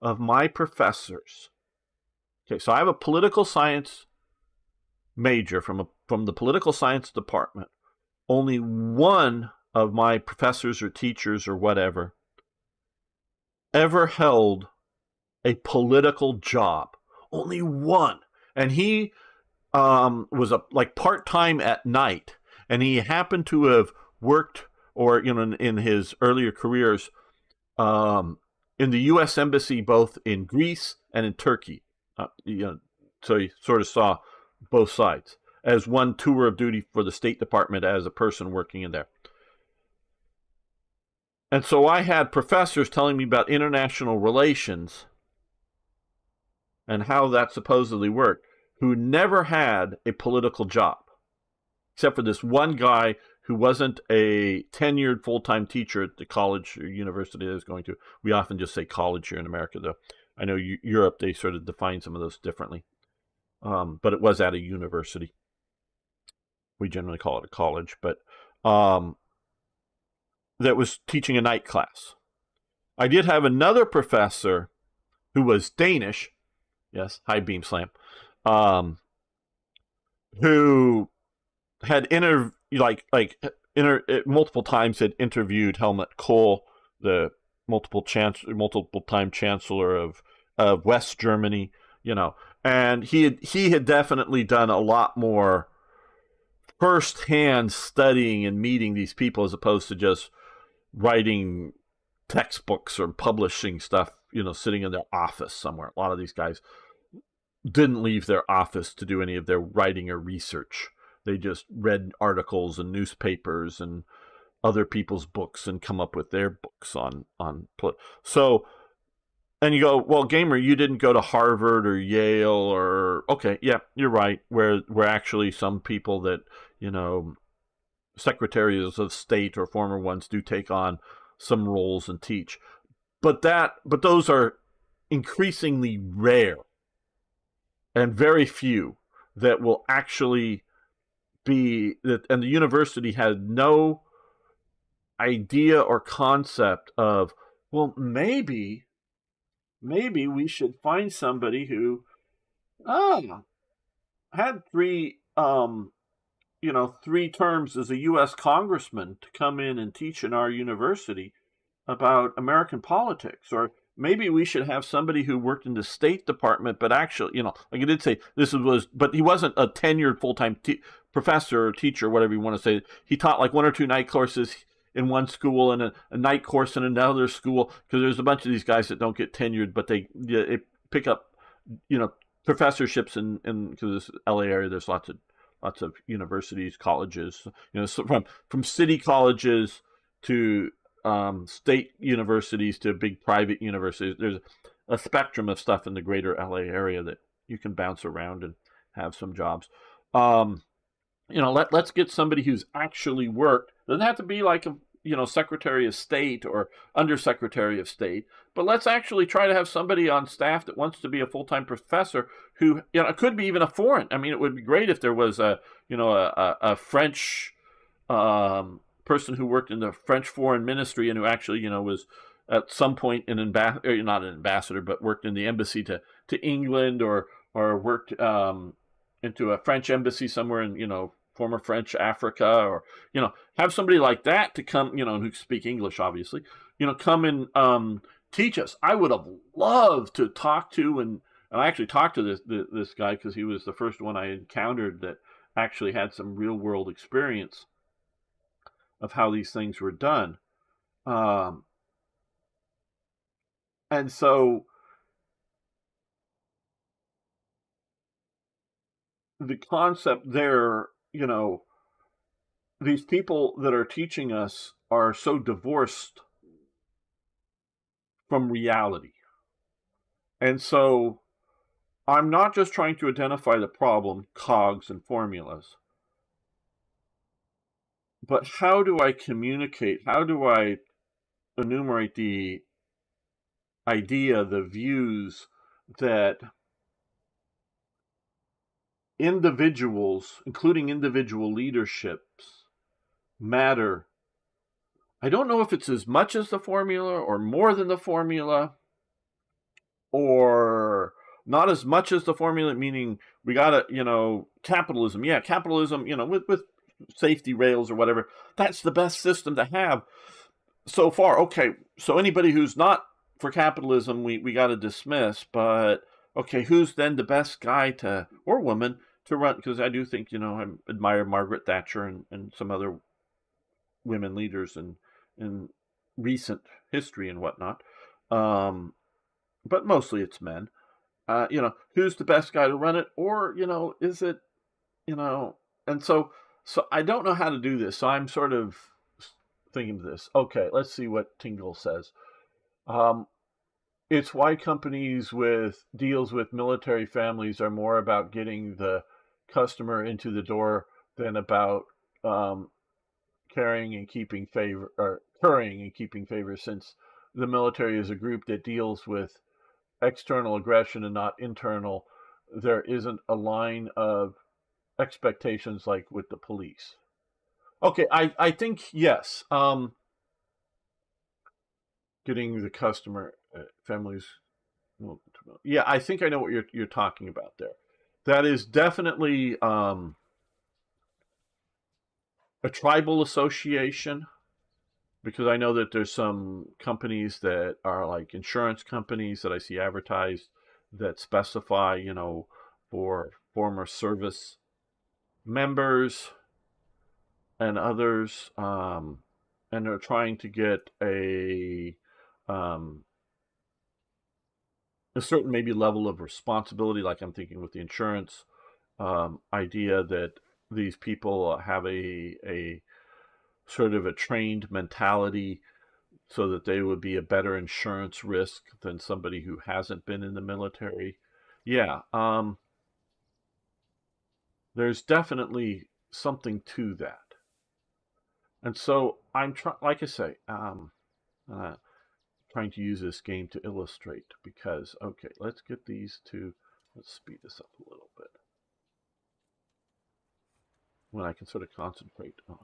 of my professors. Okay, so I have a political science major from the political science department. Only one of my professors or teachers or whatever ever held a political job. Only one. And he was like part-time at night, and he happened to have worked, or in his earlier careers, in the U.S. Embassy, both in Greece and in Turkey. So he sort of saw both sides as one tour of duty for the State Department as a person working in there. And so I had professors telling me about international relations and how that supposedly worked, who never had a political job, except for this one guy who wasn't a tenured full-time teacher at the college or university I was going to. We often just say college here in America, though. I know Europe, they sort of define some of those differently. But it was at a university. We generally call it a college, but that was teaching a night class. I did have another professor who was Danish. Yes, hi Beam Slam. Who had multiple times had interviewed Helmut Kohl, the multiple time chancellor of West Germany, and he had definitely done a lot more firsthand studying and meeting these people as opposed to just writing textbooks or publishing stuff, sitting in their office somewhere. A lot of these guys didn't leave their office to do any of their writing or research. They just read articles and newspapers and other people's books and come up with their books on. So, and you go, well, Gamer, you didn't go to Harvard or Yale or, okay, yeah, you're right. Where actually some people that, secretaries of state or former ones do take on some roles and teach. But those are increasingly rare and very few that will actually be that, and the university had no idea or concept of, well, maybe we should find somebody who had three terms as a U.S. congressman to come in and teach in our university about American politics. Or maybe we should have somebody who worked in the State Department, but actually, like I did say, but he wasn't a tenured full-time professor or teacher, whatever you want to say. He taught like one or two night courses in one school and a night course in another school, because there's a bunch of these guys that don't get tenured, but they pick up, professorships in because this LA area, there's lots of universities, colleges, so from city colleges to state universities to big private universities. There's a spectrum of stuff in the greater LA area that you can bounce around and have some jobs. Let's get somebody who's actually worked. Doesn't have to be like a Secretary of State or Undersecretary of State, but let's actually try to have somebody on staff that wants to be a full-time professor who, it could be even a foreign. I mean, it would be great if there was a French person who worked in the French foreign ministry and who actually, was at some point an ambassador, not an ambassador, but worked in the embassy to England, or worked into a French embassy somewhere in, former French Africa, or, have somebody like that to come, who speak English, obviously, come and teach us. I would have loved to talk to, and I actually talked to this guy because he was the first one I encountered that actually had some real world experience of how these things were done. And so the concept there, these people that are teaching us are so divorced from reality. And so I'm not just trying to identify the problem, cogs and formulas, but how do I communicate? How do I enumerate the idea, the views that individuals, including individual leaderships, matter? I don't know if it's as much as the formula or more than the formula, or not as much as the formula, meaning we got to, capitalism. Yeah, capitalism, with safety rails or whatever, that's the best system to have so far. Okay, so anybody who's not for capitalism, we got to dismiss. But okay, who's then the best guy to, or woman to run? Because I do think, I admire Margaret Thatcher and some other women leaders in recent history and whatnot. But mostly it's men. Who's the best guy to run it? Or, is it, and so I don't know how to do this. So I'm sort of thinking of this. Okay, let's see what Tingle says. It's why companies with deals with military families are more about getting the customer into the door than about carrying and keeping favor, or currying and keeping favor, since the military is a group that deals with external aggression and not internal. There isn't a line of expectations like with the police. Okay, I think yes. Getting the customer families. Yeah, I think I know what you're talking about there. That is definitely a tribal association, because I know that there's some companies that are like insurance companies that I see advertised that specify, for former service members and others, and they're trying to get a certain maybe level of responsibility, like I'm thinking with the insurance idea that these people have a sort of a trained mentality so that they would be a better insurance risk than somebody who hasn't been in the military. Yeah, there's definitely something to that. And so I'm like I say, trying to use this game to illustrate, because, okay, let's get these two, let's speed this up a little bit when I can sort of concentrate on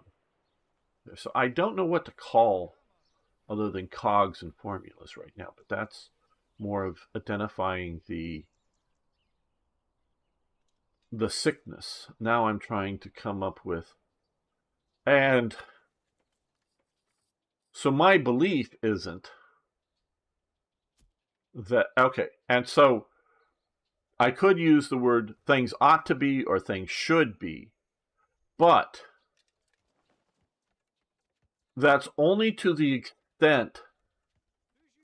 there. So I don't know what to call other than cogs and formulas right now, but that's more of identifying the sickness. Now I'm trying to come up with, and so my belief isn't that, okay, and so I could use the word things ought to be or things should be, but that's only to the extent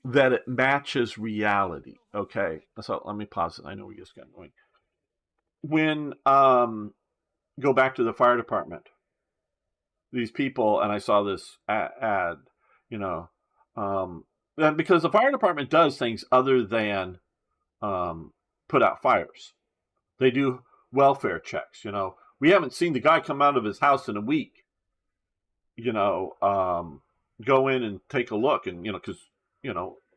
that it matches reality. Okay, so let me pause it. I know we just got going. When go back to the fire department, these people, and I saw this ad, you know, because the fire department does things other than put out fires. They do welfare checks. We haven't seen the guy come out of his house in a week. Go in and take a look, and because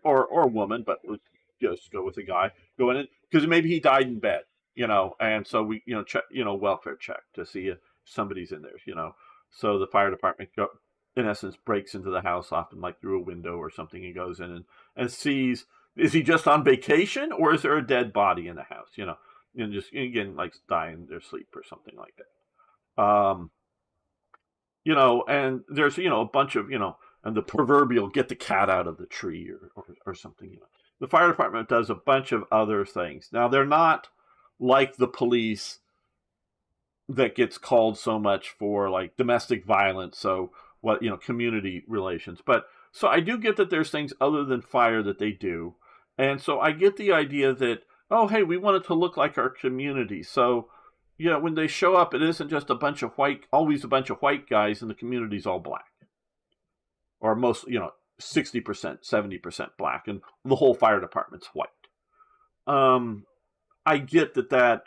or a woman, but let's just go with a guy. Go in because maybe he died in bed. And so we check welfare check to see if somebody's in there. So the fire department in essence, breaks into the house, often like through a window or something, and goes in and sees, is he just on vacation or is there a dead body in the house? And just, again, like die in their sleep or something like that. And there's, a bunch of, and the proverbial get the cat out of the tree or something. The fire department does a bunch of other things. Now, they're not like the police that gets called so much for like domestic violence. So what, community relations. But so I do get that there's things other than fire that they do. And so I get the idea that, oh, hey, we want it to look like our community. So, when they show up, it isn't just always a bunch of white guys and the community's all black. Or most, 60%, 70% black, and the whole fire department's white. I get that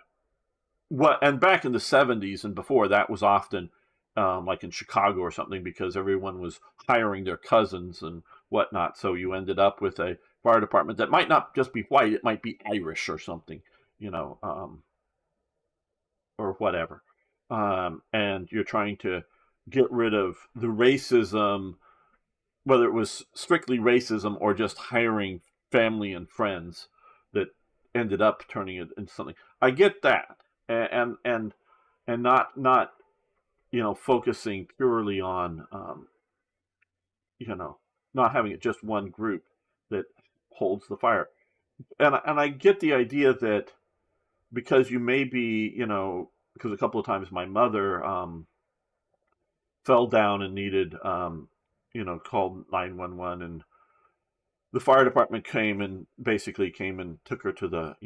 and back in the 70s and before, that was often like in Chicago or something, because everyone was hiring their cousins and whatnot. So you ended up with a fire department that might not just be white, it might be Irish or something, or whatever. And you're trying to get rid of the racism, whether it was strictly racism or just hiring family and friends that ended up turning it into something. I get that, and not focusing purely on not having it just one group that holds the fire. And I get the idea that because you may be, because a couple of times my mother fell down and needed, called 911, and the fire department basically came and took her to the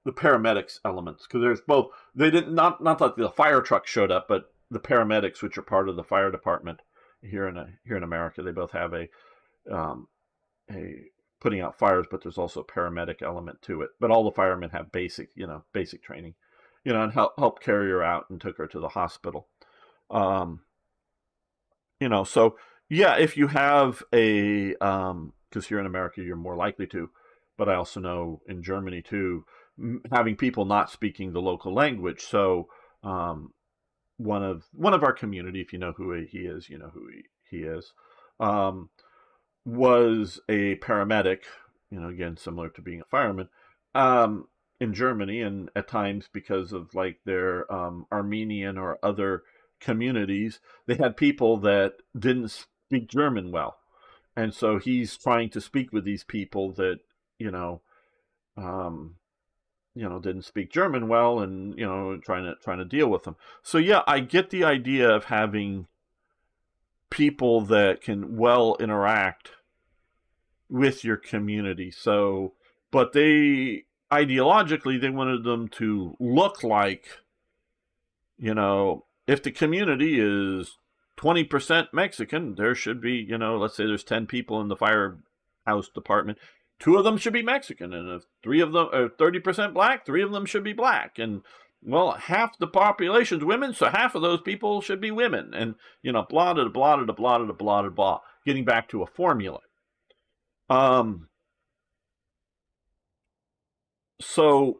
paramedics elements, because there's both. They didn't, not that the fire truck showed up, but the paramedics, which are part of the fire department here in America, they both have a putting out fires, but there's also a paramedic element to it. But all the firemen have basic training, and help carry her out and took her to the hospital. So yeah, if you have because here in America you're more likely to, but I also know in Germany too, having people not speaking the local language. So one of our community, if you know who he is, you know who he is, was a paramedic, again, similar to being a fireman, in Germany. And at times, because of like their Armenian or other communities, they had people that didn't speak German well. And so he's trying to speak with these people that, didn't speak German well, and, trying to deal with them. So yeah, I get the idea of having people that can well interact with your community. So, but ideologically, they wanted them to look like, if the community is 20% Mexican, there should be, let's say there's 10 people in the firehouse department, 2 of them should be Mexican, and if 3 of them are 30% black, 3 of them should be black. And well, half the population's women, so half of those people should be women, and blah blah blah blah blah blah blah blah. Getting back to a formula. So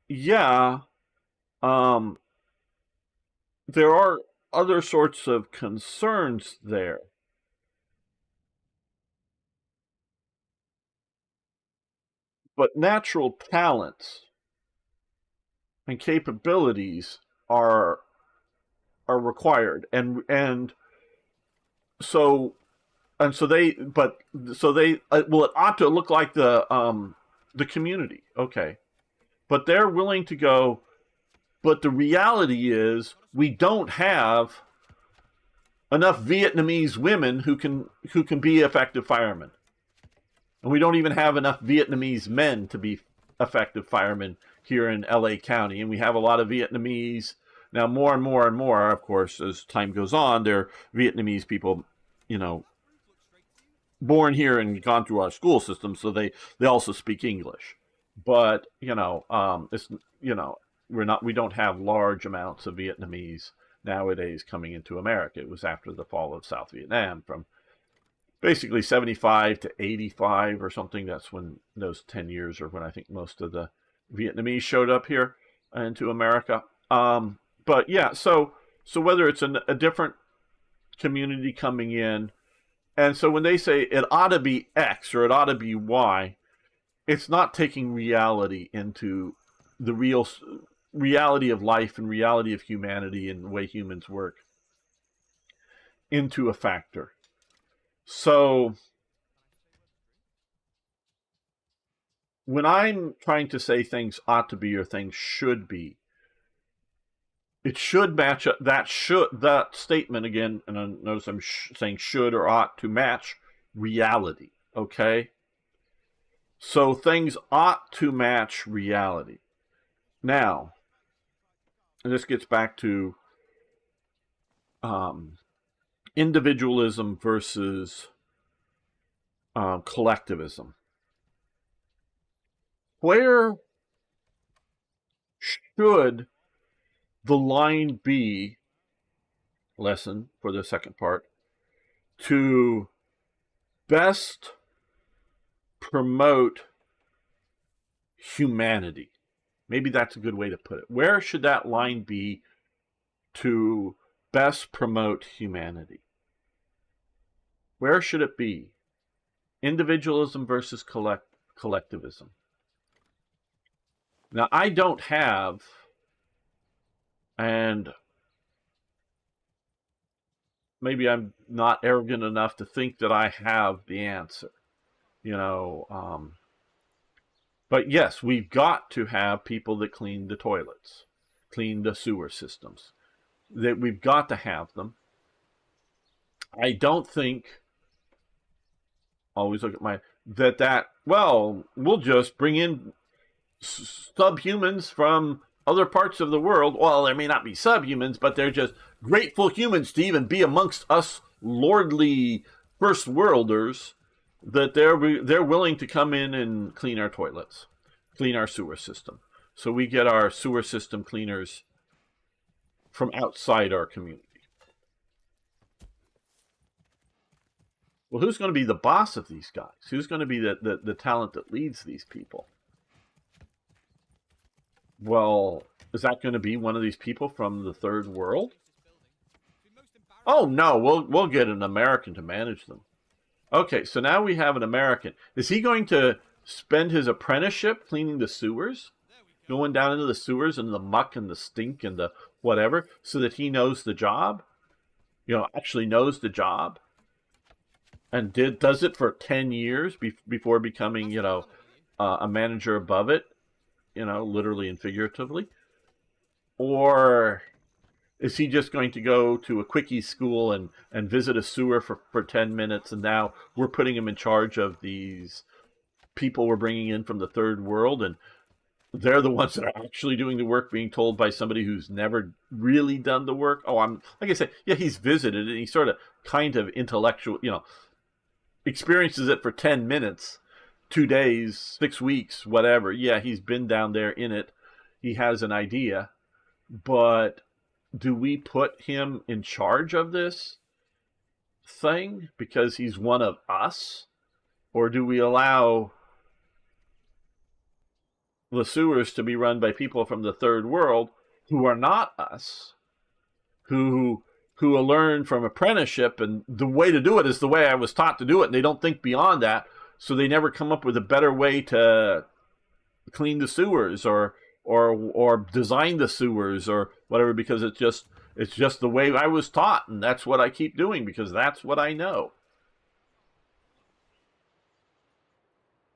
yeah, there are other sorts of concerns there. But natural talents and capabilities are required, and so they well, it ought to look like the community, okay, but they're willing to go. But the reality is, we don't have enough Vietnamese women who can be effective firemen. And we don't even have enough Vietnamese men to be effective firemen here in LA County. And we have a lot of Vietnamese. Now, more and more and more, of course, as time goes on, they're Vietnamese people, born here and gone through our school system, so they also speak English. But, it's, we don't have large amounts of Vietnamese nowadays coming into America. It was after the fall of South Vietnam, from basically 75 to 85 or something. That's when those 10 years are when I think most of the Vietnamese showed up here into America. But yeah, so whether it's a different community coming in. And so when they say it ought to be X or it ought to be Y, it's not taking reality into the real reality of life and reality of humanity and the way humans work into a factor. So when I'm trying to say things ought to be or things should be, it should match up. That statement again, and notice I'm saying should or ought to match reality. Okay, so things ought to match reality. Now, and this gets back to individualism versus collectivism. Where should the line be, lesson for the second part, to best promote humanity? Maybe that's a good way to put it. Where should that line be to best promote humanity? Where should it be? Individualism versus collectivism. Now, I don't have, and maybe I'm not arrogant enough to think that I have the answer, but yes, we've got to have people that clean the toilets, clean the sewer systems. That we've got to have them. I don't think, always look at well, we'll just bring in subhumans from other parts of the world. Well, there may not be subhumans, but they're just grateful humans to even be amongst us lordly first worlders, that they're willing to come in and clean our toilets, clean our sewer system. So we get our sewer system cleaners from outside our community. Well, who's going to be the boss of these guys? Who's going to be the talent that leads these people? Well, is that going to be one of these people from the third world? Oh no, we'll get an American to manage them. Okay, so now we have an American. Is he going to spend his apprenticeship cleaning the sewers? Going down into the sewers and the muck and the stink and the whatever, so that he knows the job? Actually knows the job? And does it for 10 years before becoming, a manager above it, literally and figuratively? Or is he just going to go to a quickie school and visit a sewer for 10 minutes, and now we're putting him in charge of these people we're bringing in from the third world, and they're the ones that are actually doing the work, being told by somebody who's never really done the work? Oh, like I said, yeah, he's visited, and he sort of kind of intellectual, experiences it for 10 minutes, 2 days, 6 weeks, whatever. Yeah, he's been down there in it. He has an idea. But do we put him in charge of this thing because he's one of us? Or do we allow the sewers to be run by people from the third world who are not us, who will learn from apprenticeship, and the way to do it is the way I was taught to do it, and they don't think beyond that, so they never come up with a better way to clean the sewers or design the sewers or whatever, because it's just the way I was taught, and that's what I keep doing because that's what I know.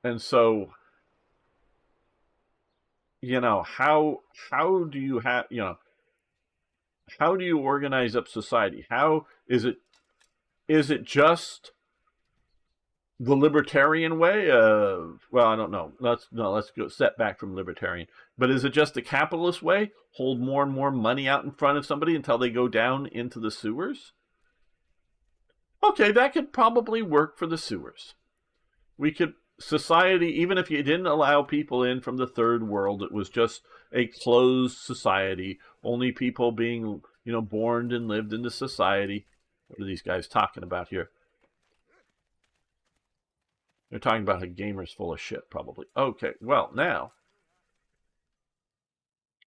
And so, how do you have, how do you organize up society? How is it just the libertarian way of, well, I don't know. Let's go step back from libertarian. But is it just the capitalist way? Hold more and more money out in front of somebody until they go down into the sewers? Okay, that could probably work for the sewers. Society, even if you didn't allow people in from the third world, it was just a closed society, only people being, born and lived into society. What are these guys talking about here? They're talking about a gamer's full of shit, probably. Okay, well, now,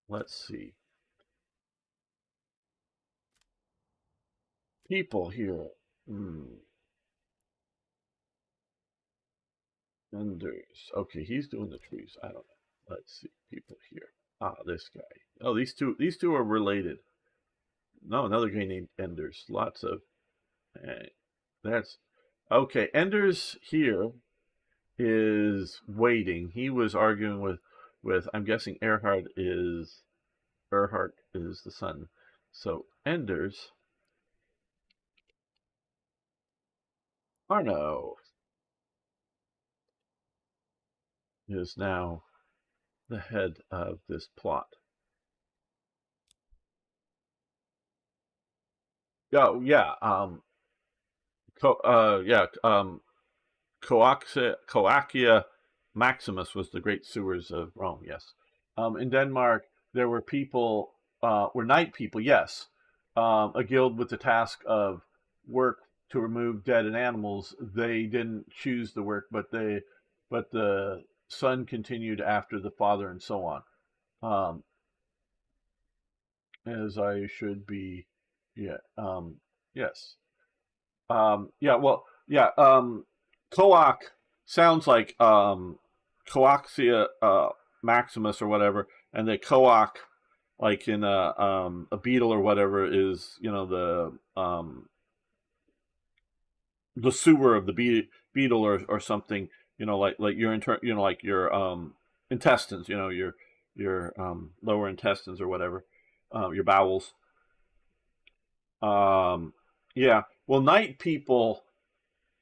let's see. People here. Hmm. Enders. Okay, he's doing the trees. I don't know. Let's see. People here. Ah, this guy. Oh, these two are related. No, another guy named Enders. Lots of. Uh, that's okay. Enders here is waiting. He was arguing with. I'm guessing Erhard is the son. So Enders. Arno is now the head of this plot. Oh yeah. Yeah. Coacia Maximus was the great sewers of Rome. Yes. In Denmark, there were people, were night people. Yes, a guild with the task of work to remove dead and animals. They didn't choose the work, but the son continued after the father, and so on. Um, as I should be, yeah. Yes. Yeah, well, yeah. Coac sounds like Coaxia Maximus or whatever, and the Coac, like in a beetle or whatever, is the sewer of the beetle or something. Like your like your intestines. Your lower intestines or whatever, your bowels. Um, yeah. Well, night people.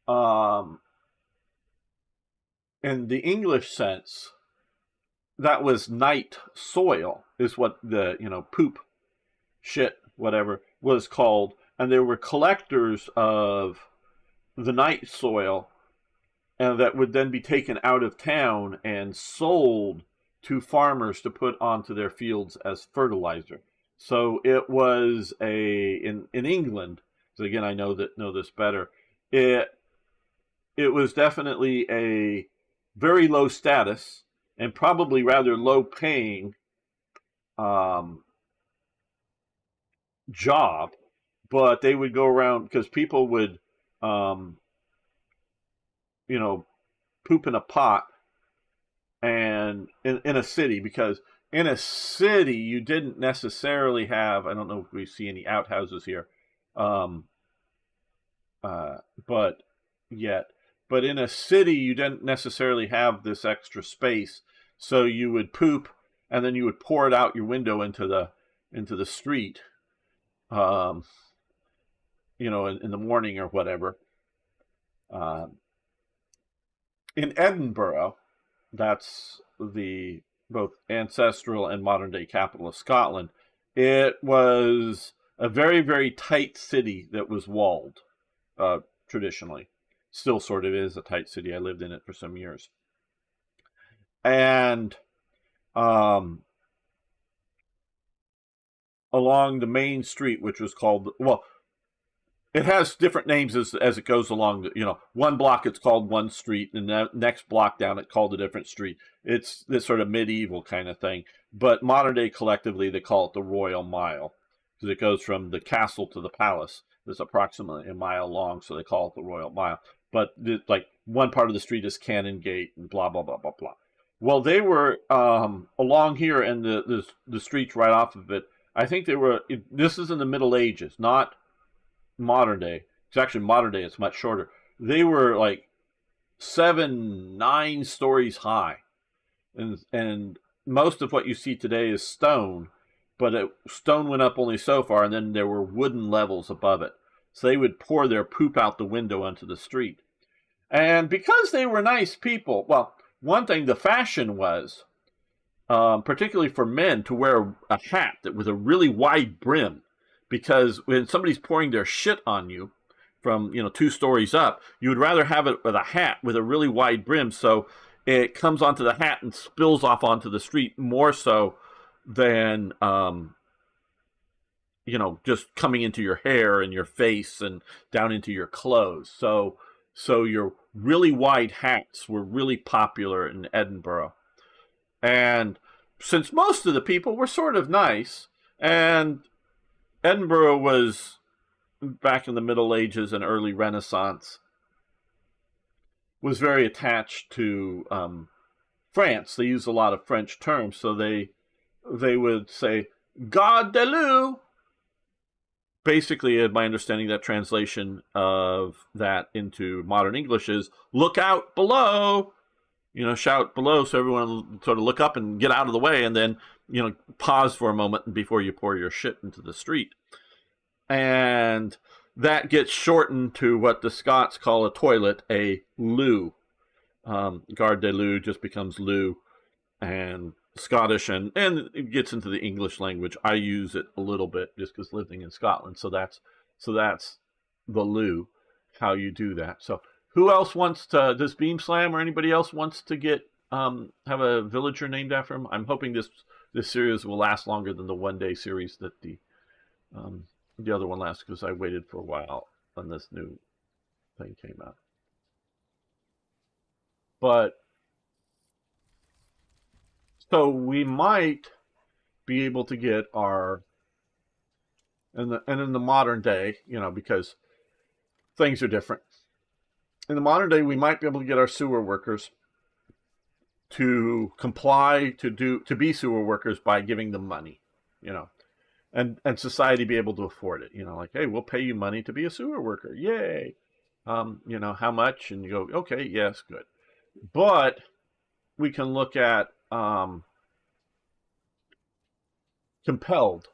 Um, in the English sense, that was night soil, is what the poop, shit, whatever was called, and they were collectors of the night soil, and that would then be taken out of town and sold to farmers to put onto their fields as fertilizer. So it was in England. So again, I know this better. It it was definitely a very low status and probably rather low paying um, job, but they would go around because people would, um, you know, poop in a pot and in a city, because in a city you didn't necessarily have. I don't know if we see any outhouses here, um, uh, but yet. But in a city, you didn't necessarily have this extra space, so you would poop and then you would pour it out your window into the street, um, in the morning or whatever. Um, in Edinburgh, that's the both ancestral and modern day capital of Scotland. It was a very very tight city that was walled, traditionally. Still sort of is a tight city. I lived in it for some years. And um, along the main street, which was called, well, it has different names as it goes along. One block it's called one street, and the next block down it called a different street. It's this sort of medieval kind of thing. But modern day, collectively, they call it the Royal Mile, because it goes from the castle to the palace. It's approximately a mile long, so they call it the Royal Mile. But like one part of the street is Cannon Gate and blah blah blah blah blah. Well, they were along here, and the streets right off of it. I think they were. This is in the Middle Ages, not modern day. It's actually modern day. It's much shorter. They were like 7, 9 stories high, and most of what you see today is stone, but stone went up only so far, and then there were wooden levels above it. So they would pour their poop out the window onto the street, and because they were nice people, well, one thing, the fashion was, particularly for men, to wear a hat that with a really wide brim, because when somebody's pouring their shit on you from 2 stories up, you would rather have it with a hat with a really wide brim, so it comes onto the hat and spills off onto the street more so than just coming into your hair and your face and down into your clothes. So your really wide hats were really popular in Edinburgh. And since most of the people were sort of nice, and Edinburgh was back in the Middle Ages and early Renaissance, was very attached to France. They used a lot of French terms, so they would say "God de Lou." Basically, my understanding, that translation of that into modern English is "look out below." Shout below so everyone sort of look up and get out of the way, and then pause for a moment before you pour your shit into the street. And that gets shortened to what the Scots call a toilet, a loo. Gare de loo just becomes loo, and Scottish, and it gets into the English language. I use it a little bit just because living in Scotland. So that's the loo, how you do that. So who else wants to? Does Beam Slam or anybody else wants to get have a villager named after him? I'm hoping this series will last longer than the 1 day series that the other one lasted, because I waited for a while when this new thing came out. But so we might be able to get our and in the modern day, because things are different. In the modern day, we might be able to get our sewer workers to comply to be sewer workers by giving them money, and society be able to afford it. Like, hey, we'll pay you money to be a sewer worker. Yay. How much? And you go, okay, yes, good. But we can look at compelled.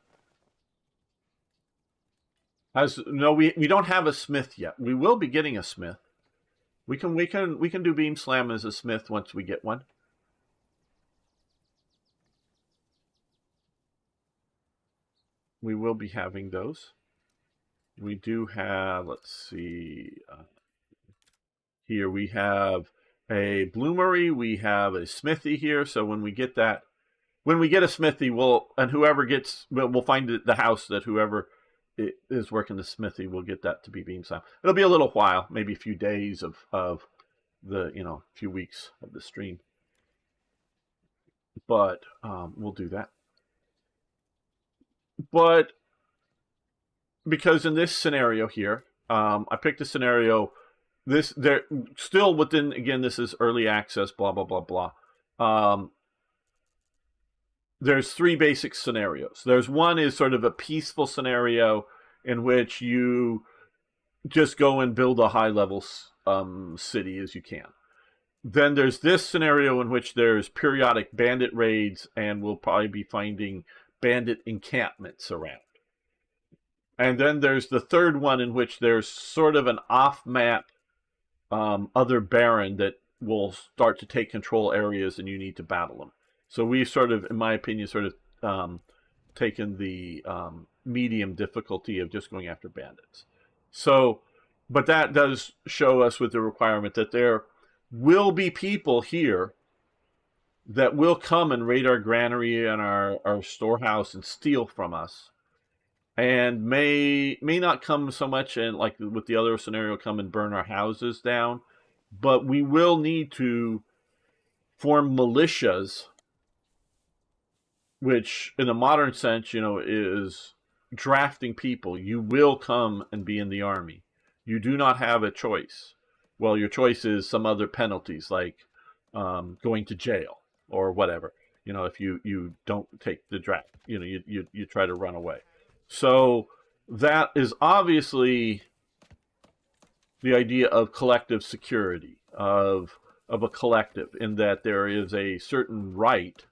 We don't have a smith yet. We will be getting a smith. We can do Beam Slam as a smith once we get one. We will be having those. We do have, let's see, here we have a bloomery, we have a smithy here. So when we get a smithy, we'll find the house that whoever is working the smithy will get that to be Beam Slam. It'll be a little while, maybe a few days of the few weeks of the stream, but we'll do that. But because in this scenario here, I picked a scenario. They're still within, again, this is early access, blah blah blah blah. There's 3 basic scenarios. There's one is sort of a peaceful scenario in which you just go and build a high-level city as you can. Then there's this scenario in which there's periodic bandit raids, and we'll probably be finding bandit encampments around. And then there's the third one in which there's sort of an off-map other baron that will start to take control areas, and you need to battle them. So we sort of, in my opinion, taken the medium difficulty of just going after bandits. So, but that does show us with the requirement that there will be people here that will come and raid our granary and our storehouse and steal from us, and may not come so much, and like with the other scenario, come and burn our houses down, but we will need to form militias, which in a modern sense, is drafting people. You will come and be in the army. You do not have a choice. Well, your choice is some other penalties, like going to jail or whatever. If you don't take the draft, you try to run away. So that is obviously the idea of collective security, of a collective, in that there is a certain right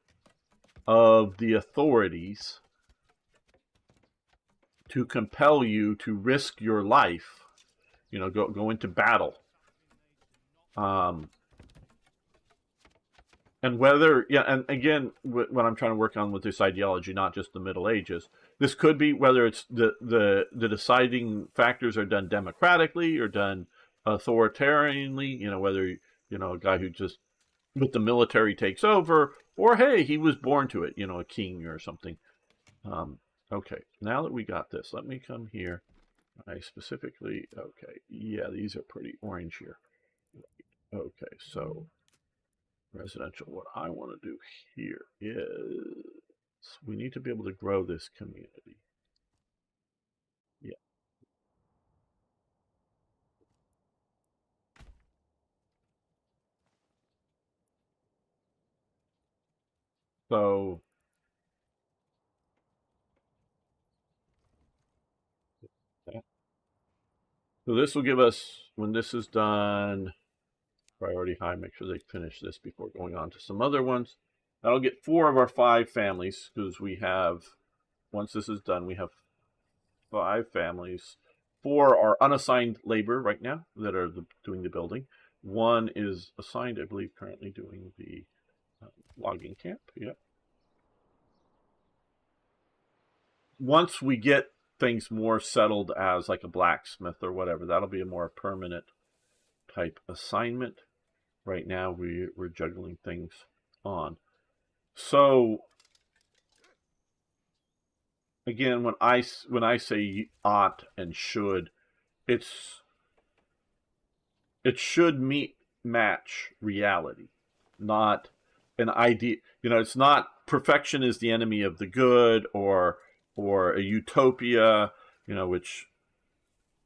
of the authorities to compel you to risk your life, go into battle. And whether, and again, what I'm trying to work on with this ideology, not just the Middle Ages, this could be whether it's the deciding factors are done democratically or done authoritarianly, whether, a guy who just with the military takes over, or hey, he was born to it, a king or something. Okay, now that we got this, let me come here. I specifically, okay, yeah, these are pretty orange here. Okay, so residential, what I want to do here is we need to be able to grow this community. Yeah. So this will give us, when this is done, priority high, make sure they finish this before going on to some other ones. That'll get 4 of our 5 families, because we have, once this is done, we have 5 families. 4 are unassigned labor right now that are doing the building. 1 is assigned, I believe, currently doing the logging camp. Yep. Once we get things more settled as like a blacksmith or whatever, that'll be a more permanent type assignment. Right now we're juggling things on. So again, when I say ought and should, it should match reality, not an idea. It's not perfection is the enemy of the good, or a utopia, which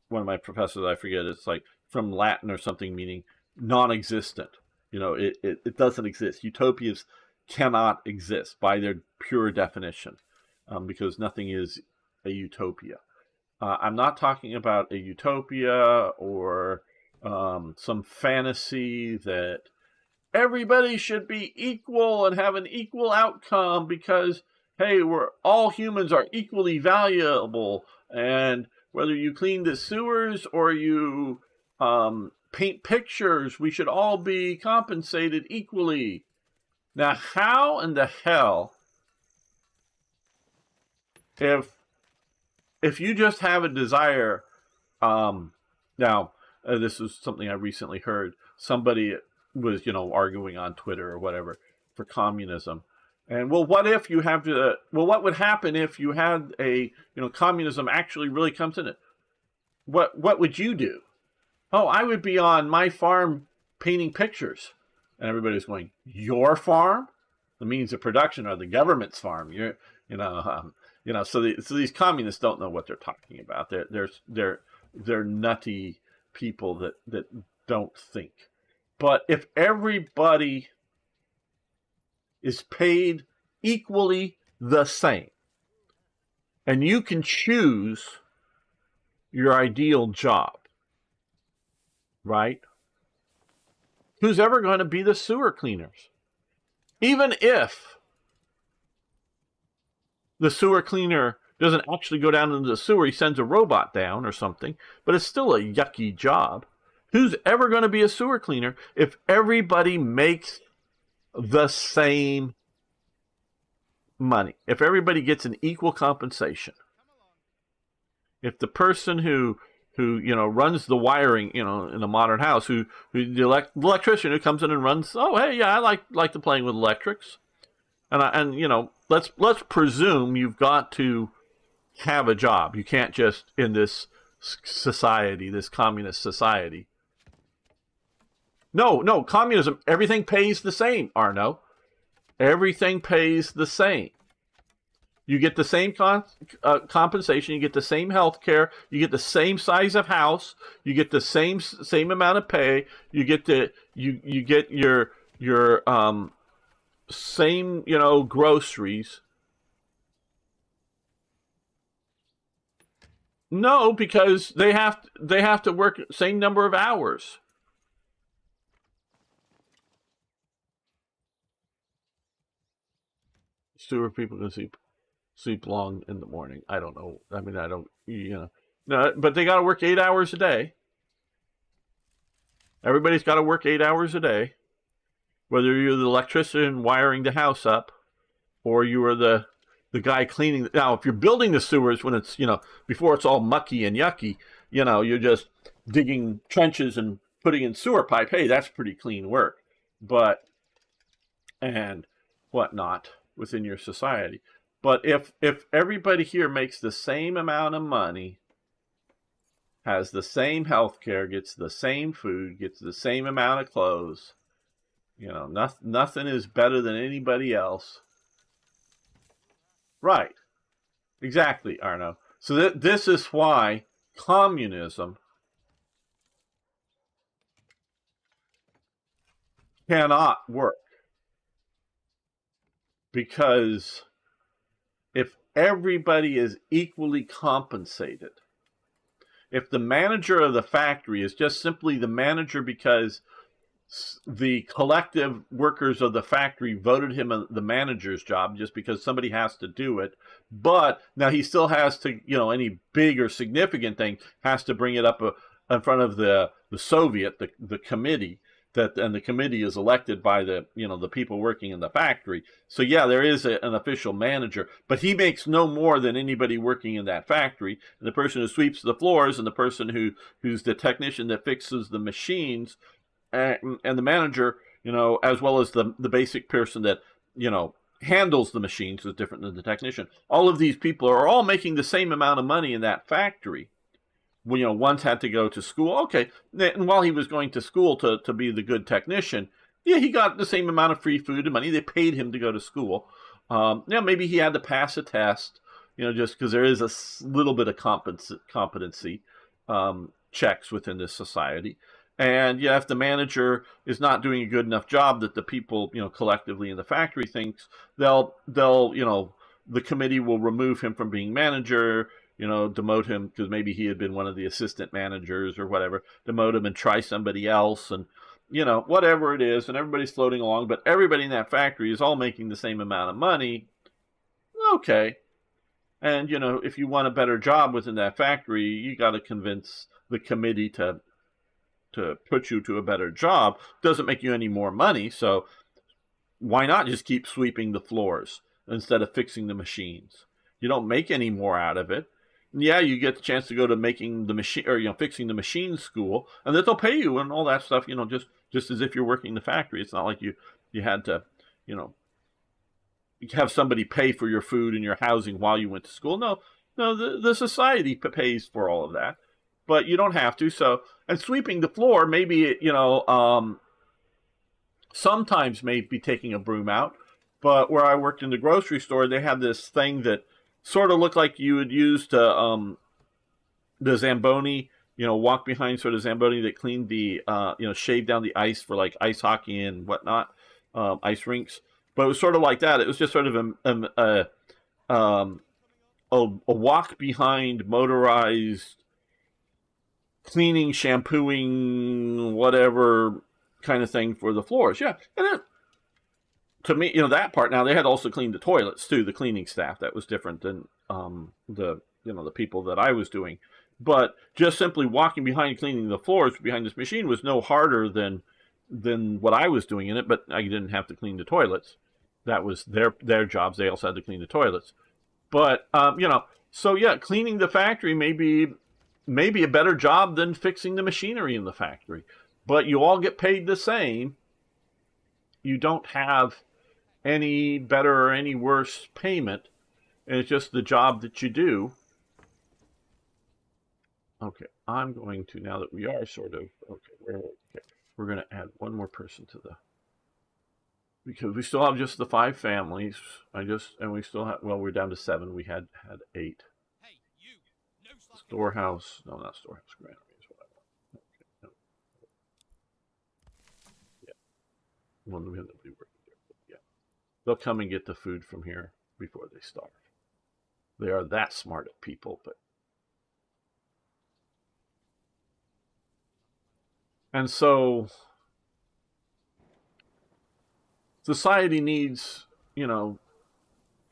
one of my professors, I forget, it's like from Latin or something, meaning non-existent. It doesn't exist. Utopias cannot exist by their pure definition, because nothing is a utopia. I'm not talking about a utopia or some fantasy that everybody should be equal and have an equal outcome because, hey, all humans are equally valuable, and whether you clean the sewers or you paint pictures, we should all be compensated equally. Now, how in the hell, if you just have a desire, now this is something I recently heard. Somebody was, arguing on Twitter or whatever for communism. And what would happen if you had communism actually really comes in it? What would you do? Oh, I would be on my farm painting pictures. And everybody's going, your farm? The means of production are the government's farm. So these communists don't know what they're talking about. They're nutty people that don't think. But if everybody is paid equally the same, and you can choose your ideal job, right? Who's ever going to be the sewer cleaners? Even if the sewer cleaner doesn't actually go down into the sewer, he sends a robot down or something, but it's still a yucky job. Who's ever going to be a sewer cleaner if everybody makes the same money? If everybody gets an equal compensation? If the person who runs the wiring, in a modern house, the electrician who comes in and runs, oh hey, yeah, I like the playing with electrics, and let's presume you've got to have a job. You can't just, in this society, this communist society. No, communism, everything pays the same, Arno. Everything pays the same. You get the same compensation. You get the same health care. You get the same size of house. You get the same amount of pay. You get you get your same groceries. No, because they have to work same number of hours. Sewer people can sleep long in the morning. I don't know. I mean, I don't, no, but they got to work 8 hours a day. Everybody's got to work 8 hours a day, whether you're the electrician wiring the house up, or you are the guy cleaning. Now, if you're building the sewers when it's, before it's all mucky and yucky, you're just digging trenches and putting in sewer pipe. Hey, that's pretty clean work. And whatnot within your society. But if everybody here makes the same amount of money, has the same health care, gets the same food, gets the same amount of clothes, nothing is better than anybody else. Right. Exactly, Arno. So this is why communism cannot work. because if everybody is equally compensated, if the manager of the factory is just simply the manager because the collective workers of the factory voted him the manager's job just because somebody has to do it, but now he still has to, any big or significant thing has to bring it up in front of the Soviet, the committee, and the committee is elected by the people working in the factory. So yeah, there is an official manager, but he makes no more than anybody working in that factory. And the person who sweeps the floors and the person who's the technician that fixes the machines, and the manager, as well as the basic person that, handles the machines, is different than the technician. All of these people are all making the same amount of money in that factory. One's had to go to school. Okay, and while he was going to school to be the good technician, yeah, he got the same amount of free food and money. They paid him to go to school. Maybe he had to pass a test, just because there is a little bit of competency checks within this society. And yeah, if the manager is not doing a good enough job that the people, collectively in the factory thinks, they'll, the committee will remove him from being manager, demote him because maybe he had been one of the assistant managers or whatever, demote him and try somebody else, and, whatever it is, and everybody's floating along, but everybody in that factory is all making the same amount of money. Okay. And, if you want a better job within that factory, you got to convince the committee to put you to a better job. Doesn't make you any more money, so why not just keep sweeping the floors instead of fixing the machines? You don't make any more out of it. And yeah, you get the chance to go to making the machine, or fixing the machine school, and that they'll pay you and all that stuff. Just as if you're working the factory. It's not like you had to, have somebody pay for your food and your housing while you went to school. No, the society pays for all of that. But you don't have to. So, and sweeping the floor, maybe, sometimes maybe taking a broom out. But where I worked in the grocery store, they had this thing that sort of looked like you would use to, the Zamboni, walk behind sort of Zamboni that cleaned the, shaved down the ice for like ice hockey and whatnot, ice rinks. But it was sort of like that. It was just sort of a walk behind motorized cleaning, shampooing, whatever kind of thing for the floors. Yeah. And to me, that part, now they had also cleaned the toilets too, the cleaning staff. That was different than the people that I was doing. But just simply walking behind cleaning the floors behind this machine was no harder than what I was doing in it, but I didn't have to clean the toilets. That was their jobs. They also had to clean the toilets. But so yeah, cleaning the factory may be a better job than fixing the machinery in the factory. But you all get paid the same. You don't have any better or any worse payment. And it's just the job that you do. Okay, I'm going to, now that we are sort of, we're going to add one more person to because we still have just the 5 families. And we still have, we're down to 7. We had 8. Hey, you! No slacking. Storehouse, no, not storehouse, granary is what I want. Okay, no. Yeah. Well, we have nobody working there, but yeah. They'll come and get the food from here before they starve. They are that smart at people, but. And so society needs,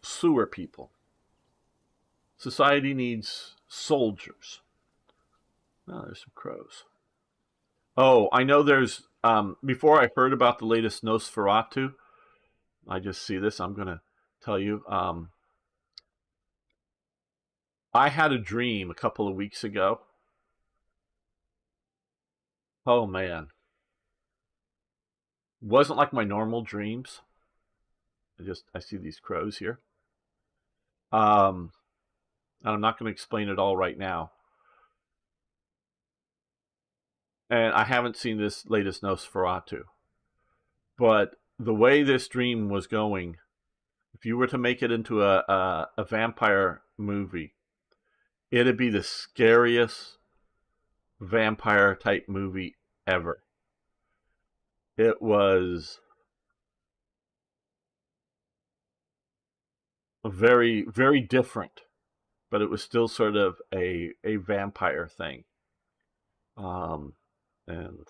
sewer people. Society needs soldiers. Oh, there's some crows. Oh, I know there's, before I heard about the latest Nosferatu, I just see this, I'm going to tell you. I had a dream a couple of weeks ago. Oh, man. Wasn't like my normal dreams. I see these crows here. And I'm not going to explain it all right now. And I haven't seen this latest Nosferatu. But the way this dream was going, if you were to make it into a vampire movie, it'd be the scariest vampire type movie ever. It was very, very different, but it was still sort of a vampire thing. Um, and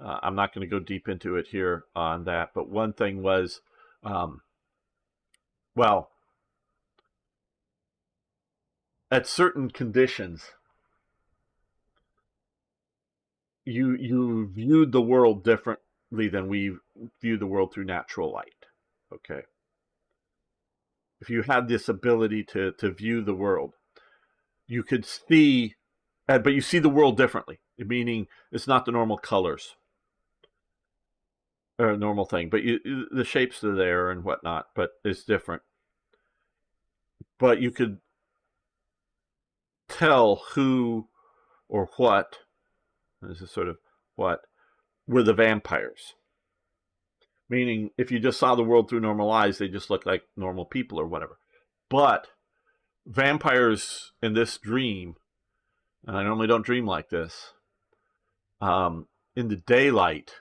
I'm not going to go deep into it here on that, but one thing was, um, well, at certain conditions, you viewed the world differently than we view the world through natural light. Okay, if you had this ability to view the world, you could see, but you see the world differently. Meaning, it's not the normal colors or normal thing, but the shapes are there and whatnot, but it's different. But you could tell who or what, this is sort of what, were the vampires. Meaning, if you just saw the world through normal eyes, they just look like normal people or whatever. But vampires in this dream, and I normally don't dream like this, in the daylight,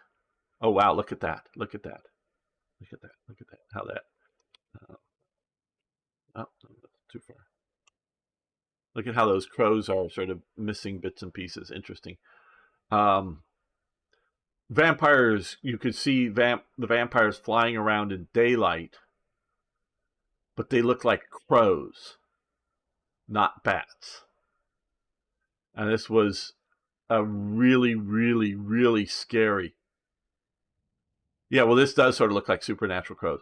oh wow, look at that, look at that, look at that, look at that, how that, uh, oh, too far. Look at how those crows are sort of missing bits and pieces. Interesting. Um, Vampires, you could see the vampires flying around in daylight, but they look like crows, not bats. And this was a really, really, really scary. Yeah, well, this does sort of look like supernatural crows.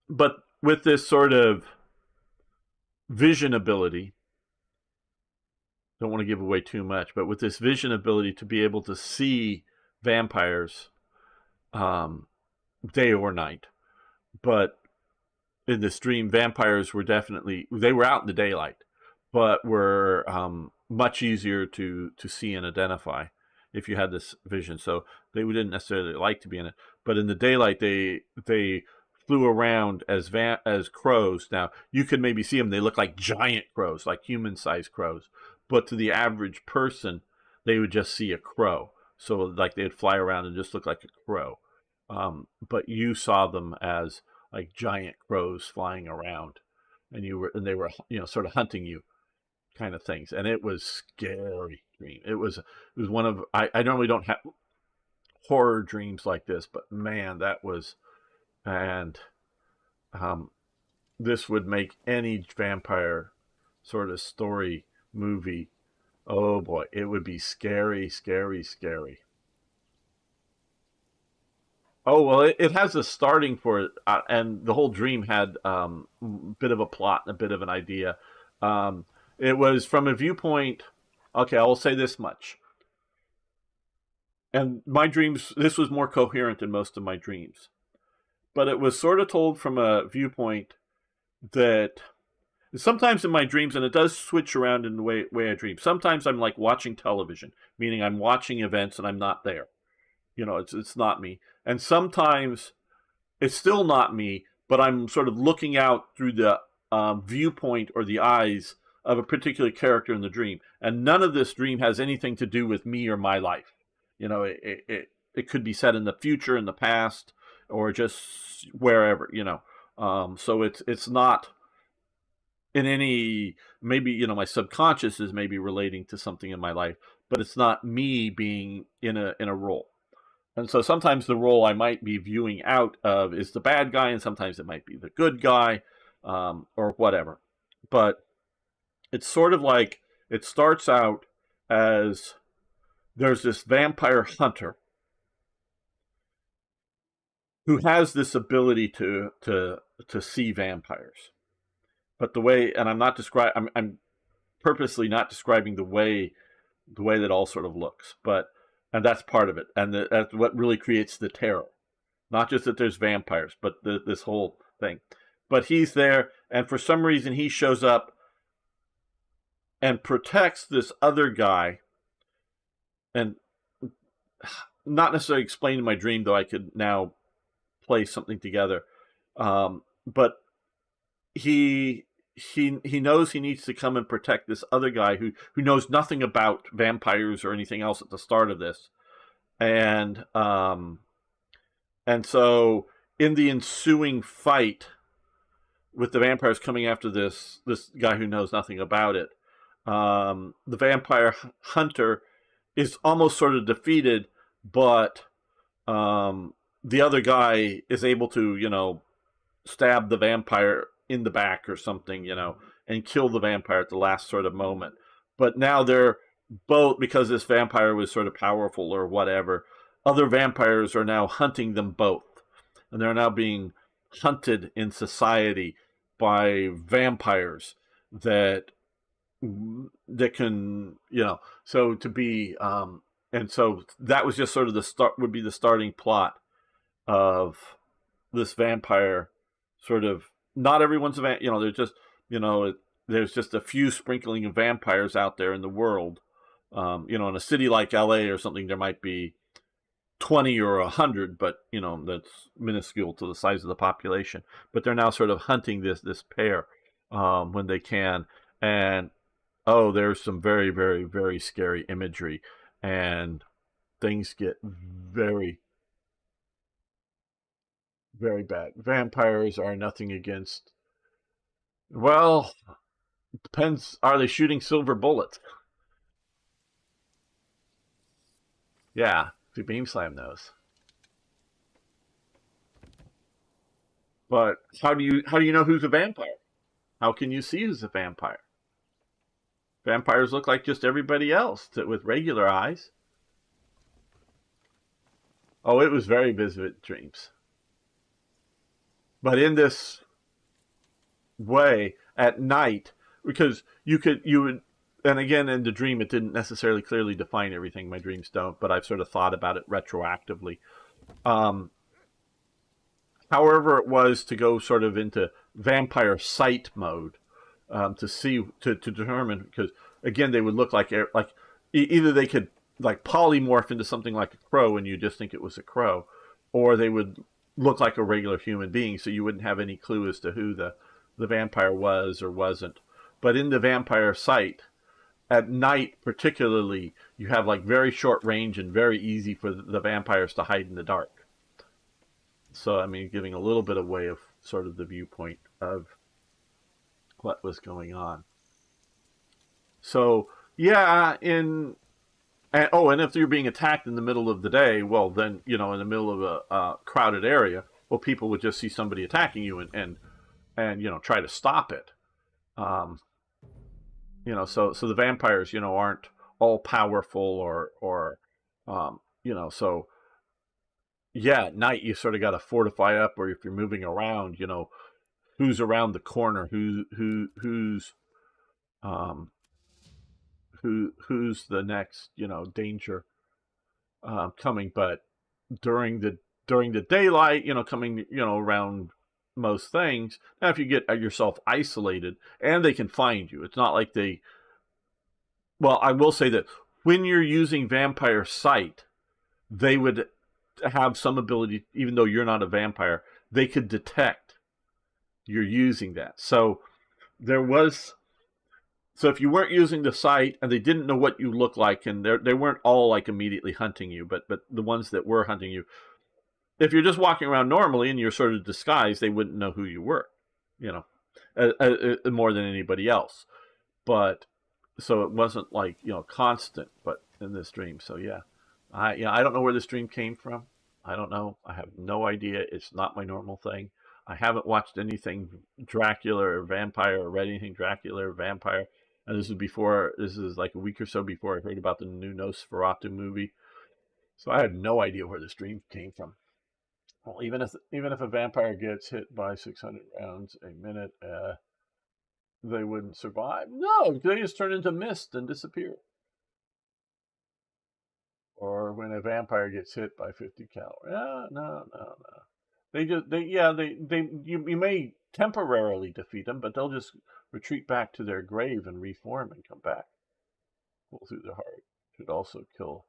But with this sort of vision ability, don't want to give away too much, but with this vision ability to be able to see vampires day or night. But in this dream, vampires were they were out in the daylight, but were much easier to see and identify if you had this vision. So they didn't necessarily like to be in it, but in the daylight, they flew around as crows. Now you could maybe see them; they look like giant crows, like human-sized crows. But to the average person, they would just see a crow. So like they'd fly around and just look like a crow. But you saw them as like giant crows flying around, and they were sort of hunting you, kind of things. And it was scary dream. It was one of I normally don't have horror dreams like this, but man, that was. And um, this would make any vampire sort of story movie. Oh boy, it would be scary, scary, scary. Oh well, it has a starting for it, and the whole dream had a bit of a plot and a bit of an idea. Um, it was from a viewpoint. Okay, I will say this much. And my dreams, this was more coherent than most of my dreams, but it was sort of told from a viewpoint that sometimes in my dreams, and it does switch around in the way I dream. Sometimes I'm like watching television, meaning I'm watching events and I'm not there. It's not me. And sometimes it's still not me, but I'm sort of looking out through the viewpoint or the eyes of a particular character in the dream. And none of this dream has anything to do with me or my life. It could be set in the future, in the past, or just wherever. So it's not in any, maybe my subconscious is maybe relating to something in my life, but it's not me being in a role. And so sometimes the role I might be viewing out of is the bad guy, and sometimes it might be the good guy, or whatever. But it's sort of like it starts out as there's this vampire hunter who has this ability to see vampires. But the way, and I'm purposely not describing the way that all sort of looks, and that's part of it, and that's what really creates the terror. Not just that there's vampires, but this whole thing. But he's there, and for some reason he shows up and protects this other guy, and not necessarily explaining my dream, though I could now place something together. But he knows he needs to come and protect this other guy who knows nothing about vampires or anything else at the start of this, and so in the ensuing fight with the vampires coming after this guy who knows nothing about it, the vampire hunter is almost sort of defeated, but the other guy is able to, stab the vampire in the back or something, and kill the vampire at the last sort of moment. But now they're both, because this vampire was sort of powerful or whatever, other vampires are now hunting them both. And they're now being hunted in society by vampires that can, so to be, and so that was just sort of would be the starting plot of this vampire sort of, not everyone's a there's just, there's just a few sprinkling of vampires out there in the world. In a city like LA or something, there might be 20 or 100, but that's minuscule to the size of the population. But they're now sort of hunting this pair when they can, and there's some very, very, very scary imagery, and things get very, very bad. Vampires are nothing against. Well, depends. Are they shooting silver bullets? Yeah, if you beam slam those. But how do you know who's a vampire? How can you see who's a vampire? Vampires look like just everybody else with regular eyes. Oh, it was very vivid dreams. But in this way, at night, because you would, and again, in the dream, it didn't necessarily clearly define everything. My dreams don't, but I've sort of thought about it retroactively. Um, However, it was to go sort of into vampire sight mode, to see, to determine, because again, they would look like either they could like polymorph into something like a crow and you just think it was a crow, or they would look like a regular human being, so you wouldn't have any clue as to who the vampire was or wasn't. But in the vampire sight, at night particularly, you have like very short range and very easy for the vampires to hide in the dark. So, I mean, giving a little bit away of sort of the viewpoint of what was going on. So, yeah, and if you're being attacked in the middle of the day, well, then, in the middle of a crowded area, well, people would just see somebody attacking you and try to stop it. Um, so the vampires, aren't all powerful or so yeah, at night you sort of got to fortify up, or if you're moving around, who's around the corner, um, who's the next, danger coming. But during the daylight, coming, around most things. Now, if you get yourself isolated, and they can find you, it's not like they. Well, I will say that when you're using vampire sight, they would have some ability, even though you're not a vampire, they could detect you're using that. So there was. So if you weren't using the sight and they didn't know what you look like, and they weren't all like immediately hunting you, but the ones that were hunting you, if you're just walking around normally and you're sort of disguised, they wouldn't know who you were, you know, more than anybody else. But so it wasn't like constant, but in this dream. So yeah, I don't know where this dream came from. I don't know. I have no idea. It's not my normal thing. I haven't watched anything Dracula or vampire, or read anything Dracula or vampire. And this is before. This is like a week or so before I heard about the new Nosferatu movie. So I had no idea where this dream came from. Well, even if a vampire gets hit by 600 rounds a minute, they wouldn't survive. No, they just turn into mist and disappear. Or when a vampire gets hit by 50 cal. No. You may temporarily defeat them, but they'll just retreat back to their grave and reform and come back. Pull through the heart. Should also kill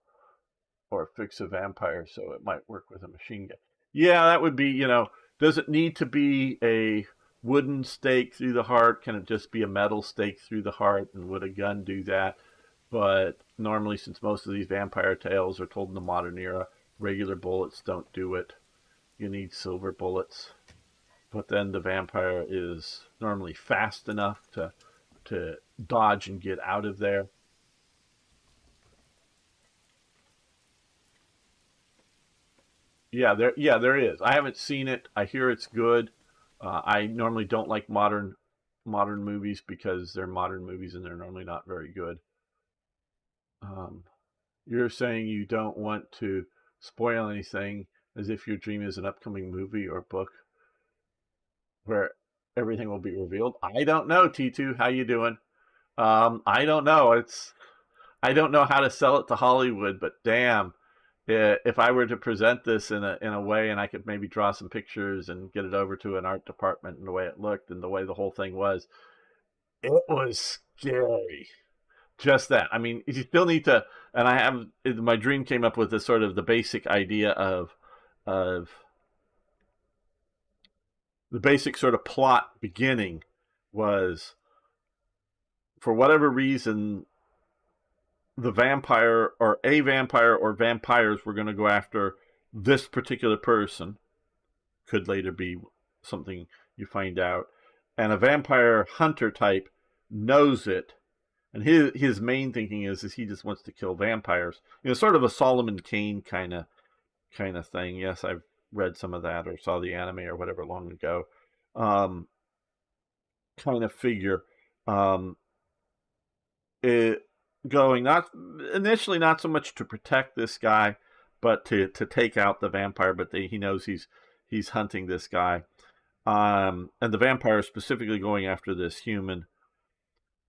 or fix a vampire, so it might work with a machine gun. Yeah, that would be, does it need to be a wooden stake through the heart? Can it just be a metal stake through the heart? And would a gun do that? But normally, since most of these vampire tales are told in the modern era, regular bullets don't do it. You need silver bullets. but then the vampire is normally fast enough to dodge and get out of there. Yeah, there is. I haven't seen it. I hear it's good. I normally don't like modern movies because they're modern movies and they're normally not very good. Um, you're saying you don't want to spoil anything as if your dream is an upcoming movie or book where everything will be revealed. I don't know, T2. How you doing? I don't know. I don't know how to sell it to Hollywood, but damn, if I were to present this in a way, and I could maybe draw some pictures and get it over to an art department, and the way it looked and the way the whole thing was, it was scary. Just that. I mean, you still need to. And I have my dream came up with this sort of the basic idea of the basic sort of plot beginning was, for whatever reason, the vampire or a vampire or vampires were going to go after this particular person. Could later be something you find out. And a vampire hunter type knows it. And his main thinking is he just wants to kill vampires. Sort of a Solomon Kane kind of thing. Yes, I've read some of that or saw the anime or whatever long ago. Um, Kind of figure. Um, it going not initially not so much to protect this guy, but to take out the vampire. But he knows he's hunting this guy, and the vampire is specifically going after this human.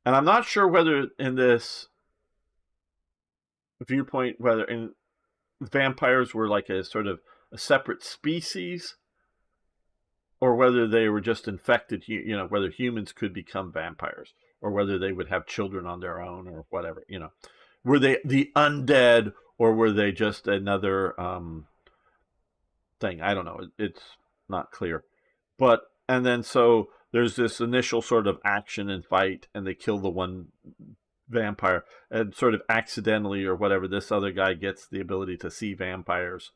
And I'm not sure whether in this viewpoint whether in vampires were like a sort of a separate species or whether they were just infected, whether humans could become vampires or whether they would have children on their own or whatever, were they the undead or were they just another thing? I don't know. It's not clear. But, and then so there's this initial sort of action and fight, and they kill the one vampire, and sort of accidentally or whatever, this other guy gets the ability to see vampires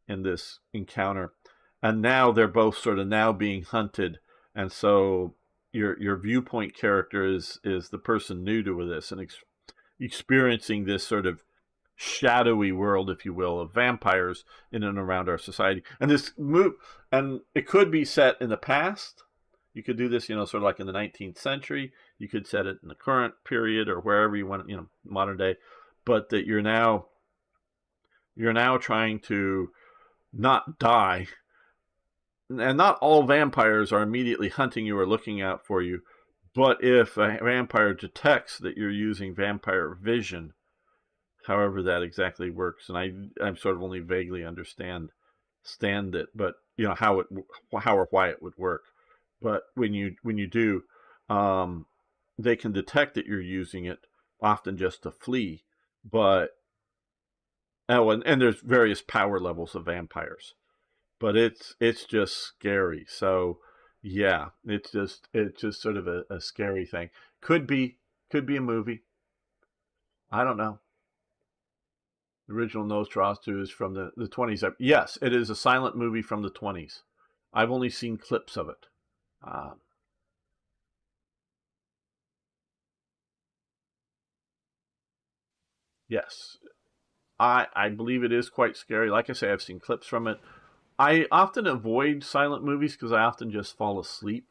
in this encounter. And now they're both sort of now being hunted. And so your viewpoint character is the person new to this and experiencing this sort of shadowy world, if you will, of vampires in and around our society. And it could be set in the past. You could do this, sort of like in the 19th century. You could set it in the current period or wherever you want, modern day. But that you're now trying to not die. And not all vampires are immediately hunting you or looking out for you. But if a vampire detects that you're using vampire vision, however that exactly works, and I'm sort of only vaguely understand it, but how or why it would work. But when you do, they can detect that you're using it, often just to flee. But and there's various power levels of vampires, but it's just scary. So yeah, it's just sort of a scary thing. Could be a movie. I don't know. The original Nosferatu is from the 20s. Yes, it is a silent movie from the 20s. I've only seen clips of it. Um, yes, I believe it is quite scary. Like I say, I've seen clips from it. I often avoid silent movies because I often just fall asleep.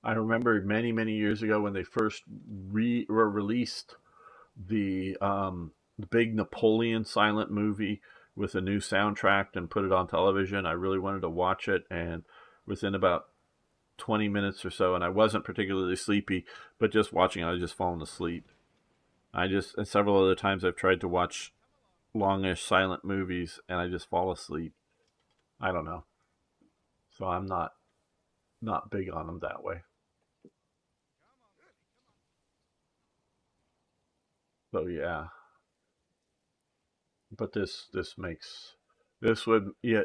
I remember many years ago when they first were released the big Napoleon silent movie with a new soundtrack and put it on television. I really wanted to watch it, and within about 20 minutes or so, and I wasn't particularly sleepy, but just watching, I was just falling asleep. And several other times I've tried to watch longish silent movies, and I just fall asleep. I don't know. So I'm not big on them that way. So yeah, but this would, yeah,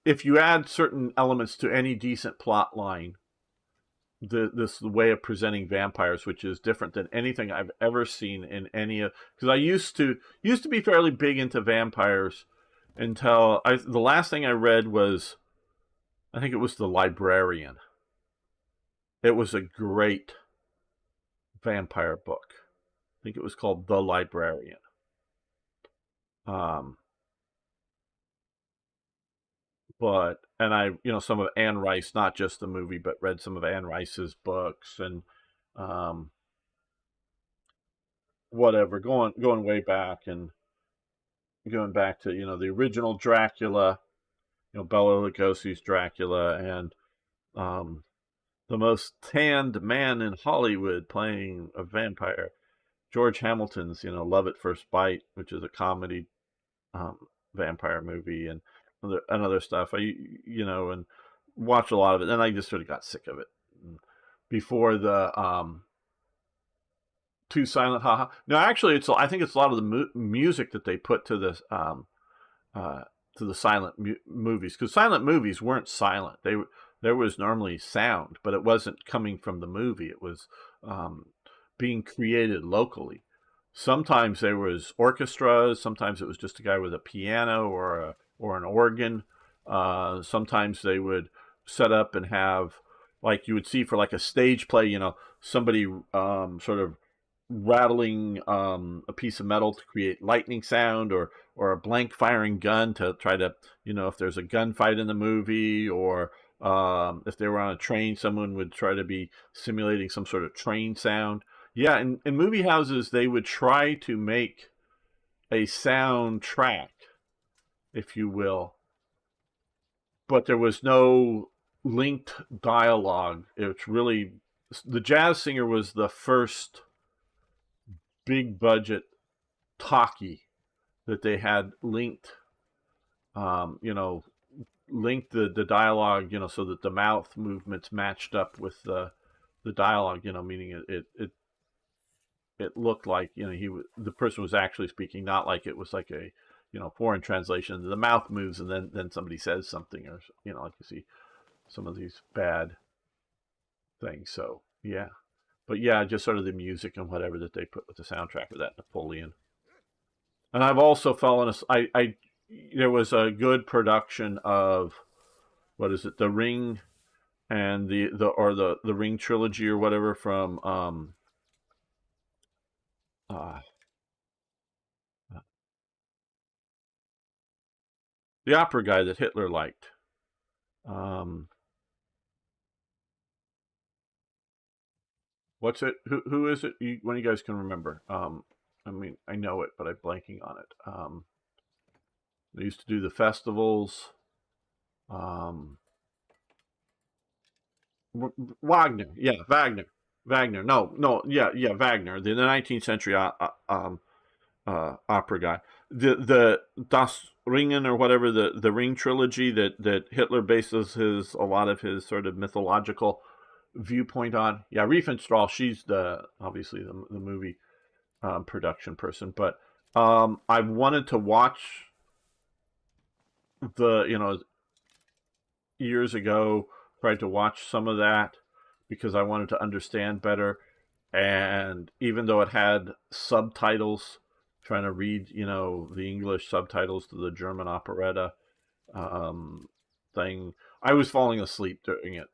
if you add certain elements to any decent plot line, this way of presenting vampires, which is different than anything I've ever seen in any of. Because I used to be fairly big into vampires until the last thing I read was I think it was The Librarian. It was a great vampire book. I think it was called The Librarian. Um, but and I, some of Anne Rice, not just the movie, but read some of Anne Rice's books and um, whatever, going way back and going back to the original Dracula, Bela Lugosi's Dracula, and um, the most tanned man in Hollywood playing a vampire, George Hamilton's, Love at First Bite, which is a comedy um, vampire movie, and other stuff. And watched a lot of it. Then I just sort of got sick of it. Before the Two Silent Haha. No, actually, I think it's a lot of the music that they put to this uh, to the silent movies, because silent movies weren't silent. There was normally sound, but it wasn't coming from the movie. It was um, being created locally. Sometimes there was orchestras. Sometimes it was just a guy with a piano or an organ. Sometimes they would set up and have, like you would see for like a stage play, somebody sort of rattling a piece of metal to create lightning sound, or a blank firing gun to try to, if there's a gunfight in the movie, or if they were on a train, someone would try to be simulating some sort of train sound. Yeah, in movie houses, they would try to make a soundtrack, if you will, but there was no linked dialogue. It's really, the Jazz Singer was the first big budget talkie that they had linked, um, you know, linked the dialogue, so that the mouth movements matched up with the dialogue, meaning it looked like, the person was actually speaking, not like it was like a foreign translation. The mouth moves and then somebody says something, or like you see some of these bad things. So yeah, but yeah, just sort of the music and whatever that they put with the soundtrack of that Napoleon. And I've also fallen. I there was a good production of, what is it, The Ring, and the Ring trilogy or whatever, from uh, the opera guy that Hitler liked. Um, what's it? Who is it? One of you guys can remember? I mean, I know it, but I'm blanking on it. They used to do the festivals. Um, Wagner, yeah, Wagner. No, no, yeah, Wagner, the 19th century opera guy. The Das Ringen, or whatever, the Ring trilogy that Hitler bases a lot of his sort of mythological viewpoint on. Yeah, Riefenstahl. She's obviously the movie production person, but I wanted to watch the years ago. Tried to watch some of that because I wanted to understand better. And even though it had subtitles, trying to read, the English subtitles to the German operetta um, thing, I was falling asleep during it.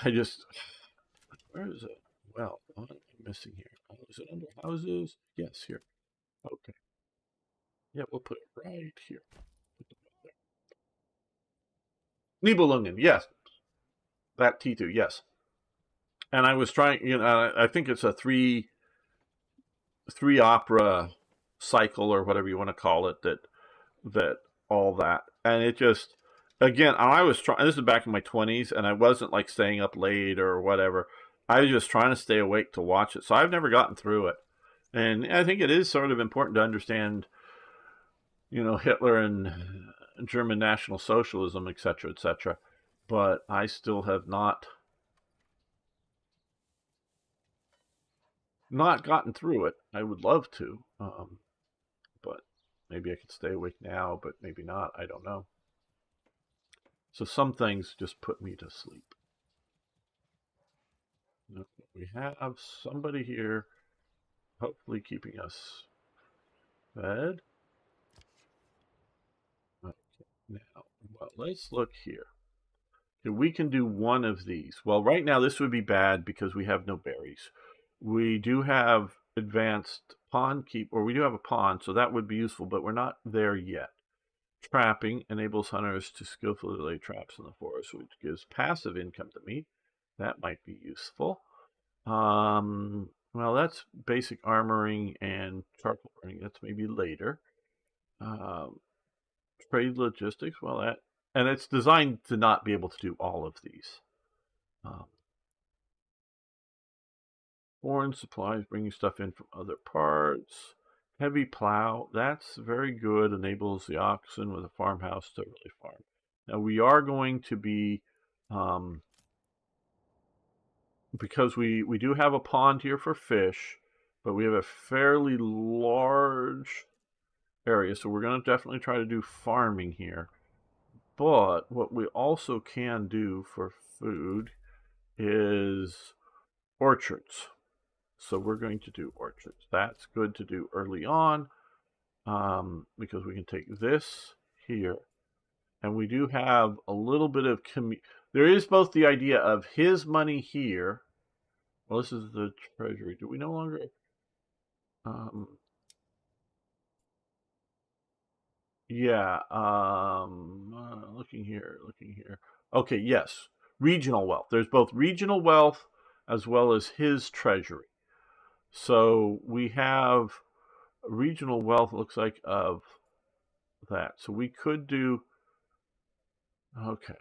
I just, where is it? Well, what am I missing here? Oh, is it under houses? Yes, here. Okay. Yeah, we'll put it right here. Nibelungen, yes. That T2, yes. And I was trying, I think it's a three opera cycle, or whatever you want to call it, that all that. And it just, again, I was trying, this is back in my 20s, and I wasn't like staying up late or whatever. I was just trying to stay awake to watch it. So I've never gotten through it. And I think it is sort of important to understand, Hitler and German National Socialism, etc., etc. But I still have not gotten through it. I would love to, but maybe I could stay awake now, but maybe not. I don't know. So some things just put me to sleep. We have somebody here, hopefully keeping us fed. Okay, now Well, let's look here. We can do one of these. Well, right now this would be bad because we have no berries. We do have advanced pawn keep, or we do have a pawn, so that would be useful, but we're not there yet. Trapping enables hunters to skillfully lay traps in the forest, which gives passive income to me. That might be useful. Well, that's basic armoring and charcoal burning. That's maybe later. Trade logistics. Well, that, and it's designed to not be able to do all of these. Foreign supplies, bringing stuff in from other parts. Heavy plow, that's very good. Enables the oxen with a farmhouse to really farm. Now we are going to be, because we do have a pond here for fish, but we have a fairly large area, so we're going to definitely try to do farming here. But what we also can do for food is orchards. So we're going to do orchards. That's good to do early on, because we can take this here, and we do have a little bit of there is both the idea of his money here. Well, this is the treasury. Do we no longer? Yeah. Looking here. Okay. Yes. Regional wealth. There's both regional wealth as well as his treasury. So we have regional wealth, looks like, of that. So we could do, okay.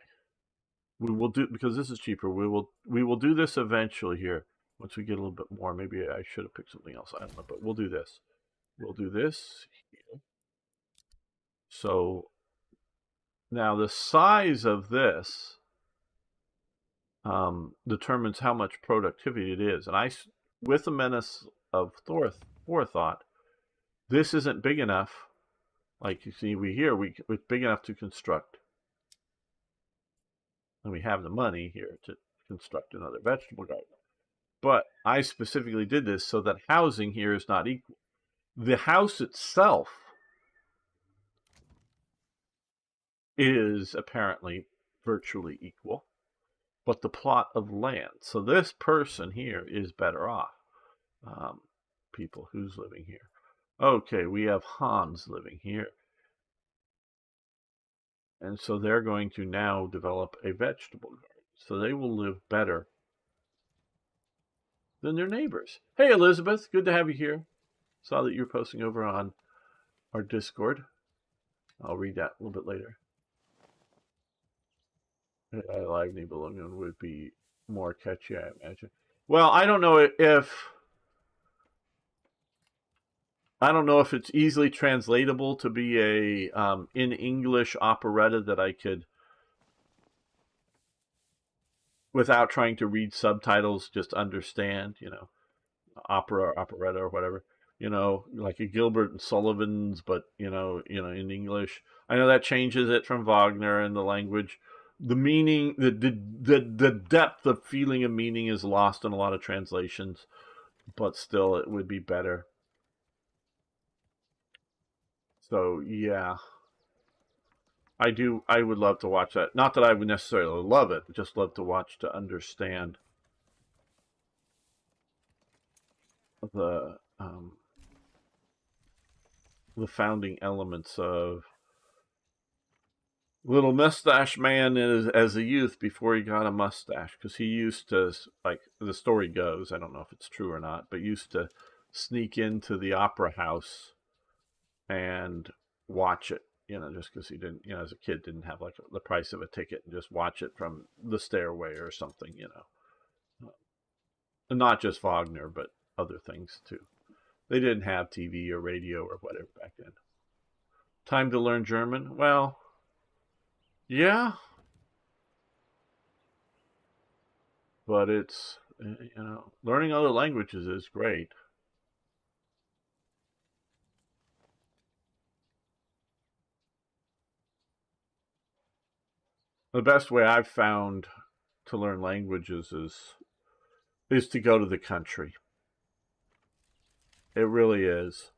We will do, because this is cheaper, we will do this eventually here. Once we get a little bit more, maybe I should have picked something else. I don't know, but we'll do this. We'll do this here. So now the size of this determines how much productivity it is. And with the menace of forethought, this isn't big enough. Like you see, it's big enough to construct. And we have the money here to construct another vegetable garden. But I specifically did this so that housing here is not equal. The house itself is apparently virtually equal, but the plot of land. So this person here is better off. People, who's living here? Okay, we have Hans living here. And so they're going to now develop a vegetable garden. So they will live better than their neighbors. Hey, Elizabeth, good to have you here. Saw that you're posting over on our Discord. I'll read that a little bit later. Live Nibelungen would be more catchy, I imagine. Well, I don't know if it's easily translatable to be a in English operetta that I could, without trying to read subtitles, just understand, opera or operetta or whatever, like a Gilbert and Sullivan's, but in English. I know that changes it from Wagner and the language. The meaning, the depth of feeling of meaning is lost in a lot of translations, but still it would be better. So yeah, I would love to watch that. Not that I would necessarily love it, just love to watch, to understand the founding elements of Little Mustache Man as a youth before he got a mustache, because he used to, like the story goes, I don't know if it's true or not, but used to sneak into the opera house and watch it, just because he didn't, as a kid, didn't have like the price of a ticket, and just watch it from the stairway or something, and not just Wagner, but other things too. They didn't have TV or radio or whatever back then. Time to learn German? Well, yeah, but it's, learning other languages is great. The best way I've found to learn languages is to go to the country. It really is.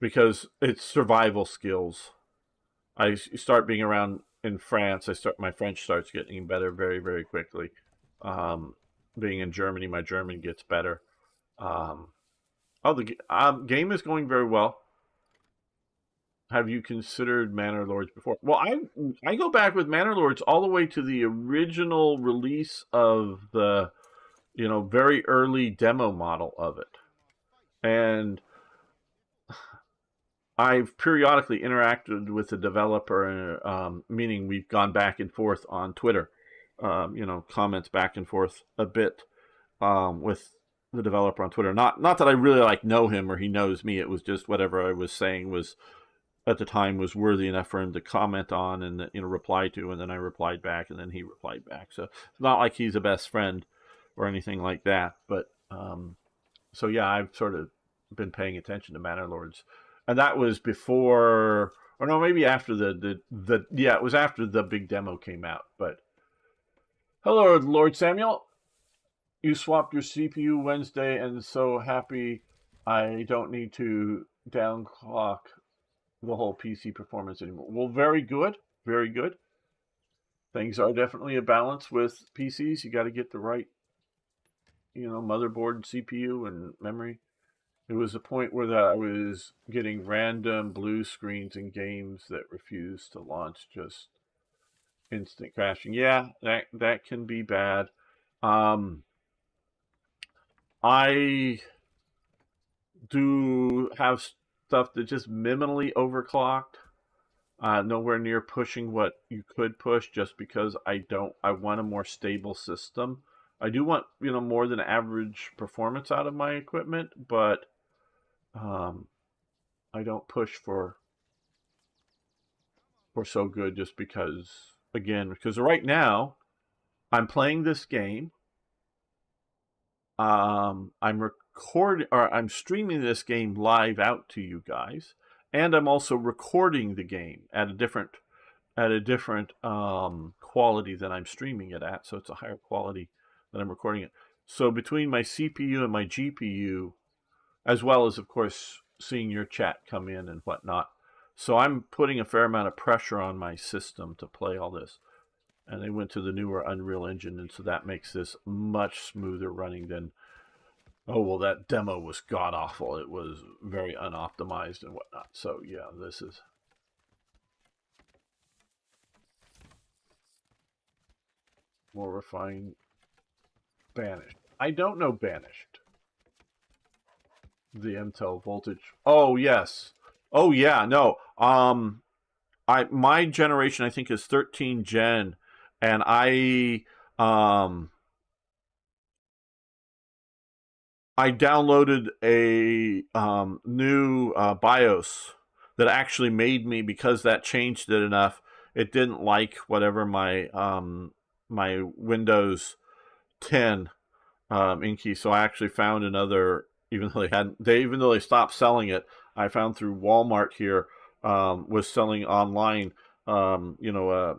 because it's survival skills. I start being around in France. My French starts getting better very, very quickly. Um, Being in Germany, my German gets better. Um, the game is going very well. Have you considered Manor Lords before? Well, I go back with Manor Lords all the way to the original release of the very early demo model of it, and I've periodically interacted with the developer, meaning we've gone back and forth on Twitter, comments back and forth a bit with the developer on Twitter. Not that I really know him or he knows me. It was just whatever I was saying was at the time was worthy enough for him to comment on and reply to, and then I replied back, and then he replied back. So it's not like he's a best friend or anything like that. But so yeah, I've sort of been paying attention to Manor Lords, and that was before, or no, maybe after it was after the big demo came out. But hello, Lord Samuel. You swapped your CPU Wednesday, and so happy I don't need to downclock the whole PC performance anymore. Well, very good, very good. Things are definitely a balance with PCs. You got to get the right, motherboard, CPU, and memory. It was a point where I was getting random blue screens in games that refused to launch, just instant crashing. Yeah, that can be bad. I do have stuff that just minimally overclocked. Nowhere near pushing what you could push, just because I want a more stable system. I do want more than average performance out of my equipment, but I don't push for so good, just because right now I'm playing this game. I'm streaming this game live out to you guys, and I'm also recording the game at a different quality than I'm streaming it at, so it's a higher quality than I'm recording it. So between my CPU and my GPU, as well as, of course, seeing your chat come in and whatnot, so I'm putting a fair amount of pressure on my system to play all this. And they went to the newer Unreal Engine, and so that makes this much smoother running than, oh, well, that demo was god-awful. It was very unoptimized and whatnot. So, yeah, this is more refined. Banished. I don't know Banished. The Intel voltage. Oh, yes. Oh, yeah, no. My generation, I think, is 13 gen, and I downloaded a new BIOS that actually made me, because that changed it enough. It didn't like whatever my Windows 10 in key, so I actually found another. Even though they stopped selling it, I found through Walmart here was selling online. The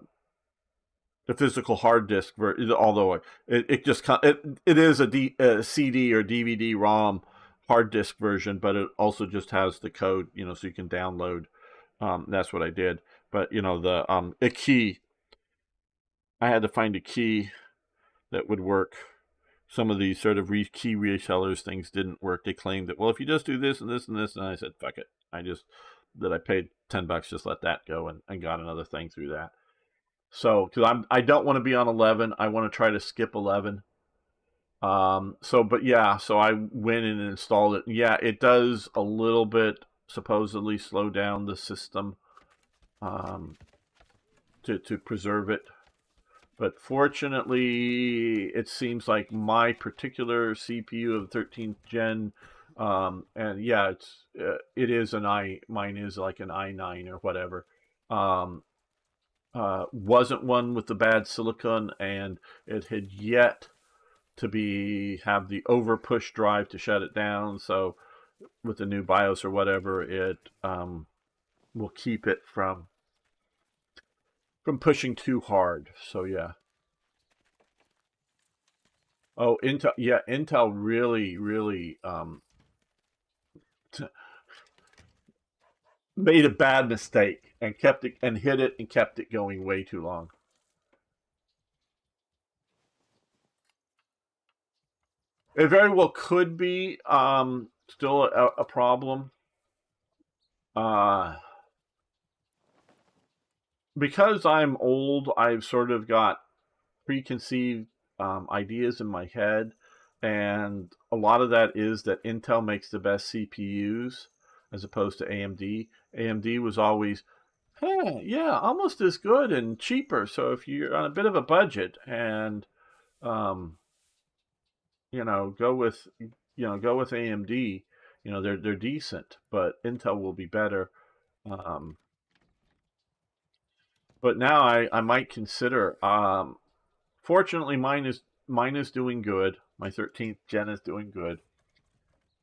physical hard disk, although it is a CD or DVD ROM hard disk version, but it also just has the code, so you can download. That's what I did. But a key. I had to find a key that would work. Some of these sort of key resellers things didn't work. They claimed that, well, if you just do this and this and this, and I said, fuck it. I paid $10, just let that go, and got another thing through that. So, because I don't want to be on 11, I want to try to skip 11. But yeah, so I went in and installed it. Yeah, it does a little bit supposedly slow down the system to preserve it. But fortunately, it seems like my particular CPU of 13th gen, and yeah, it is mine is like an i9 or whatever. Wasn't one with the bad silicon, and it had yet to have the over push drive to shut it down. So with the new BIOS or whatever, it will keep it from pushing too hard. So yeah. Oh, Intel. Yeah, Intel really, really made a bad mistake and kept it and hit it and kept it going way too long. It very well could be still a problem. Uh, because I'm old, I've sort of got preconceived ideas in my head, and a lot of that is that Intel makes the best CPUs as opposed to AMD. AMD was always, hey, yeah, almost as good and cheaper. So if you're on a bit of a budget and um, go with go with AMD, they're decent, but Intel will be better. Um, but now I might consider. Fortunately, mine is doing good. My 13th gen is doing good.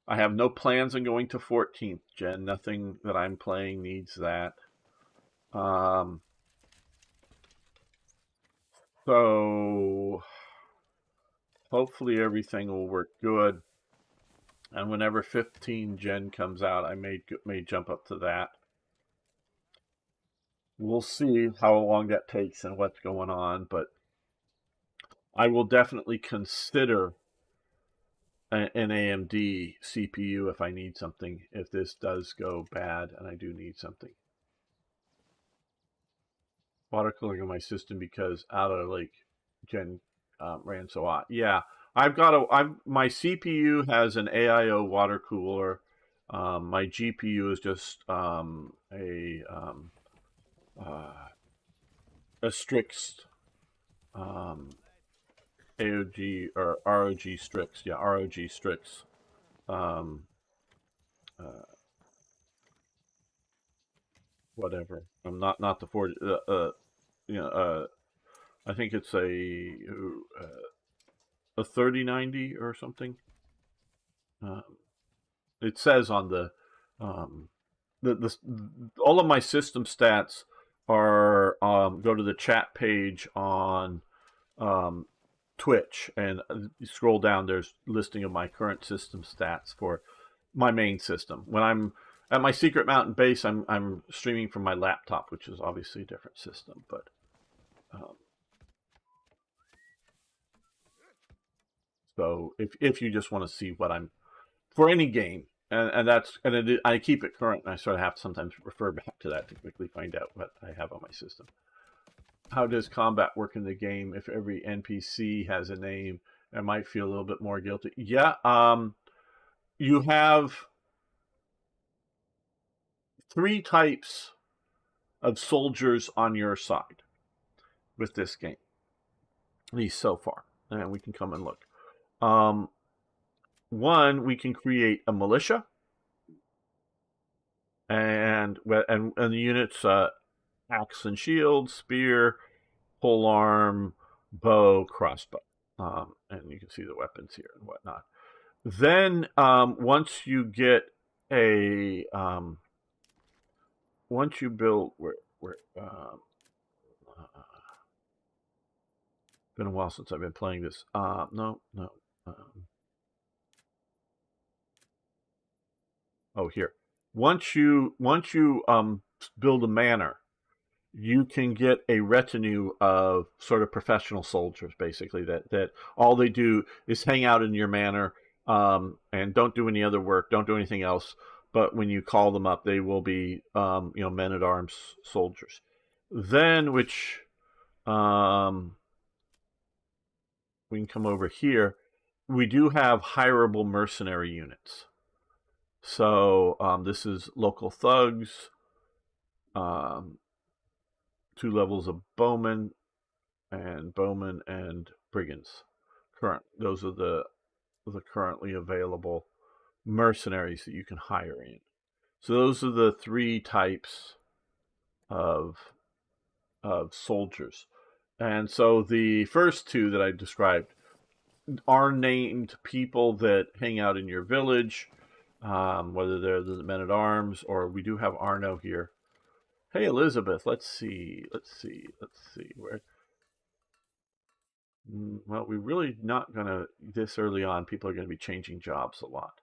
I have no plans on going to 14th gen. Nothing that I'm playing needs that. Um, so hopefully everything will work good. And whenever 15 gen comes out, I may jump up to that. We'll see how long that takes and what's going on, but I will definitely consider an AMD CPU if I need something, if this does go bad and I do need something. Water cooling on my system because Outer Lake Gen ran so hot. Yeah, my CPU has an AIO water cooler. My GPU is just uh, a Strix AOG or ROG Strix. Yeah, ROG Strix. Um, uh, Whatever. I'm not the 40. You know. I think it's a 3090 or something. Uh, it says on um, the all of my system stats are go to the chat page on um, Twitch, and you scroll down. There's listing of my current system stats for my main system. When I'm at my secret mountain base, I'm streaming from my laptop, which is obviously a different system. But um, so if you just want to see what I'm for any game, I keep it current, and I sort of have to sometimes refer back to that to quickly find out what I have on my system. How does combat work in the game? If every NPC has a name, I might feel a little bit more guilty. Yeah, you have three types of soldiers on your side with this game, at least so far, and we can come and look. Um, One, we can create a militia, and the units axe and shield, spear, pole arm, bow, crossbow, and you can see the weapons here and whatnot. Then once you build where been a while since I've been playing this. No, no. Oh, here. Once you build a manor, you can get a retinue of sort of professional soldiers, basically that all they do is hang out in your manor and don't do any other work, don't do anything else. But when you call them up, they will be men at arms soldiers. Then, which we can come over here. We do have hireable mercenary units. So this is local thugs, um, two levels of bowmen and brigands. Those are the currently available mercenaries that you can hire in. So those are the three types of soldiers. And so the first two that I described are named people that hang out in your village, whether they're the men at arms or we do have Arno here. Hey, Elizabeth, let's see. Where? Well, we're really not going to, this early on, people are going to be changing jobs a lot.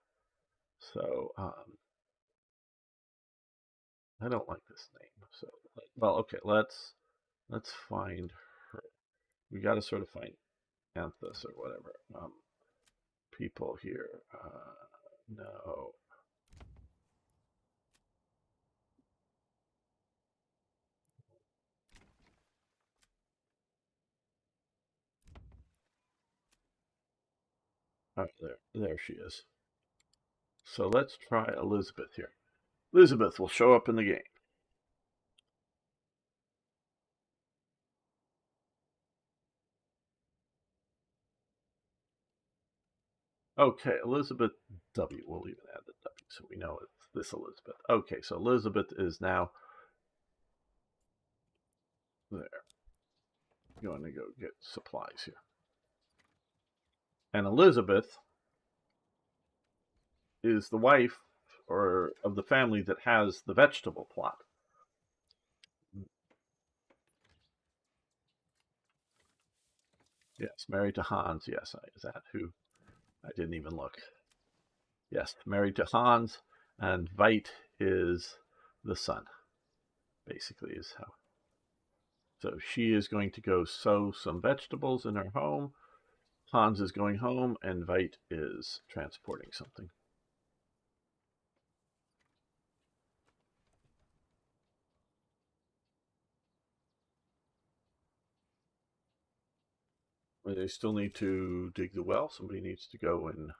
So, I don't like this name. So, well, okay, let's find her. We got to sort of find Anthus or whatever. People here. No. Oh, there she is. So let's try Elizabeth here. Elizabeth will show up in the game. Okay, Elizabeth W. We'll even add the W so we know it's this Elizabeth. Okay, so Elizabeth is now there. Going to go get supplies here. And Elizabeth is the wife or of the family that has the vegetable plot. Yes, married to Hans. Yes, is that who? I didn't even look. Yes, married to Hans, and Veit is the son. Basically, is how. So she is going to go sow some vegetables in her home. Hans is going home, and Veit is transporting something. They still need to dig the well. Somebody needs to go and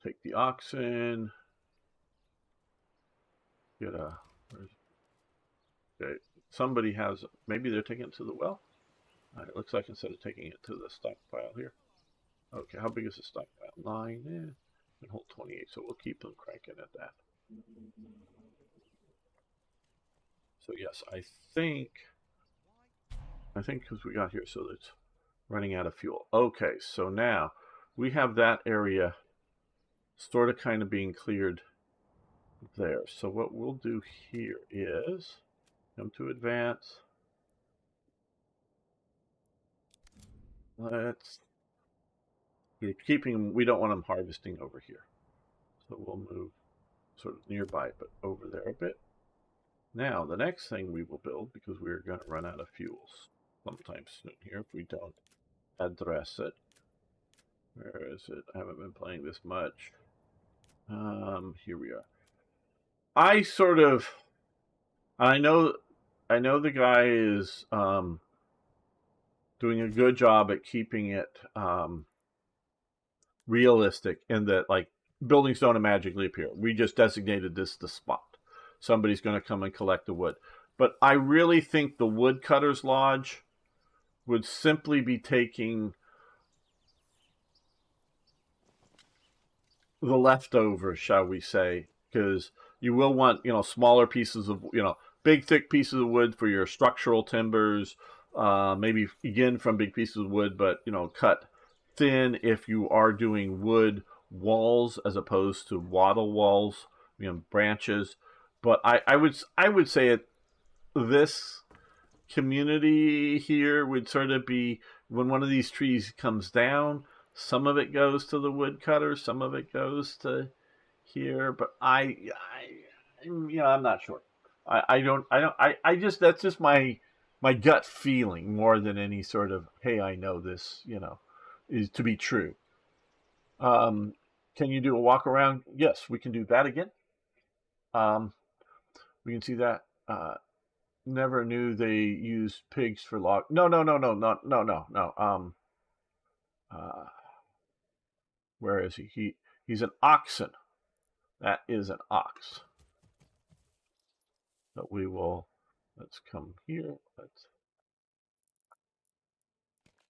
take the oxen. Get a. Okay, somebody has. Maybe they're taking it to the well. It looks like instead of taking it to the stockpile here. Okay, how big is the stockpile? 9. And hold 28, so we'll keep them cranking at that. So yes, I think because we got here, so it's running out of fuel. Okay, so now we have that area sort of kind of being cleared there. So what we'll do here is come to advance. We're keeping, we don't want them harvesting over here. So we'll move sort of nearby, but over there a bit. Now, the next thing we will build, because we're going to run out of fuels sometime soon here if we don't address it. Where is it? I haven't been playing this much. Here we are. I sort of, I know the guy is doing a good job at keeping it realistic in that, like, buildings don't magically appear. We just designated this the spot. Somebody's going to come and collect the wood. But I really think the Woodcutters Lodge would simply be taking the leftovers, shall we say, because you will want, smaller pieces of, big thick pieces of wood for your structural timbers, maybe again from big pieces of wood, but cut thin if you are doing wood walls as opposed to wattle walls, branches. But I would say this community here would sort of be when one of these trees comes down, some of it goes to the woodcutter, some of it goes to here, but I'm not sure. I just, that's just my gut feeling more than any sort of, hey, I know this, is to be true. Um, can you do a walk around? Yes, we can do that again. Um, we can see that. Never knew they used pigs for log. No, no, no, no, no, no, no, no. Uh, where is he? He's an oxen. That is an ox. But we will. Let's come here. Let's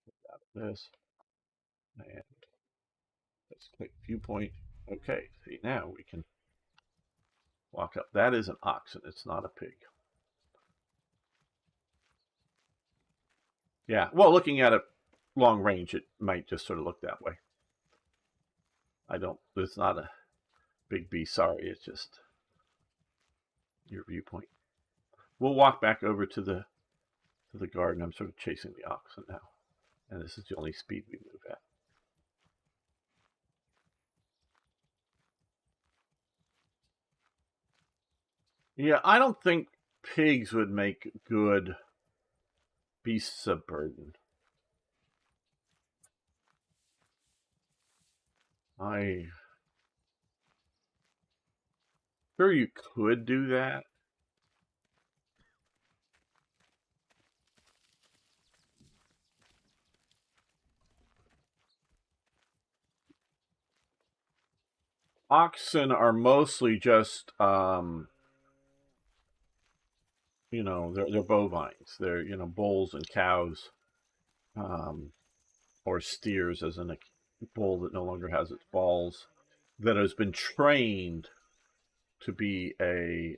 get out of this and let's click viewpoint. Okay. See, now we can walk up. That is an oxen. It's not a pig. Yeah. Well, looking at it long range, it might just sort of look that way. It's not a big B. Sorry. It's just your viewpoint. We'll walk back over to the garden. I'm sort of chasing the oxen now, and this is the only speed we move at. Yeah, I don't think pigs would make good beasts of burden. I sure you could do that. Oxen are mostly just they're bovines. They're bulls and cows, um, or steers, as in a bull that no longer has its balls, that has been trained to be a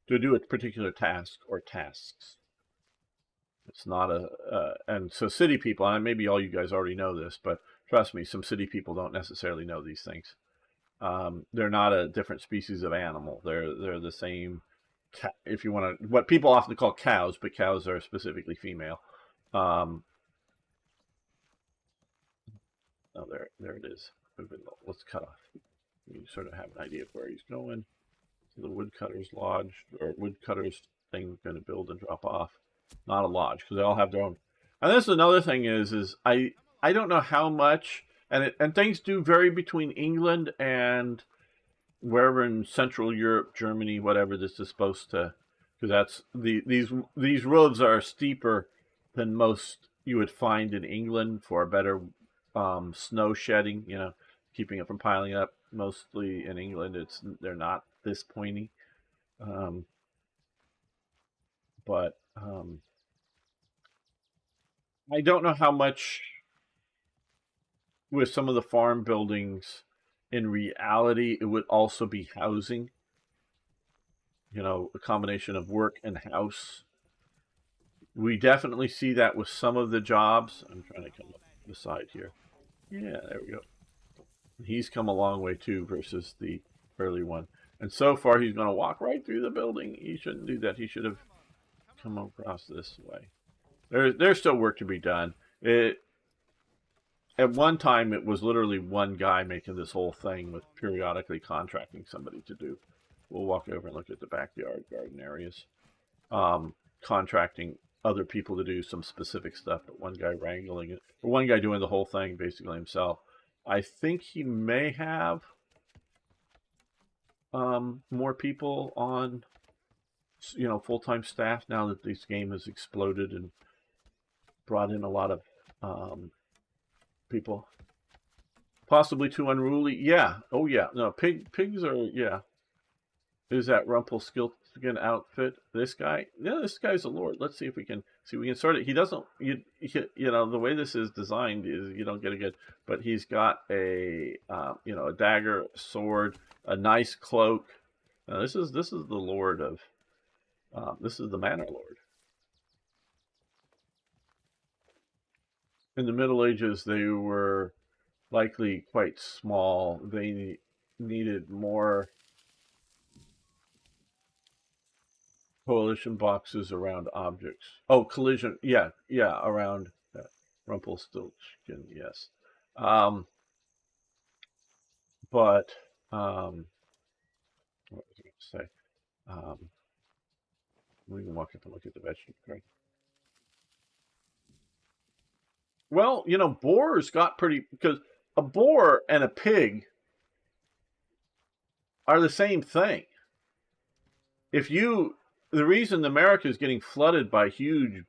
to do a particular task or tasks. It's not and so city people, and maybe all you guys already know this, but trust me, some city people don't necessarily know these things. They're not a different species of animal. They're the same. If you want to, what people often call cows, but cows are specifically female. Um, oh, there it is. Let's cut off. You sort of have an idea of where he's going. The woodcutter's lodge or woodcutter's thing going to build and drop off. Not a lodge because they all have their own. And this is another thing is I don't know how much and things do vary between England and wherever in Central Europe, Germany, whatever this is supposed to, because that's these roads are steeper than most you would find in England for better snow shedding. Keeping it from piling up. Mostly in England, they're not this pointy, um, but I don't know how much with some of the farm buildings. In reality, it would also be housing. A combination of work and house. We definitely see that with some of the jobs. I'm trying to come up the side here. Yeah, there we go. He's come a long way too versus the early one. And so far, he's going to walk right through the building. He shouldn't do that. He should have come across this way. There's still work to be done. At one time, it was literally one guy making this whole thing with periodically contracting somebody to do. We'll walk over and look at the backyard garden areas. Contracting other people to do some specific stuff, but one guy wrangling it, or one guy doing the whole thing basically himself. I think he may have more people on, full-time staff now that this game has exploded and brought in a lot of people. Possibly too unruly. Yeah. Oh yeah. No, pigs are, yeah. Is that Rumpelstiltskin outfit this guy? Yeah, this guy's a lord. Let's see if we can sort it. He doesn't. The way this is designed is you don't get a good. But he's got a a dagger, a sword, a nice cloak. Now, this is the lord of. This is the Manor Lord. In the Middle Ages, they were likely quite small. They needed more coalition boxes around objects. Oh, collision. Yeah, yeah, around Rumpelstiltskin. Yes, um, but what was I going to say? Um, we can walk up and look at the vegetable garden. Well, boars got pretty because a boar and a pig are the same thing. If you, the reason America is getting flooded by huge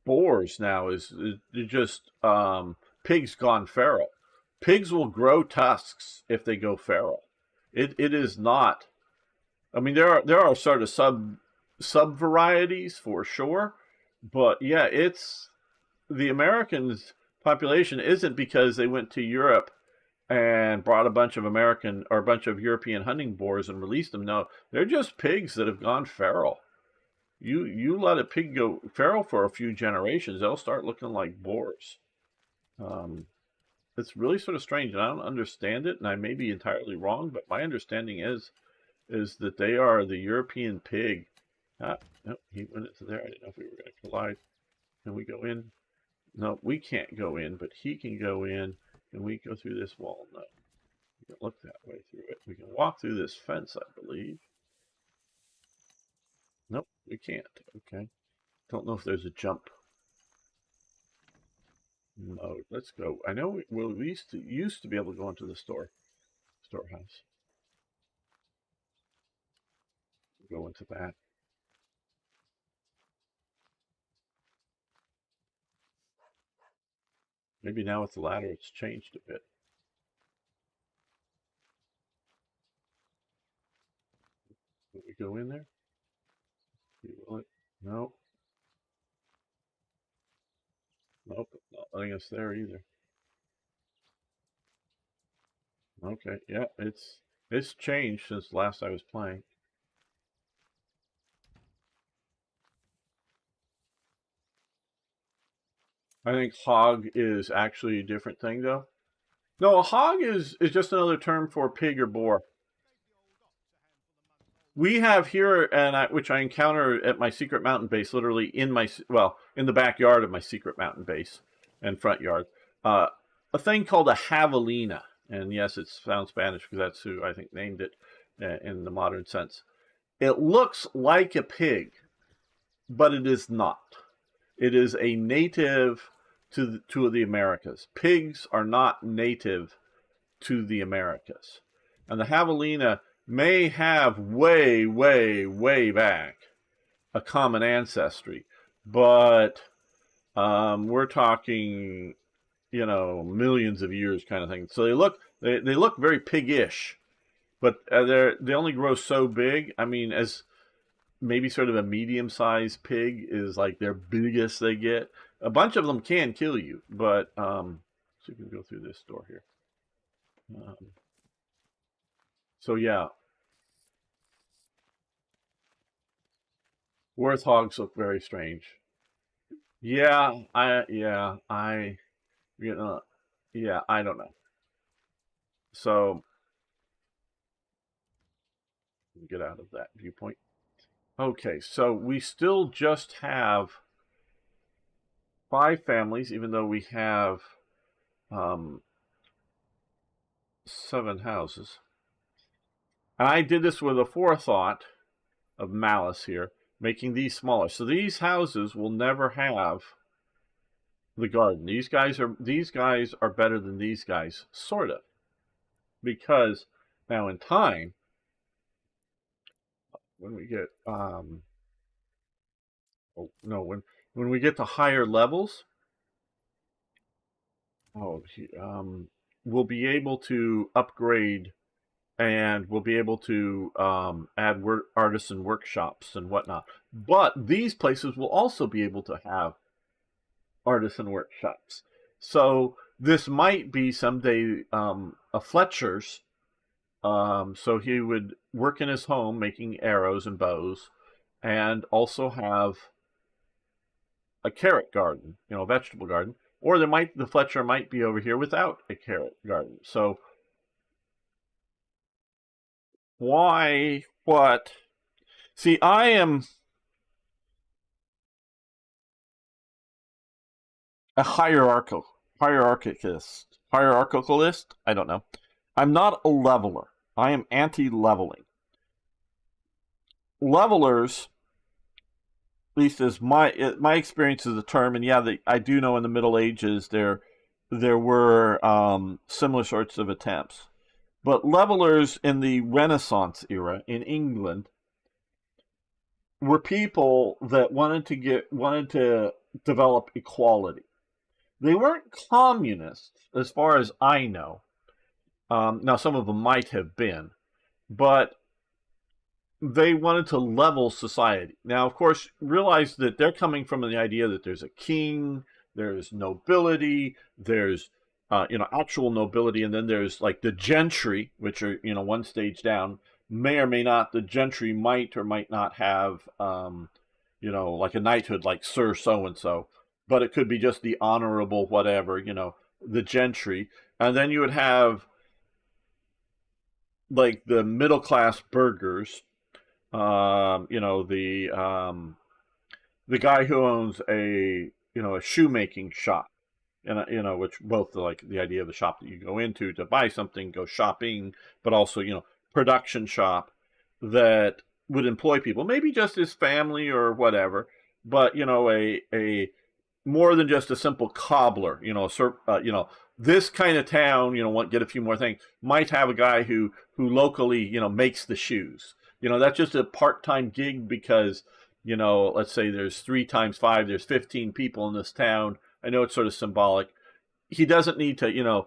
boars now is just pigs gone feral. Pigs will grow tusks if they go feral. It is not. I mean, there are sort of sub varieties for sure, but yeah, it's the Americans' population isn't because they went to Europe and brought a bunch of American or a bunch of European hunting boars and released them. No, they're just pigs that have gone feral. You let a pig go feral for a few generations, they'll start looking like boars. Um, it's really sort of strange, and I don't understand it, and I may be entirely wrong, but my understanding is that they are the European pig. No, he went into there. I didn't know if we were going to collide. Can we go in? No, we can't go in, but he can go in. Can we go through this wall? No. We can look that way through it. We can walk through this fence, I believe. Nope, we can't. Okay. Don't know if there's a jump mode. Let's go. I know we used to be able to go into the storehouse. Go into that. Maybe now with the ladder it's changed a bit. Will we go in there? Will it? No. Nope. Not letting us there either. Okay. Yeah, it's changed since last I was playing. I think hog is actually a different thing though. No, a hog is just another term for pig or boar. We have here, which I encounter at my secret mountain base, literally in the backyard of my secret mountain base and front yard, a thing called a javelina. And yes, it sounds Spanish because that's who I think named it in the modern sense. It looks like a pig, but it is not. It is a native to the Americas. Pigs are not native to the Americas. And the javelina may have way, way, way back a common ancestry, but we're talking, millions of years kind of thing. So they look very piggish, but they only grow so big. I mean, as maybe sort of a medium-sized pig is like their biggest they get. A bunch of them can kill you, but so you can go through this door here. So yeah, warthogs look very strange. Yeah, you know, yeah, I don't know. So get out of that viewpoint. Okay, so we still just have 5 families, even though we have 7 houses. And I did this with a forethought of malice here, making these smaller. So these houses will never have the garden. These guys are better than these guys, sort of, because now in time, when we get when we get to higher levels, we'll be able to upgrade and we'll be able to add artisan workshops and whatnot. But these places will also be able to have artisan workshops. So this might be someday a Fletcher's. So he would work in his home making arrows and bows, and also have a carrot garden, a vegetable garden. Or the Fletcher might be over here without a carrot garden. So why? What? See, I am a hierarchicalist. I don't know. I'm not a leveler. I am anti-leveling. Levelers, at least as my experience is a term, and yeah, I do know in the Middle Ages there were similar sorts of attempts. But levelers in the Renaissance era in England were people that wanted to develop equality. They weren't communists, as far as I know. Now, some of them might have been, but they wanted to level society. Now, of course, realize that they're coming from the idea that there's a king, there's nobility, there's actual nobility, and then there's like the gentry, which are one stage down. May or may not, the gentry might or might not have like a knighthood, like Sir So and So, but it could be just the honorable whatever, the gentry, and then you would have like the middle class burghers, the guy who owns a shoemaking shop, and which both like the idea of the shop that you go into to buy something, go shopping, but also production shop that would employ people, maybe just his family or whatever, but a more than just a simple cobbler. This kind of town, want get a few more things, might have a guy who locally, makes the shoes. That's just a part-time gig because, let's say there's 3 times 5, there's 15 people in this town. I know it's sort of symbolic. He doesn't need to,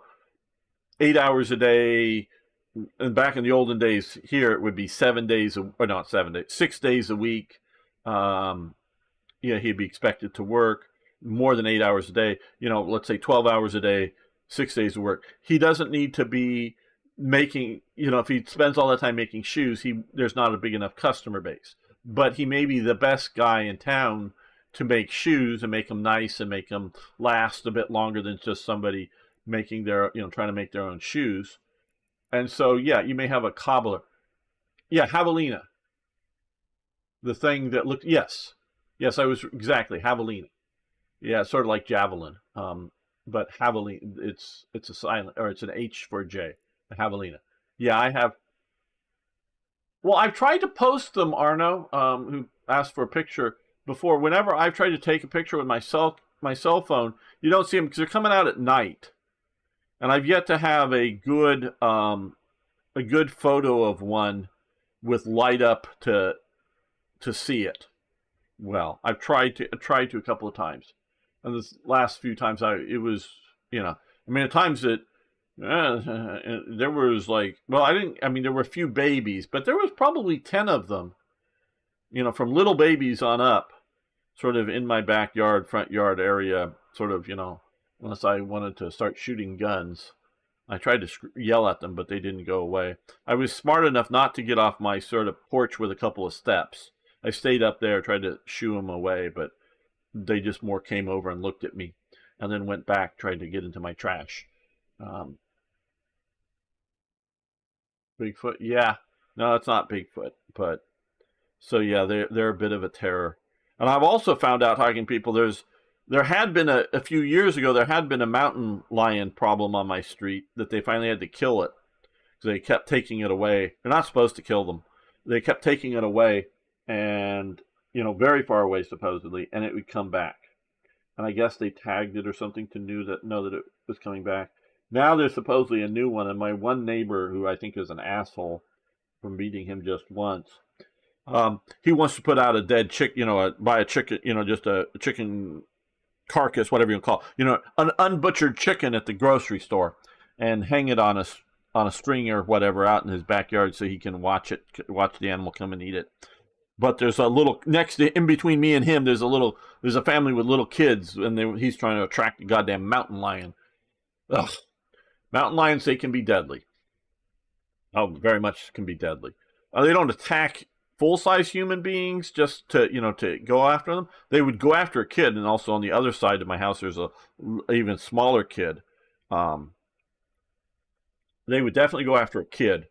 8 hours a day. And back in the olden days, here it would be 7 days, or not 7 days, 6 days a week. He'd be expected to work more than 8 hours a day. Let's say 12 hours a day, 6 days of work. He doesn't need to be making, if he spends all that time making shoes, there's not a big enough customer base. But he may be the best guy in town to make shoes and make them nice and make them last a bit longer than just somebody making their, trying to make their own shoes. And so, yeah, you may have a cobbler. Yeah, javelina. The thing that looked, yes, I was exactly javelina. Yeah, sort of like javelin. But javelina, it's a silent, or it's an H for a J, a javelina. Yeah, I have. Well, I've tried to post them, Arno, who asked for a picture before. Whenever I've tried to take a picture with my cell phone, you don't see them because they're coming out at night, and I've yet to have a good photo of one with light up to see it. Well, I've tried to a couple of times, and this last few times it was at times that there was like, well, there were a few babies, but there was probably 10 of them, from little babies on up, sort of in my backyard, front yard area, sort of, unless I wanted to start shooting guns. I tried to yell at them, but they didn't go away. I was smart enough not to get off my sort of porch with a couple of steps. I stayed up there, tried to shoo them away, but they just more came over and looked at me and then went back, tried to get into my trash. Bigfoot? Yeah. No, it's not Bigfoot, but so yeah, they're a bit of a terror. And I've also found out, talking to people, there had been a few years ago, there had been a mountain lion problem on my street that they finally had to kill it because they kept taking it away. They're not supposed to kill them. They kept taking it away, and very far away supposedly, and it would come back. And I guess they tagged it or something to know that it was coming back. Now there's supposedly a new one, and my one neighbor, who I think is an asshole from beating him just once, he wants to put out a dead chicken, buy a chicken, just a chicken carcass, whatever you call it, an unbutchered chicken at the grocery store, and hang it on a string or whatever out in his backyard so he can watch the animal come and eat it. But there's a little in between me and him. There's a family with little kids, and he's trying to attract a goddamn mountain lion. Ugh. Mountain lions, they can be deadly. Oh, very much can be deadly. They don't attack full-size human beings just to go after them. They would go after a kid, and also on the other side of my house, there's a even smaller kid. They would definitely go after a kid.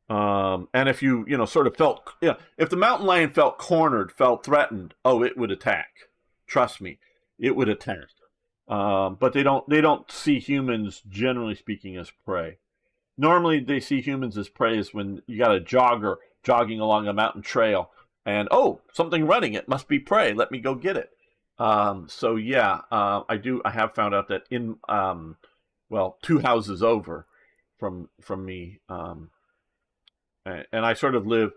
And if you sort of felt, if the mountain lion felt cornered, felt threatened, it would attack. Trust me, it would attack. But they don't see humans, generally speaking, as prey. Normally, they see humans as prey is when you got a jogger jogging along a mountain trail, and something running, it must be prey. Let me go get it. So yeah, I have found out that in 2 houses over from me, and I sort of live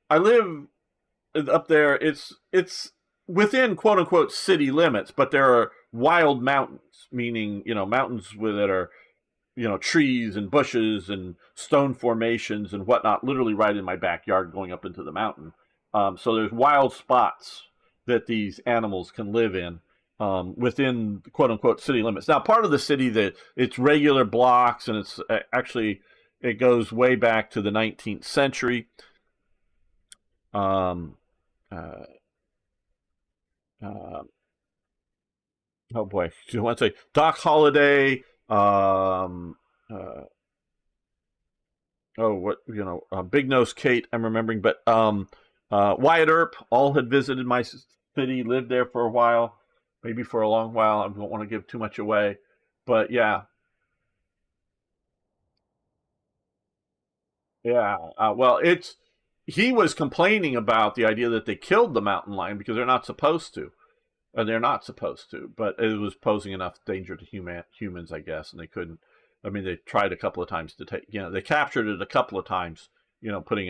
up there. It's within quote unquote city limits, but there are wild mountains, meaning mountains that are trees and bushes and stone formations and whatnot, literally right in my backyard going up into the mountain. So there's wild spots that these animals can live in within quote unquote city limits. Now, part of the city that it's regular blocks, and it's actually, it goes way back to the 19th century. Oh boy, I want to say Doc Holliday. Big Nose Kate, I'm remembering, but Wyatt Earp all had visited my city, lived there for a while, maybe for a long while. I don't want to give too much away. But yeah, yeah. Well, it's he was complaining about the idea that they killed the mountain lion because they're not supposed to. They're not supposed to, but it was posing enough danger to humans, I guess, and they couldn't. I mean, they tried a couple of times to take. They captured it a couple of times. Putting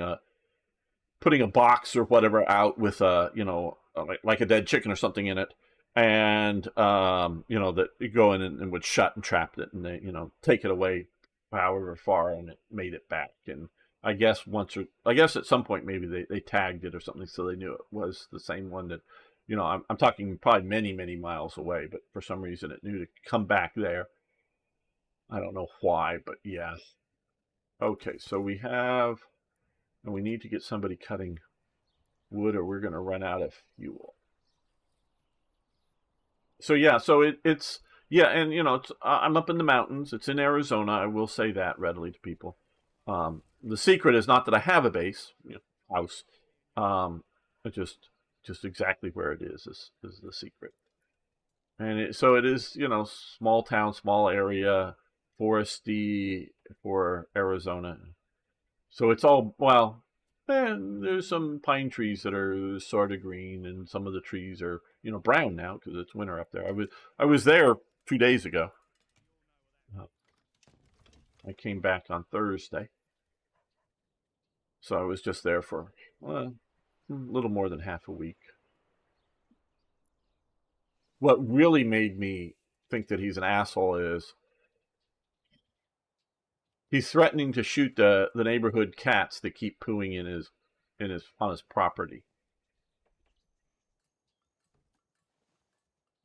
a box or whatever out with like a dead chicken or something in it, and that you go in and would shut and trap it, and they take it away, however far, and it made it back. And I guess at some point maybe they tagged it or something so they knew it was the same one that I'm talking probably many miles away, but for some reason it knew to come back there. I don't know why, but yeah. Okay, so we need to get somebody cutting wood or we're going to run out of fuel. So yeah, so it's yeah, and I'm up in the mountains. It's in Arizona. I will say that readily to people. The secret is not that I have a base, house. It just exactly where it is the secret. And so it is, small town, small area, foresty for Arizona. So it's all, well, there's some pine trees that are sort of green, and some of the trees are, brown now because it's winter up there. I was there 2 days ago. Uh, I came back on Thursday, so I was just there for a little more than half a week. What really made me think that he's an asshole is he's threatening to shoot the neighborhood cats that keep pooing in his on his property.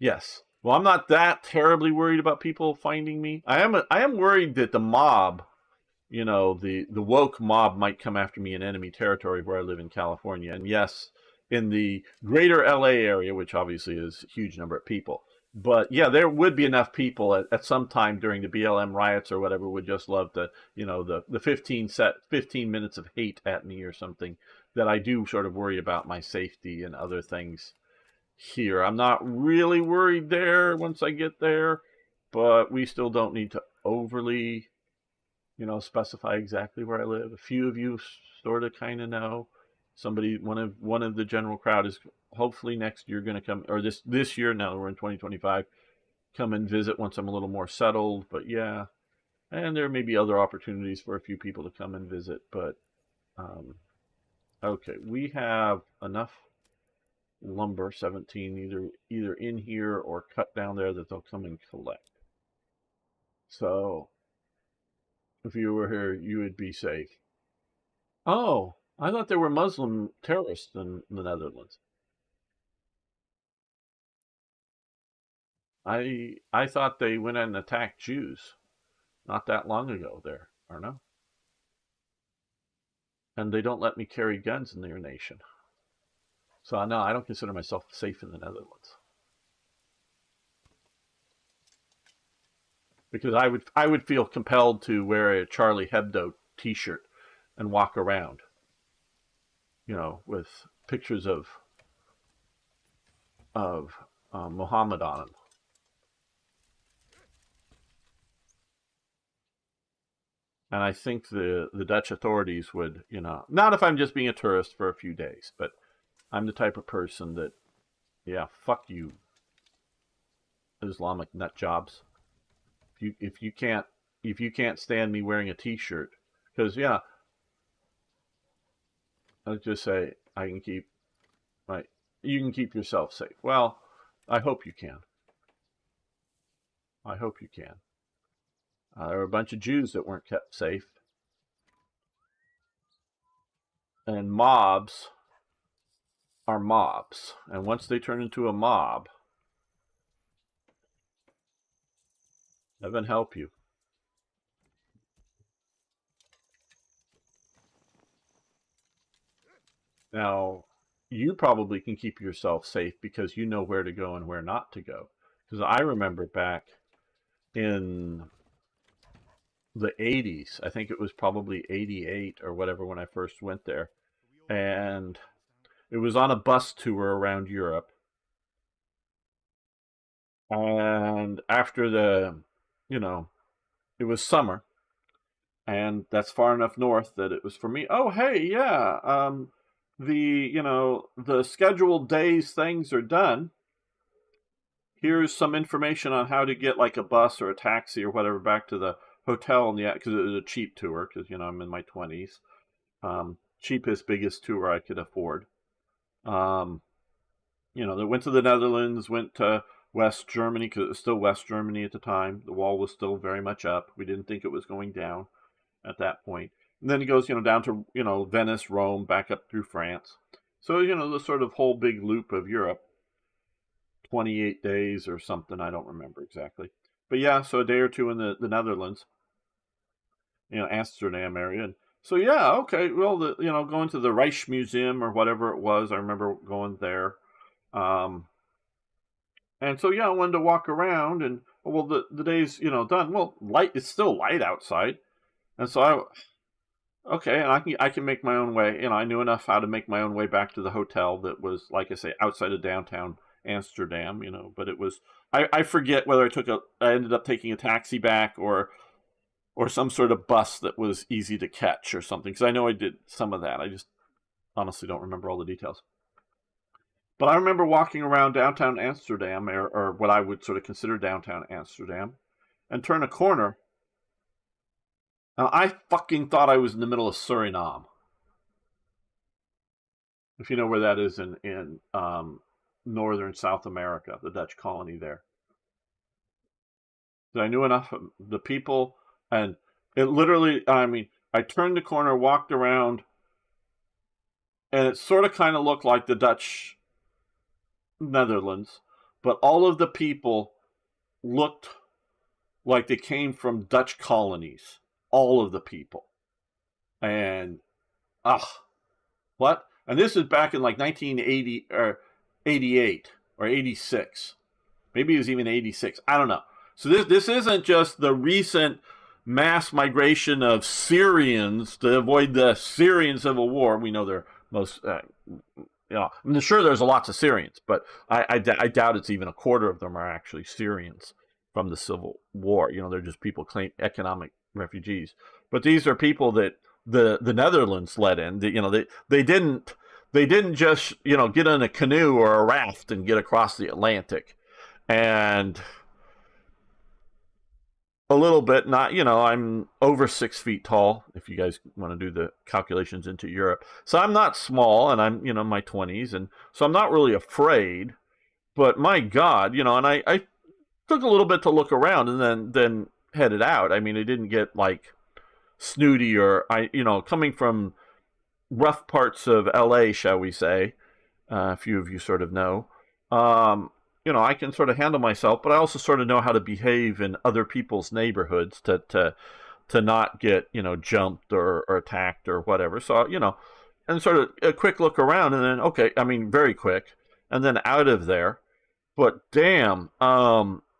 Yes. Well, I'm not that terribly worried about people finding me. I am worried that the mob, the woke mob might come after me in enemy territory where I live in California. And yes, in the greater LA area, which obviously is a huge number of people. But yeah, there would be enough people at some time during the BLM riots or whatever would just love to, the 15 minutes of hate at me or something, that I do sort of worry about my safety and other things here. I'm not really worried there once I get there, but we still don't need to overly, specify exactly where I live. A few of you sort of kind of know. One of the general crowd is hopefully next year going to come, or this year, now that we're in 2025, come and visit once I'm a little more settled. But yeah, and there may be other opportunities for a few people to come and visit. But okay, we have enough lumber, 17, either in here or cut down there, that they'll come and collect. So if you were here, you would be safe. Oh, I thought there were Muslim terrorists in the Netherlands. I thought they went and attacked Jews not that long ago there, or no? And they don't let me carry guns in their nation. So no, I don't consider myself safe in the Netherlands. Because I would feel compelled to wear a Charlie Hebdo T-shirt and walk around, with pictures of Muhammad on them. And I think the Dutch authorities would, not if I'm just being a tourist for a few days, but I'm the type of person that, yeah, fuck you, Islamic nut jobs. If you can't stand me wearing a T-shirt, because yeah, I'll just say I can keep my. You can keep yourself safe. Well, I hope you can. I hope you can. There were a bunch of Jews that weren't kept safe, and mobs are mobs, and once they turn into a mob, heaven help you. Now, you probably can keep yourself safe because you know where to go and where not to go. Because I remember back in the 80s, I think it was probably 88 or whatever when I first went there. And it was on a bus tour around Europe. And after it was summer, and that's far enough north that it was for me. Oh, hey, yeah, the scheduled days things are done. Here's some information on how to get like a bus or a taxi or whatever back to the hotel, and because it was a cheap tour, because I'm in my 20s, cheapest, biggest tour I could afford. They went to the Netherlands, went to West Germany, because it was still West Germany at the time. The wall was still very much up. We didn't think it was going down at that point. And then it goes, down to, Venice, Rome, back up through France. So, the sort of whole big loop of Europe, 28 days or something. I don't remember exactly. But yeah, so a day or two in the Netherlands, Amsterdam area. And so, yeah, okay. Well, going to the Reich Museum or whatever it was, I remember going there. And so, yeah, I wanted to walk around, and well, the day's done. Well, it's still light outside, and so okay, and I can make my own way. I knew enough how to make my own way back to the hotel that was, like I say, outside of downtown Amsterdam. But it was I forget whether I ended up taking a taxi back or some sort of bus that was easy to catch or something, because I know I did some of that. I just honestly don't remember all the details. But I remember walking around downtown Amsterdam, or what I would sort of consider downtown Amsterdam, and turn a corner. Now, I fucking thought I was in the middle of Suriname. If you know where that is in northern South America, the Dutch colony there. So I knew enough of the people, and it literally, I turned the corner, walked around, and it sort of kind of looked like the Dutch Netherlands, but all of the people looked like they came from Dutch colonies. All of the people. And what? And this is back in like 1980 or 88 or 86. Maybe it was even 86. I don't know. So this isn't just the recent mass migration of Syrians to avoid the Syrian civil war. We know they're most I'm sure there's lots of Syrians, but I doubt it's even a quarter of them are actually Syrians from the Civil War. They're just people claim economic refugees. But these are people that the Netherlands let in. They didn't just get in a canoe or a raft and get across the Atlantic. And a little bit, not, I'm over 6 feet tall, if you guys want to do the calculations into Europe. So I'm not small, and I'm, in my 20s, and so I'm not really afraid. But my God, and I took a little bit to look around and then headed out. I didn't get like snooty or coming from rough parts of LA, shall we say. A few of you sort of know. I can sort of handle myself, but I also sort of know how to behave in other people's neighborhoods to not get, jumped or attacked or whatever. So, and sort of a quick look around, and then, okay, very quick, and then out of there. But damn,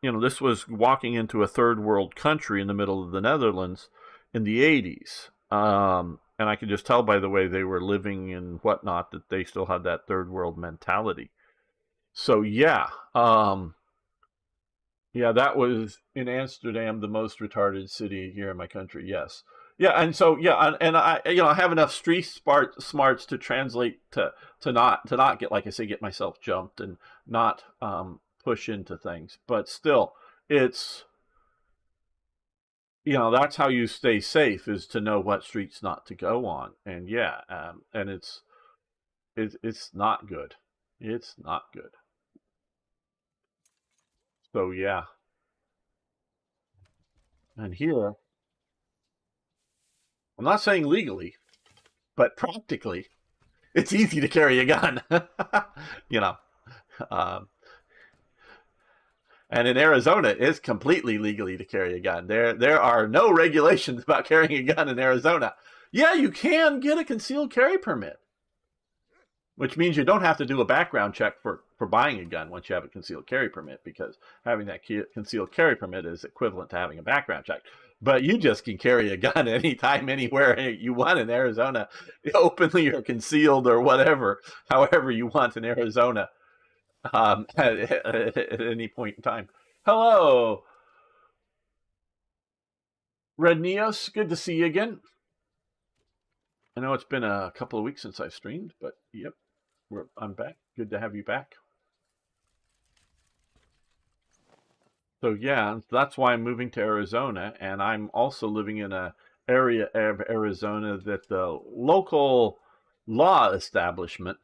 this was walking into a third world country in the middle of the Netherlands in the 80s. And I could just tell by the way they were living and whatnot that they still had that third world mentality. So yeah, that was in Amsterdam, the most retarded city here in my country. Yes, yeah, and so yeah, and I I have enough street smarts to translate to not get, like I say, get myself jumped and not push into things, but still, it's that's how you stay safe, is to know what streets not to go on, and yeah, and it's not good. It's not good. So yeah, and here I'm not saying legally, but practically, it's easy to carry a gun. you know, um, and in Arizona, it's completely legally to carry a gun. There are no regulations about carrying a gun in Arizona. Yeah, you can get a concealed carry permit, which means you don't have to do a background check for buying a gun once you have a concealed carry permit, because having that concealed carry permit is equivalent to having a background check. But you just can carry a gun anytime, anywhere you want in Arizona, openly or concealed or whatever, however you want in Arizona, at any point in time. Hello. Red Neos, good to see you again. I know it's been a couple of weeks since I've streamed, but yep, I'm back. Good to have you back. So yeah, that's why I'm moving to Arizona, and I'm also living in a area of Arizona that the local law establishment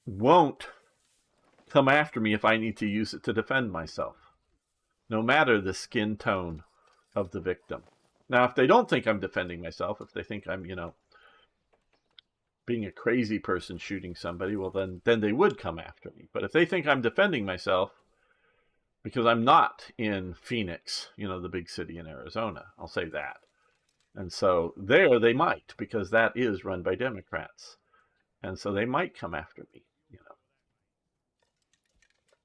won't come after me if I need to use it to defend myself, no matter the skin tone of the victim. Now, if they don't think I'm defending myself, if they think I'm, being a crazy person shooting somebody, well, then they would come after me. But if they think I'm defending myself, because I'm not in Phoenix, the big city in Arizona, I'll say that. And so there they might, because that is run by Democrats. And so they might come after me,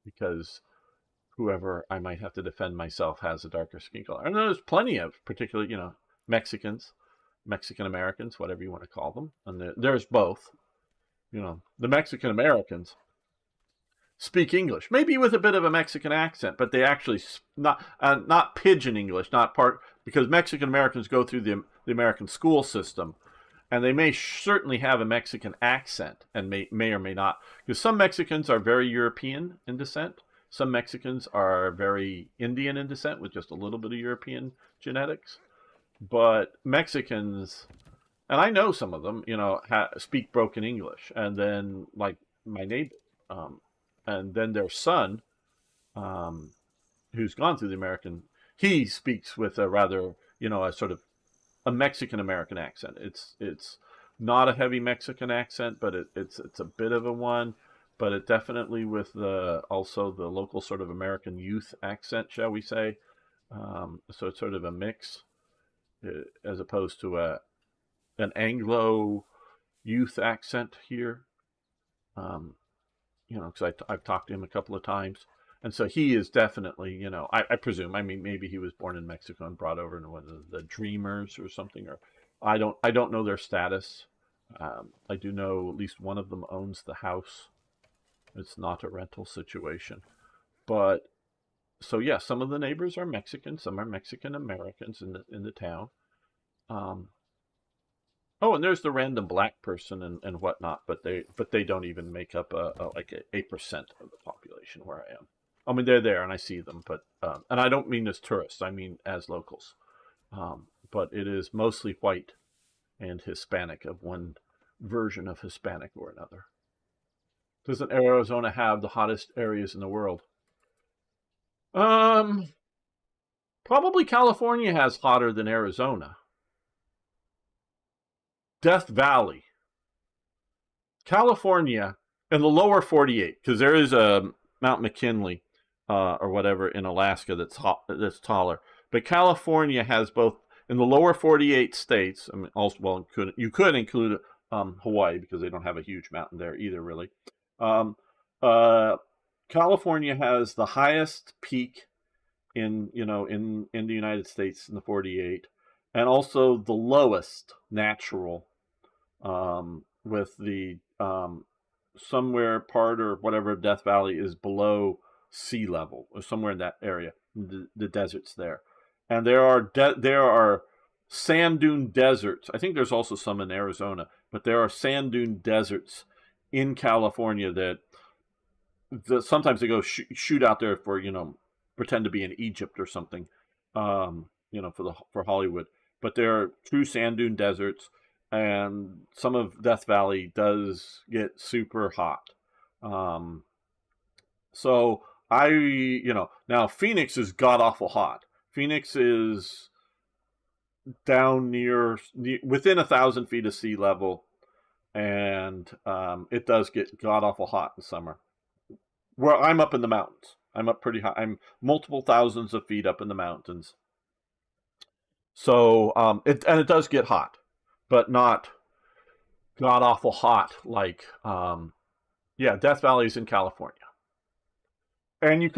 because whoever I might have to defend myself has a darker skin color. And there's plenty of, particularly, Mexicans, Mexican Americans, whatever you want to call them. And there's both. The Mexican Americans speak English, maybe with a bit of a Mexican accent, but they actually not pidgin English, because Mexican Americans go through the American school system, and they may certainly have a Mexican accent, and may or may not, because some Mexicans are very European in descent. Some Mexicans are very Indian in descent with just a little bit of European genetics. But Mexicans, and I know some of them, speak broken English. And then, like my neighbor, and then their son, who's gone through the American, he speaks with a rather, a sort of a Mexican American accent. It's not a heavy Mexican accent, but it's a bit of a one. But it definitely with also the local sort of American youth accent, shall we say. So it's sort of a mix, as opposed to an Anglo youth accent here. Because I've talked to him a couple of times. And so he is definitely, I presume, maybe he was born in Mexico and brought over in one of the Dreamers or something, or I don't know their status. I do know at least one of them owns the house. It's not a rental situation. But so yeah, some of the neighbors are Mexican, some are Mexican Americans in the town. Oh, and there's the random black person and whatnot, but they don't even make up like 8% of the population where I am. I mean, they're there and I see them, but and I don't mean as tourists, I mean as locals. But it is mostly white and Hispanic, of one version of Hispanic or another. Doesn't Arizona have the hottest areas in the world? Um, Probably California has hotter than Arizona. Death Valley, California, in the lower 48, because there is a Mount McKinley or whatever in Alaska that's taller. But California has both in the lower 48 states. I mean, also, well, you could include Hawaii, because they don't have a huge mountain there either, really. Um, uh, California has the highest peak in the United States in the 48, and also the lowest natural, with the somewhere part or whatever of Death Valley is below sea level, or somewhere in that area, the deserts there. And there are sand dune deserts. I think there's also some in Arizona, but there are sand dune deserts in California that sometimes they go shoot out there for, pretend to be in Egypt or something, for Hollywood. But there are true sand dune deserts, and some of Death Valley does get super hot. So now Phoenix is god awful hot. Phoenix is down within 1,000 feet of sea level, and it does get god awful hot in summer. Where I'm up in the mountains, I'm up pretty high. I'm multiple thousands of feet up in the mountains. So it does get hot, but not god awful hot like Death Valley is in California. And you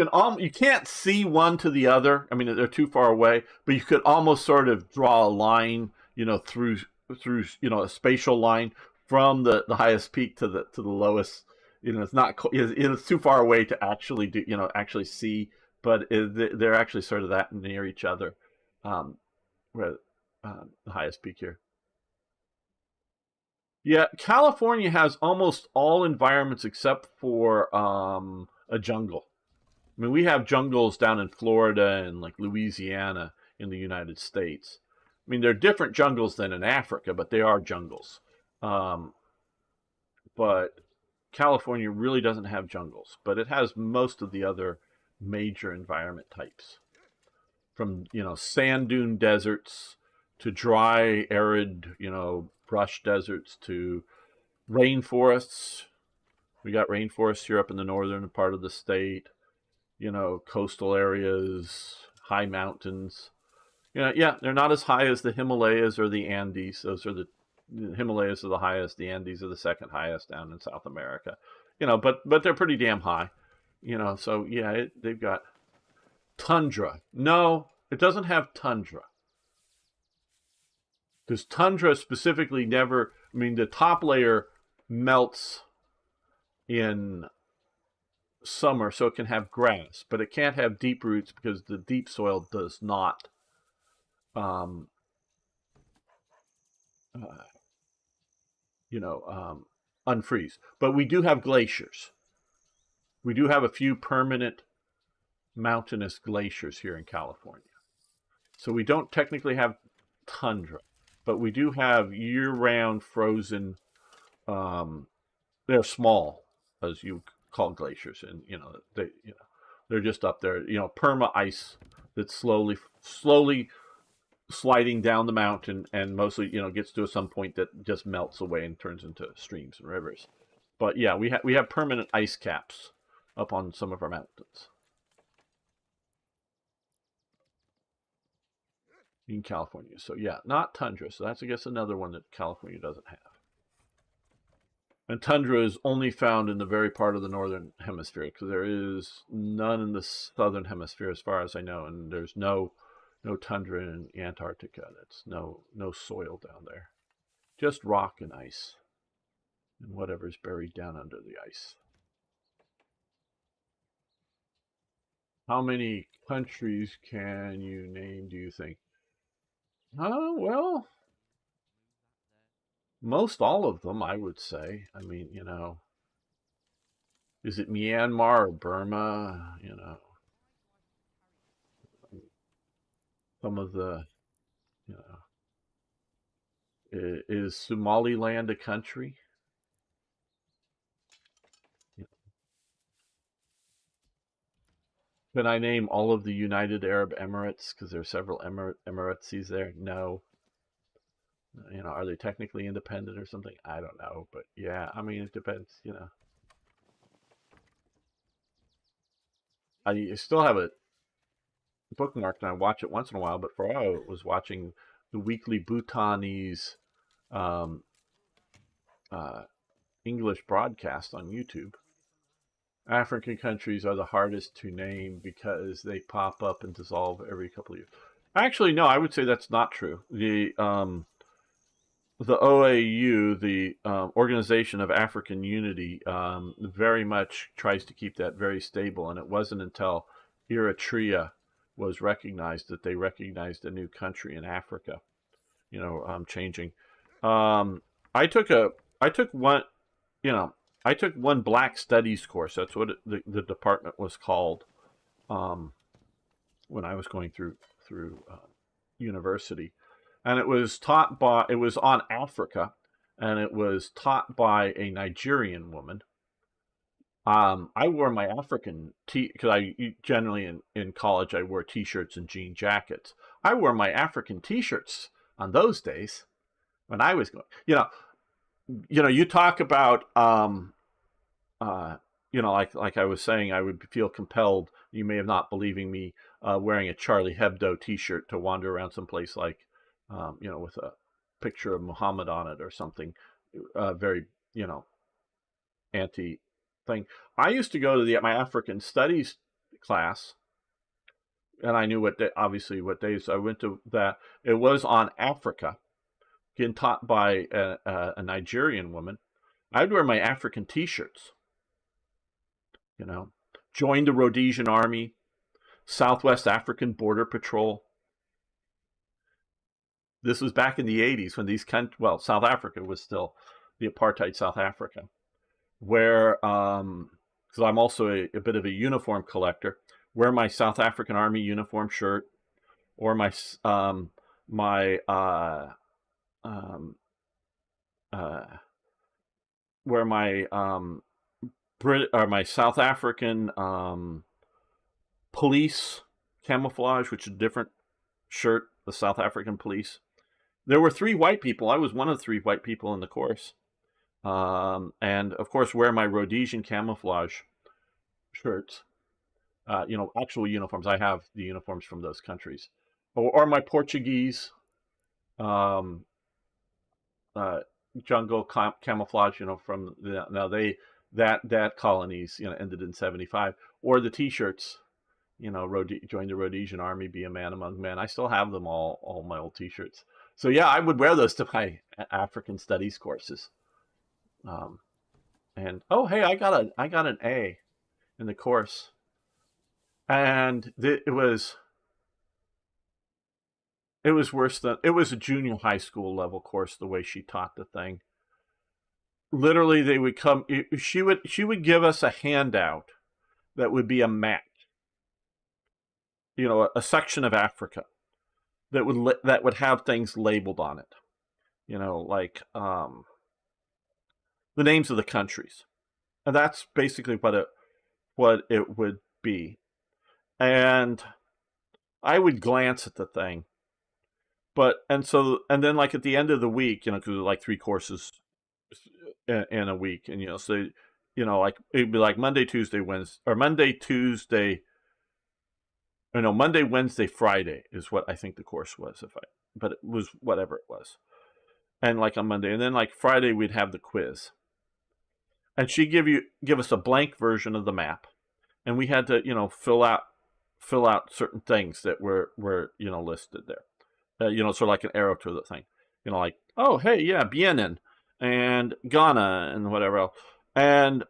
can't see one to the other. I mean, they're too far away, but you could almost sort of draw a line, through a spatial line from the highest peak to the lowest. It's not, it's too far away to actually actually see, but they're actually sort of that near each other. where the highest peak here. Yeah, California has almost all environments except for a jungle. I mean, we have jungles down in Florida and like Louisiana in the United States. I mean, they're different jungles than in Africa, but they are jungles. Um, but California really doesn't have jungles, but it has most of the other major environment types, from sand dune deserts to dry, arid, brush deserts to rainforests. We got rainforests here up in the northern part of the state. Coastal areas, high mountains. Yeah, they're not as high as the Himalayas or the Andes. The Himalayas are the highest. The Andes are the second highest down in South America. But they're pretty damn high. So yeah, they've got tundra. No, it doesn't have tundra. Because tundra specifically never. I mean, the top layer melts in summer, so it can have grass, but it can't have deep roots because the deep soil does not um, uh, unfreeze. But we do have glaciers. We do have a few permanent mountainous glaciers here in California. So we don't technically have tundra, but we do have year-round frozen. They're small, as you call glaciers, and they're just up there. Perma ice that's slowly sliding down the mountain, and mostly gets to some point that just melts away and turns into streams and rivers. But yeah, we have permanent ice caps up on some of our mountains in California. So yeah, not tundra. So that's, I guess, another one that California doesn't have. And tundra is only found in the very part of the northern hemisphere, because there is none in the southern hemisphere, as far as I know, and there's no tundra in Antarctica. That's no soil down there, just rock and ice, and whatever's buried down under the ice. How many countries can you name, do you think? Well, most all of them, I would say. I mean, is it Myanmar or Burma? Some of the, you know, is Somaliland a country? Can I name all of the United Arab Emirates? Because there are several Emirates there. No. Are they technically independent or something? I don't know. But yeah, I mean, it depends. I still have it bookmarked and I watch it once in a while. But for a while, I was watching the weekly Bhutanese um, uh, English broadcast on YouTube. African countries are the hardest to name because they pop up and dissolve every couple of years. Actually, no, I would say that's not true. The OAU, the Organization of African Unity, very much tries to keep that very stable. And it wasn't until Eritrea was recognized that they recognized a new country in Africa. Changing. I took one. I took one Black Studies course. That's what the department was called when I was going through university, and it was on Africa, and it was taught by a Nigerian woman. I wore my African because I generally in college I wore T-shirts and jean jackets. I wore my African T-shirts on those days when I was going. You talk about like I was saying, I would feel compelled. You may have not believing me, wearing a Charlie Hebdo T-shirt to wander around someplace like, with a picture of Muhammad on it or something, very, anti thing. I used to go to my African Studies class, and I knew obviously what days I went to that. It was on Africa, getting taught by a Nigerian woman. I'd wear my African T-shirts. Joined the Rhodesian Army, Southwest African Border Patrol. This was back in the 80s when South Africa was still the apartheid South Africa, where, because I'm also a bit of a uniform collector, wear my South African Army uniform shirt, or my wear my my South African police camouflage, which is a different shirt, the South African police. There were 3 white people. I was one of 3 white people in the course. And of course, wear my Rhodesian camouflage shirts. Actual uniforms. I have the uniforms from those countries, or my Portuguese um, jungle camouflage. From now that colonies ended in 75, or the T-shirts. Join the Rhodesian army, be a man among men. I still have them all my old T-shirts. So yeah, I would wear those to my African studies courses. And oh hey, I got an A in the course, and it was worse than it was a junior high school level course. The way she taught the thing, literally, they would come. She would give us a handout that would be a map, a section of Africa that would have things labeled on it, like the names of the countries, and that's basically what it would be. And I would glance at the thing, and then like at the end of the week, because like 3 courses in a week, and so like it'd be like Monday, Tuesday, Wednesday, or Monday, Tuesday. Or no, Monday, Wednesday, Friday is what I think the course was. But it was whatever it was, and like on Monday, and then like Friday we'd have the quiz, and she'd give us a blank version of the map, and we had to fill out certain things that were listed there, sort of like an arrow to the thing, like, oh hey, yeah, Benin and Ghana and whatever else, and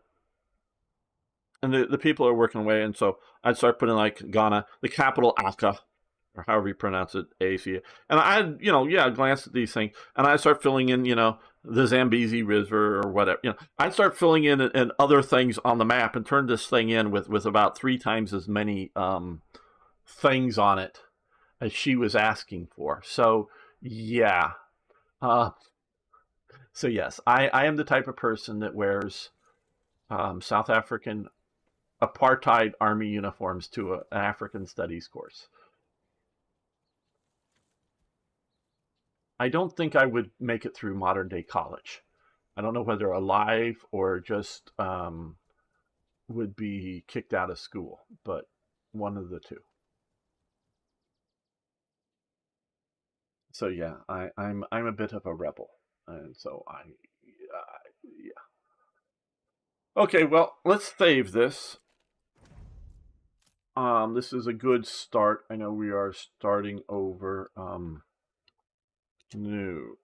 the people are working away, and so I'd start putting like Ghana, the capital Accra, or however you pronounce it, AC, and I'd glance at these things, and I'd start filling in the Zambezi River or whatever, I'd start filling in and other things on the map, and turn this thing in with about 3 times as many things on it as she was asking for. So yeah, so yes, I am the type of person that wears South African apartheid army uniforms to an African studies course. I don't think I would make it through modern day college. I don't know whether alive or just would be kicked out of school, but one of the two. So yeah, I'm a bit of a rebel, and so yeah. Okay, well, let's save this. This is a good start. I know we are starting over. No.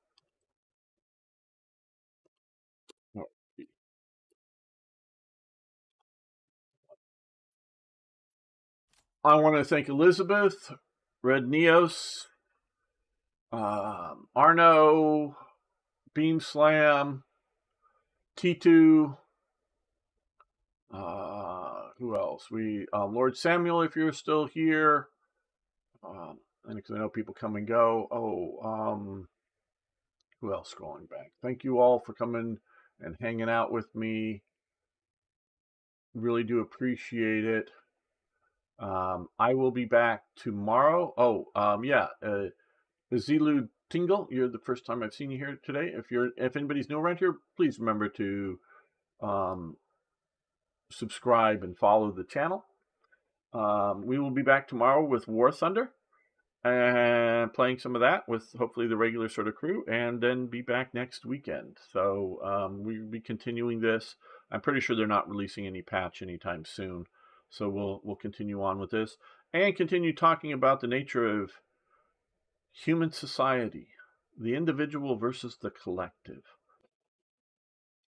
I want to thank Elizabeth, Red Neos, Arno, Beam Slam, T2. Who else? Lord Samuel, if you're still here. And because I know people come and go. Who else scrolling back? Thank you all for coming and hanging out with me. Really do appreciate it. I will be back tomorrow. Zilu Tingle, you're the first time I've seen you here today. If anybody's new around here, please remember to subscribe and follow the channel. We will be back tomorrow with War Thunder and playing some of that with hopefully the regular sort of crew, and then be back next weekend. So we'll be continuing this. I'm pretty sure they're not releasing any patch anytime soon, so we'll continue on with this and continue talking about the nature of human society, the individual versus the collective.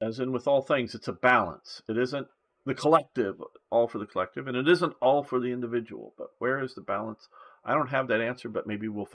As in with all things, it's a balance. It isn't the collective, all for the collective, and it isn't all for the individual. But where is the balance? I don't have that answer, but maybe we'll